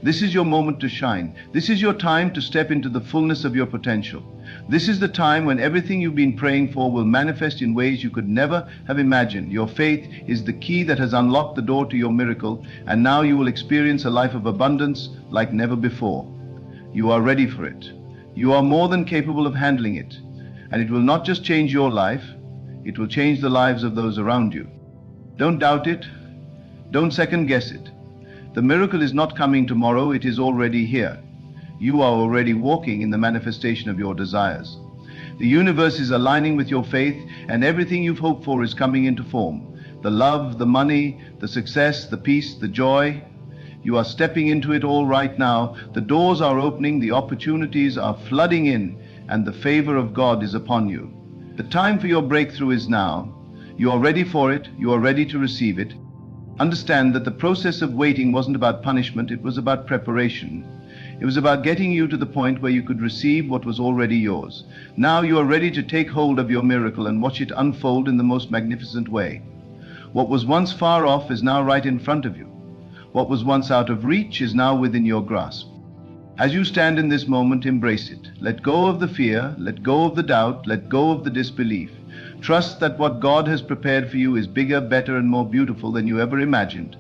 S1: This is your moment to shine. This is your time to step into the fullness of your potential. This is the time when everything you've been praying for will manifest in ways you could never have imagined. Your faith is the key that has unlocked the door to your miracle, and now you will experience a life of abundance like never before. You are ready for it. You are more than capable of handling it. And it will not just change your life, it will change the lives of those around you. Don't doubt it. Don't second guess it. The miracle is not coming tomorrow, it is already here. You are already walking in the manifestation of your desires. The universe is aligning with your faith, and everything you've hoped for is coming into form. The love, the money, the success, the peace, the joy. You are stepping into it all right now. The doors are opening, the opportunities are flooding in, and the favor of God is upon you. The time for your breakthrough is now. You are ready for it. You are ready to receive it. Understand that the process of waiting wasn't about punishment, it was about preparation. It was about getting you to the point where you could receive what was already yours. Now you are ready to take hold of your miracle and watch it unfold in the most magnificent way. What was once far off is now right in front of you. What was once out of reach is now within your grasp. As you stand in this moment, embrace it. Let go of the fear, let go of the doubt, let go of the disbelief. Trust that what God has prepared for you is bigger, better, and more beautiful than you ever imagined.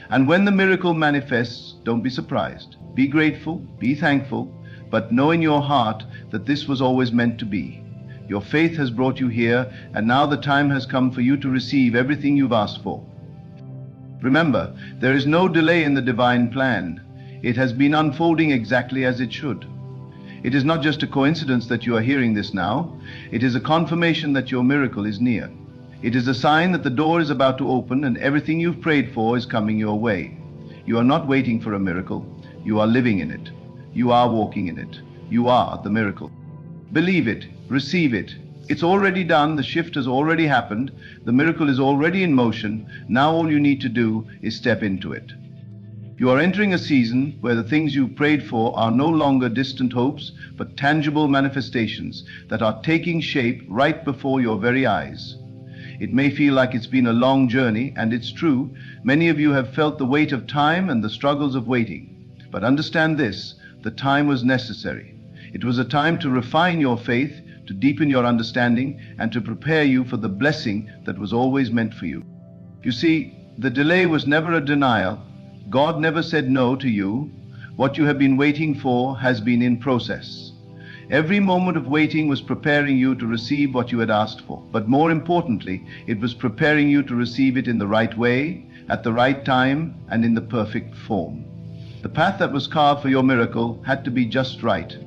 S1: And when the miracle manifests, don't be surprised. Be grateful, be thankful, but know in your heart that this was always meant to be. Your faith has brought you here, and now the time has come for you to receive everything you've asked for. Remember, there is no delay in the divine plan. It has been unfolding exactly as it should. It is not just a coincidence that you are hearing this now. It is a confirmation that your miracle is near. It is a sign that the door is about to open and everything you've prayed for is coming your way. You are not waiting for a miracle. You are living in it. You are walking in it. You are the miracle. Believe it. Receive it. It's already done. The shift has already happened. The miracle is already in motion. Now all you need to do is step into it. You are entering a season where the things you prayed for are no longer distant hopes, but tangible manifestations that are taking shape right before your very eyes. It may feel like it's been a long journey, and it's true. Many of you have felt the weight of time and the struggles of waiting. But understand this, the time was necessary. It was a time to refine your faith, to deepen your understanding, and to prepare you for the blessing that was always meant for you. You see, the delay was never a denial. God never said no to you. What you have been waiting for has been in process. Every moment of waiting was preparing you to receive what you had asked for. But more importantly, it was preparing you to receive it in the right way, at the right time, and in the perfect form. The path that was carved for your miracle had to be just right,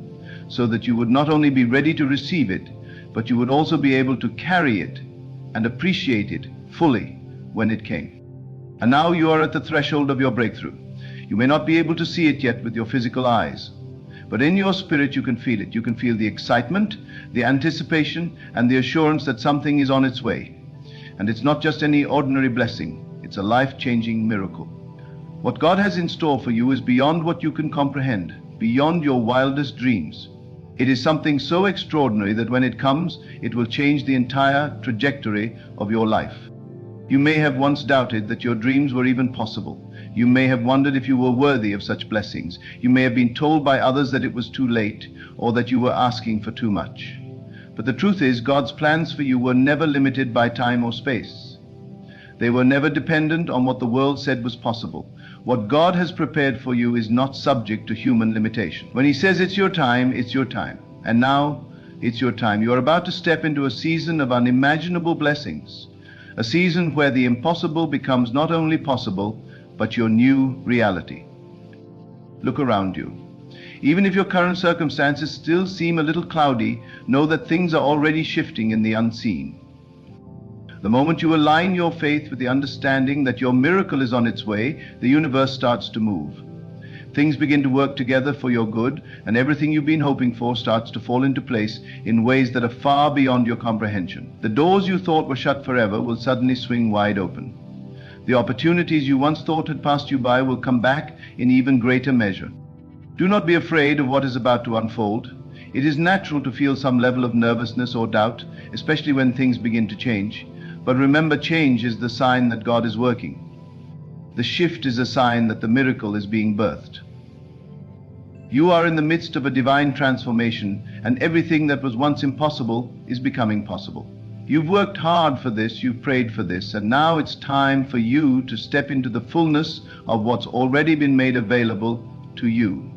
S1: so that you would not only be ready to receive it, but you would also be able to carry it and appreciate it fully when it came. And now you are at the threshold of your breakthrough. You may not be able to see it yet with your physical eyes, but in your spirit you can feel it. You can feel the excitement, the anticipation, and the assurance that something is on its way. And it's not just any ordinary blessing, it's a life-changing miracle. What God has in store for you is beyond what you can comprehend, beyond your wildest dreams. It is something so extraordinary that when it comes, it will change the entire trajectory of your life. You may have once doubted that your dreams were even possible. You may have wondered if you were worthy of such blessings. You may have been told by others that it was too late, or that you were asking for too much. But the truth is, God's plans for you were never limited by time or space. They were never dependent on what the world said was possible. What God has prepared for you is not subject to human limitation. When He says it's your time, it's your time. And now, it's your time. You are about to step into a season of unimaginable blessings. A season where the impossible becomes not only possible, but your new reality. Look around you. Even if your current circumstances still seem a little cloudy, know that things are already shifting in the unseen. The moment you align your faith with the understanding that your miracle is on its way, the universe starts to move. Things begin to work together for your good, and everything you've been hoping for starts to fall into place in ways that are far beyond your comprehension. The doors you thought were shut forever will suddenly swing wide open. The opportunities you once thought had passed you by will come back in even greater measure. Do not be afraid of what is about to unfold. It is natural to feel some level of nervousness or doubt, especially when things begin to change. But remember, change is the sign that God is working. The shift is a sign that the miracle is being birthed. You are in the midst of a divine transformation, and everything that was once impossible is becoming possible. You've worked hard for this, you've prayed for this, and now it's time for you to step into the fullness of what's already been made available to you.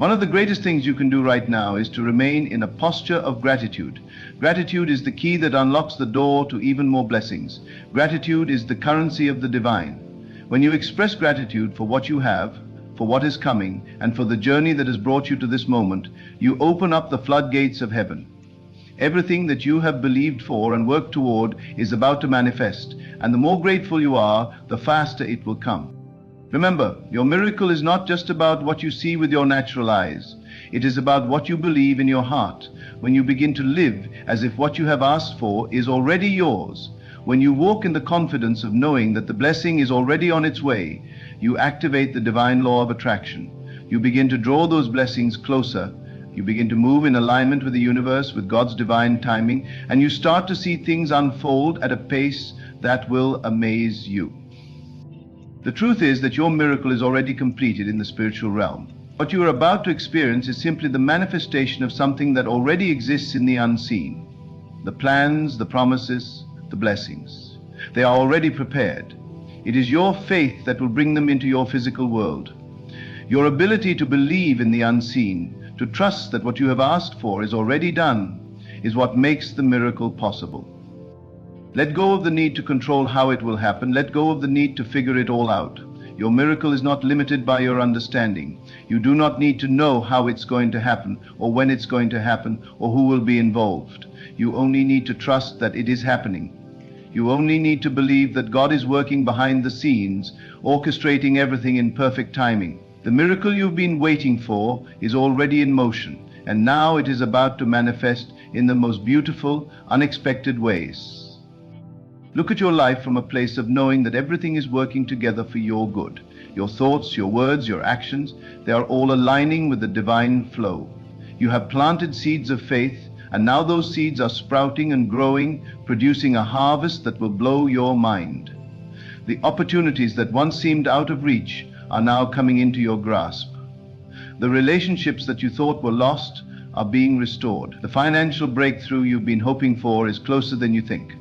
S1: One of the greatest things you can do right now is to remain in a posture of gratitude. Gratitude is the key that unlocks the door to even more blessings. Gratitude is the currency of the divine. When you express gratitude for what you have, for what is coming, and for the journey that has brought you to this moment, you open up the floodgates of heaven. Everything that you have believed for and worked toward is about to manifest, and the more grateful you are, the faster it will come. Remember, your miracle is not just about what you see with your natural eyes. It is about what you believe in your heart. When you begin to live as if what you have asked for is already yours, when you walk in the confidence of knowing that the blessing is already on its way, you activate the divine law of attraction. You begin to draw those blessings closer. You begin to move in alignment with the universe, with God's divine timing, and you start to see things unfold at a pace that will amaze you. The truth is that your miracle is already completed in the spiritual realm. What you are about to experience is simply the manifestation of something that already exists in the unseen. The plans, the promises, the blessings. They are already prepared. It is your faith that will bring them into your physical world. Your ability to believe in the unseen, to trust that what you have asked for is already done, is what makes the miracle possible. Let go of the need to control how it will happen. Let go of the need to figure it all out. Your miracle is not limited by your understanding. You do not need to know how it's going to happen, or when it's going to happen, or who will be involved. You only need to trust that it is happening. You only need to believe that God is working behind the scenes, orchestrating everything in perfect timing. The miracle you've been waiting for is already in motion, and now it is about to manifest in the most beautiful, unexpected ways. Look at your life from a place of knowing that everything is working together for your good. Your thoughts, your words, your actions, they are all aligning with the divine flow. You have planted seeds of faith, and now those seeds are sprouting and growing, producing a harvest that will blow your mind. The opportunities that once seemed out of reach are now coming into your grasp. The relationships that you thought were lost are being restored. The financial breakthrough you've been hoping for is closer than you think.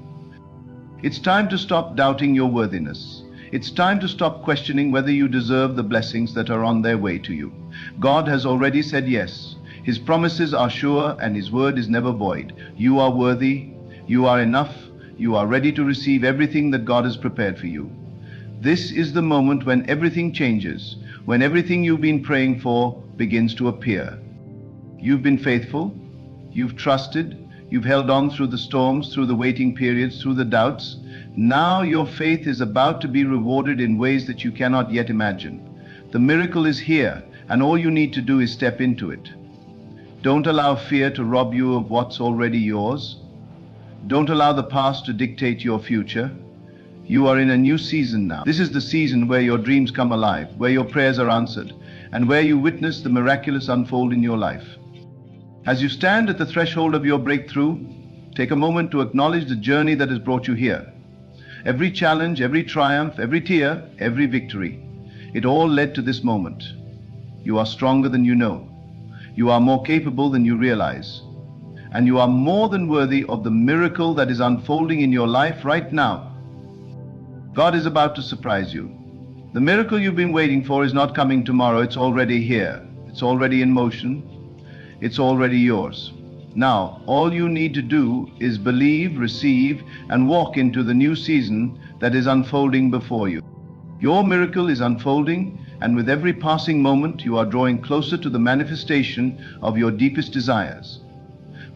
S1: It's time to stop doubting your worthiness. It's time to stop questioning whether you deserve the blessings that are on their way to you. God has already said yes. His promises are sure, and His word is never void. You are worthy. You are enough. You are ready to receive everything that God has prepared for you. This is the moment when everything changes, when everything you've been praying for begins to appear. You've been faithful. You've trusted. You've held on through the storms, through the waiting periods, through the doubts. Now your faith is about to be rewarded in ways that you cannot yet imagine. The miracle is here, and all you need to do is step into it. Don't allow fear to rob you of what's already yours. Don't allow the past to dictate your future. You are in a new season now. This is the season where your dreams come alive, where your prayers are answered, and where you witness the miraculous unfold in your life. As you stand at the threshold of your breakthrough, take a moment to acknowledge the journey that has brought you here. Every challenge, every triumph, every tear, every victory, it all led to this moment. You are stronger than you know. You are more capable than you realize. And you are more than worthy of the miracle that is unfolding in your life right now. God is about to surprise you. The miracle you've been waiting for is not coming tomorrow. It's already here. It's already in motion. It's already yours. Now, all you need to do is believe, receive, and walk into the new season that is unfolding before you. Your miracle is unfolding, and with every passing moment, you are drawing closer to the manifestation of your deepest desires.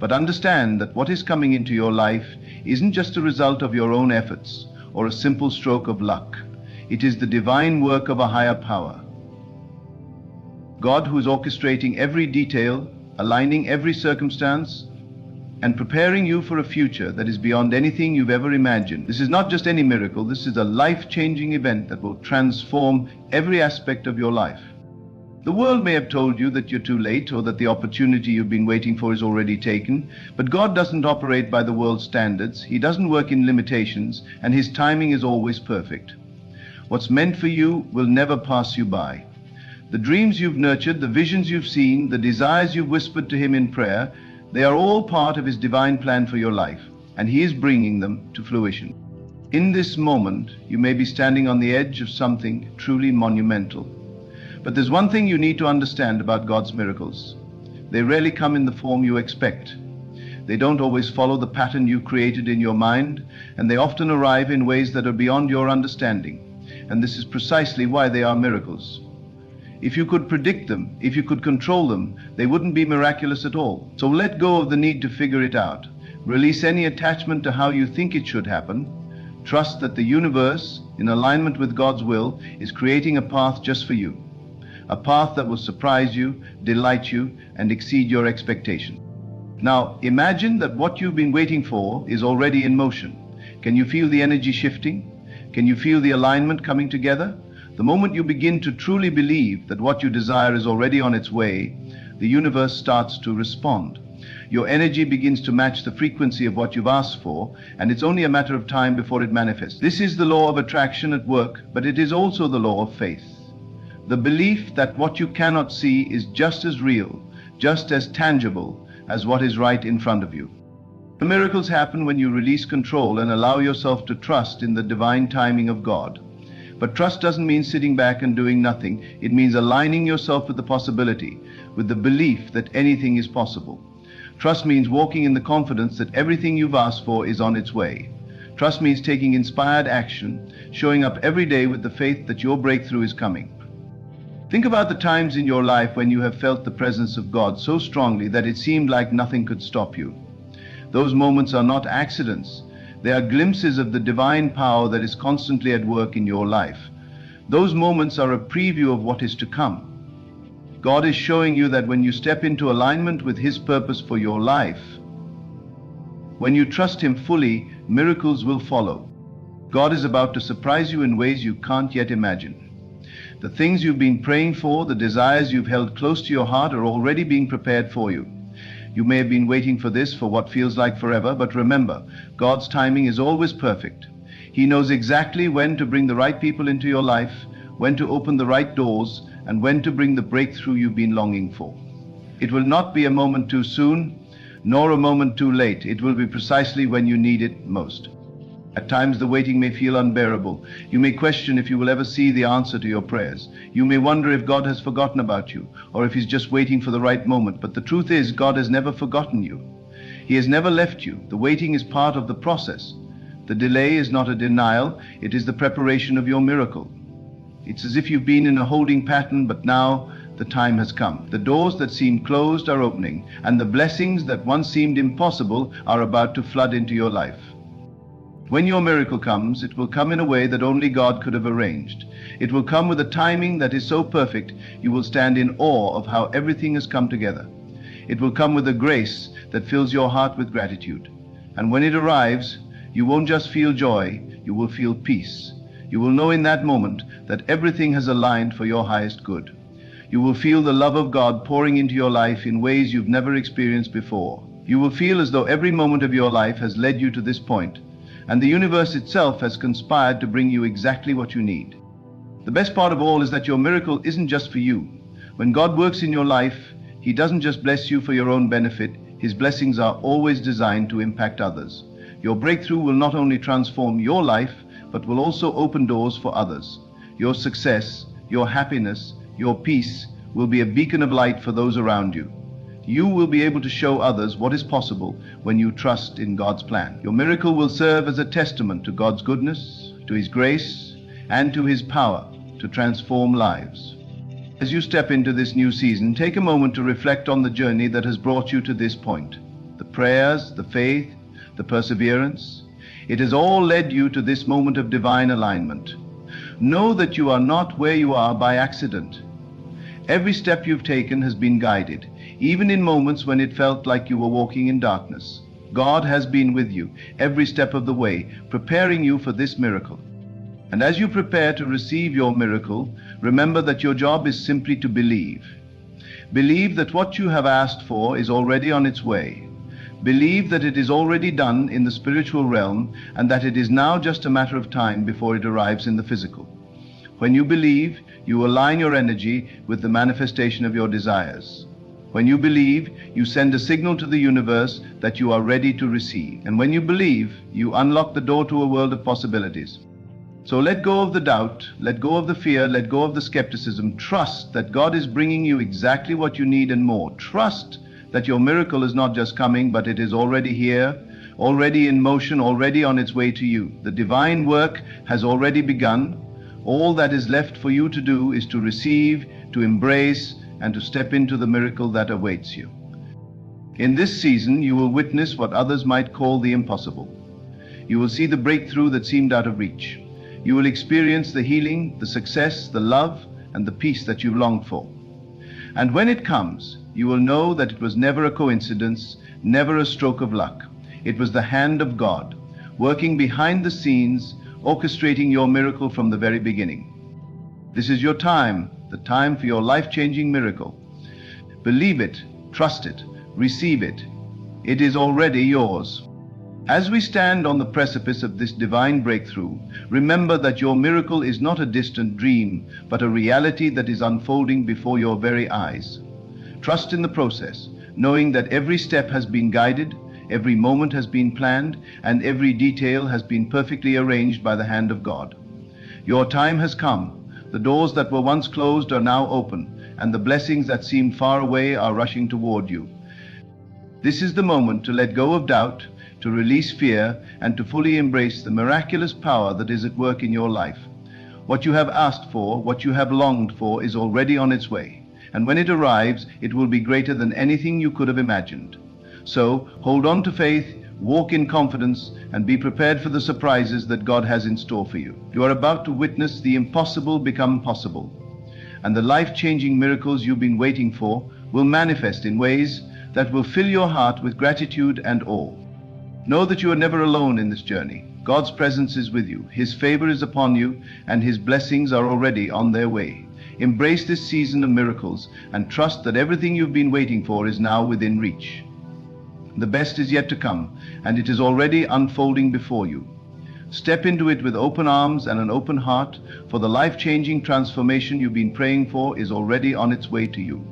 S1: But understand that what is coming into your life isn't just a result of your own efforts or a simple stroke of luck. It is the divine work of a higher power. God, who is orchestrating every detail, aligning every circumstance, and preparing you for a future that is beyond anything you've ever imagined. This is not just any miracle, this is a life-changing event that will transform every aspect of your life. The world may have told you that you're too late or that the opportunity you've been waiting for is already taken, but God doesn't operate by the world's standards. He doesn't work in limitations, and His timing is always perfect. What's meant for you will never pass you by. The dreams you've nurtured, the visions you've seen, the desires you've whispered to Him in prayer, they are all part of His divine plan for your life, and He is bringing them to fruition. In this moment, you may be standing on the edge of something truly monumental. But there's one thing you need to understand about God's miracles. They rarely come in the form you expect. They don't always follow the pattern you created in your mind, and they often arrive in ways that are beyond your understanding. And this is precisely why they are miracles. If you could predict them, if you could control them, they wouldn't be miraculous at all. So let go of the need to figure it out. Release any attachment to how you think it should happen. Trust that the universe, in alignment with God's will, is creating a path just for you. A path that will surprise you, delight you, and exceed your expectations. Now, imagine that what you've been waiting for is already in motion. Can you feel the energy shifting? Can you feel the alignment coming together? The moment you begin to truly believe that what you desire is already on its way, the universe starts to respond. Your energy begins to match the frequency of what you've asked for, and it's only a matter of time before it manifests. This is the law of attraction at work, but it is also the law of faith. The belief that what you cannot see is just as real, just as tangible as what is right in front of you. The miracles happen when you release control and allow yourself to trust in the divine timing of God. But trust doesn't mean sitting back and doing nothing. It means aligning yourself with the possibility, with the belief that anything is possible. Trust means walking in the confidence that everything you've asked for is on its way. Trust means taking inspired action, showing up every day with the faith that your breakthrough is coming. Think about the times in your life when you have felt the presence of God so strongly that it seemed like nothing could stop you. Those moments are not accidents. They are glimpses of the divine power that is constantly at work in your life. Those moments are a preview of what is to come. God is showing you that when you step into alignment with His purpose for your life, when you trust Him fully, miracles will follow. God is about to surprise you in ways you can't yet imagine. The things you've been praying for, the desires you've held close to your heart are already being prepared for you. You may have been waiting for this for what feels like forever, but remember, God's timing is always perfect. He knows exactly when to bring the right people into your life, when to open the right doors, and when to bring the breakthrough you've been longing for. It will not be a moment too soon, nor a moment too late. It will be precisely when you need it most. At times the waiting may feel unbearable. You may question if you will ever see the answer to your prayers. You may wonder if God has forgotten about you, or if He's just waiting for the right moment. But the truth is, God has never forgotten you. He has never left you. The waiting is part of the process. The delay is not a denial, it is the preparation of your miracle. It's as if you've been in a holding pattern, but now the time has come. The doors that seemed closed are opening, and the blessings that once seemed impossible are about to flood into your life. When your miracle comes, it will come in a way that only God could have arranged. It will come with a timing that is so perfect, you will stand in awe of how everything has come together. It will come with a grace that fills your heart with gratitude. And when it arrives, you won't just feel joy, you will feel peace. You will know in that moment that everything has aligned for your highest good. You will feel the love of God pouring into your life in ways you've never experienced before. You will feel as though every moment of your life has led you to this point, and the universe itself has conspired to bring you exactly what you need. The best part of all is that your miracle isn't just for you. When God works in your life, He doesn't just bless you for your own benefit. His blessings are always designed to impact others. Your breakthrough will not only transform your life, but will also open doors for others. Your success, your happiness, your peace will be a beacon of light for those around you. You will be able to show others what is possible when you trust in God's plan. Your miracle will serve as a testament to God's goodness, to His grace, and to His power to transform lives. As you step into this new season, take a moment to reflect on the journey that has brought you to this point. the prayers, the faith, the perseverance. It has all led you to this moment of divine alignment. Know that you are not where you are by accident. Every step you've taken has been guided, even in moments when it felt like you were walking in darkness. God has been with you every step of the way, preparing you for this miracle. And as you prepare to receive your miracle, remember that your job is simply to believe. Believe that what you have asked for is already on its way. Believe that it is already done in the spiritual realm and that it is now just a matter of time before it arrives in the physical. When you believe, you align your energy with the manifestation of your desires. When you believe, you send a signal to the universe that you are ready to receive. And when you believe, you unlock the door to a world of possibilities. So let go of the doubt, let go of the fear, let go of the skepticism. Trust that God is bringing you exactly what you need and more. Trust that your miracle is not just coming, but it is already here, already in motion, already on its way to you. The divine work has already begun. All that is left for you to do is to receive, to embrace, and to step into the miracle that awaits you. In this season, you will witness what others might call the impossible. You will see the breakthrough that seemed out of reach. You will experience the healing, the success, the love, and the peace that you've longed for. And when it comes, you will know that it was never a coincidence, never a stroke of luck. It was the hand of God, working behind the scenes, orchestrating your miracle from the very beginning. This is your time, the time for your life-changing miracle. Believe it, trust it, receive it. It is already yours. As we stand on the precipice of this divine breakthrough, remember that your miracle is not a distant dream, but a reality that is unfolding before your very eyes. Trust in the process, knowing that every step has been guided, every moment has been planned, and every detail has been perfectly arranged by the hand of God. Your time has come. The doors that were once closed are now open, and the blessings that seemed far away are rushing toward you. This is the moment to let go of doubt, to release fear, and to fully embrace the miraculous power that is at work in your life. What you have asked for, what you have longed for, is already on its way. And when it arrives, it will be greater than anything you could have imagined. So, hold on to faith, walk in confidence, and be prepared for the surprises that God has in store for you. You are about to witness the impossible become possible. And the life-changing miracles you've been waiting for will manifest in ways that will fill your heart with gratitude and awe. Know that you are never alone in this journey. God's presence is with you, His favor is upon you, and His blessings are already on their way. Embrace this season of miracles and trust that everything you've been waiting for is now within reach. The best is yet to come, and it is already unfolding before you. Step into it with open arms and an open heart, for the life-changing transformation you've been praying for is already on its way to you.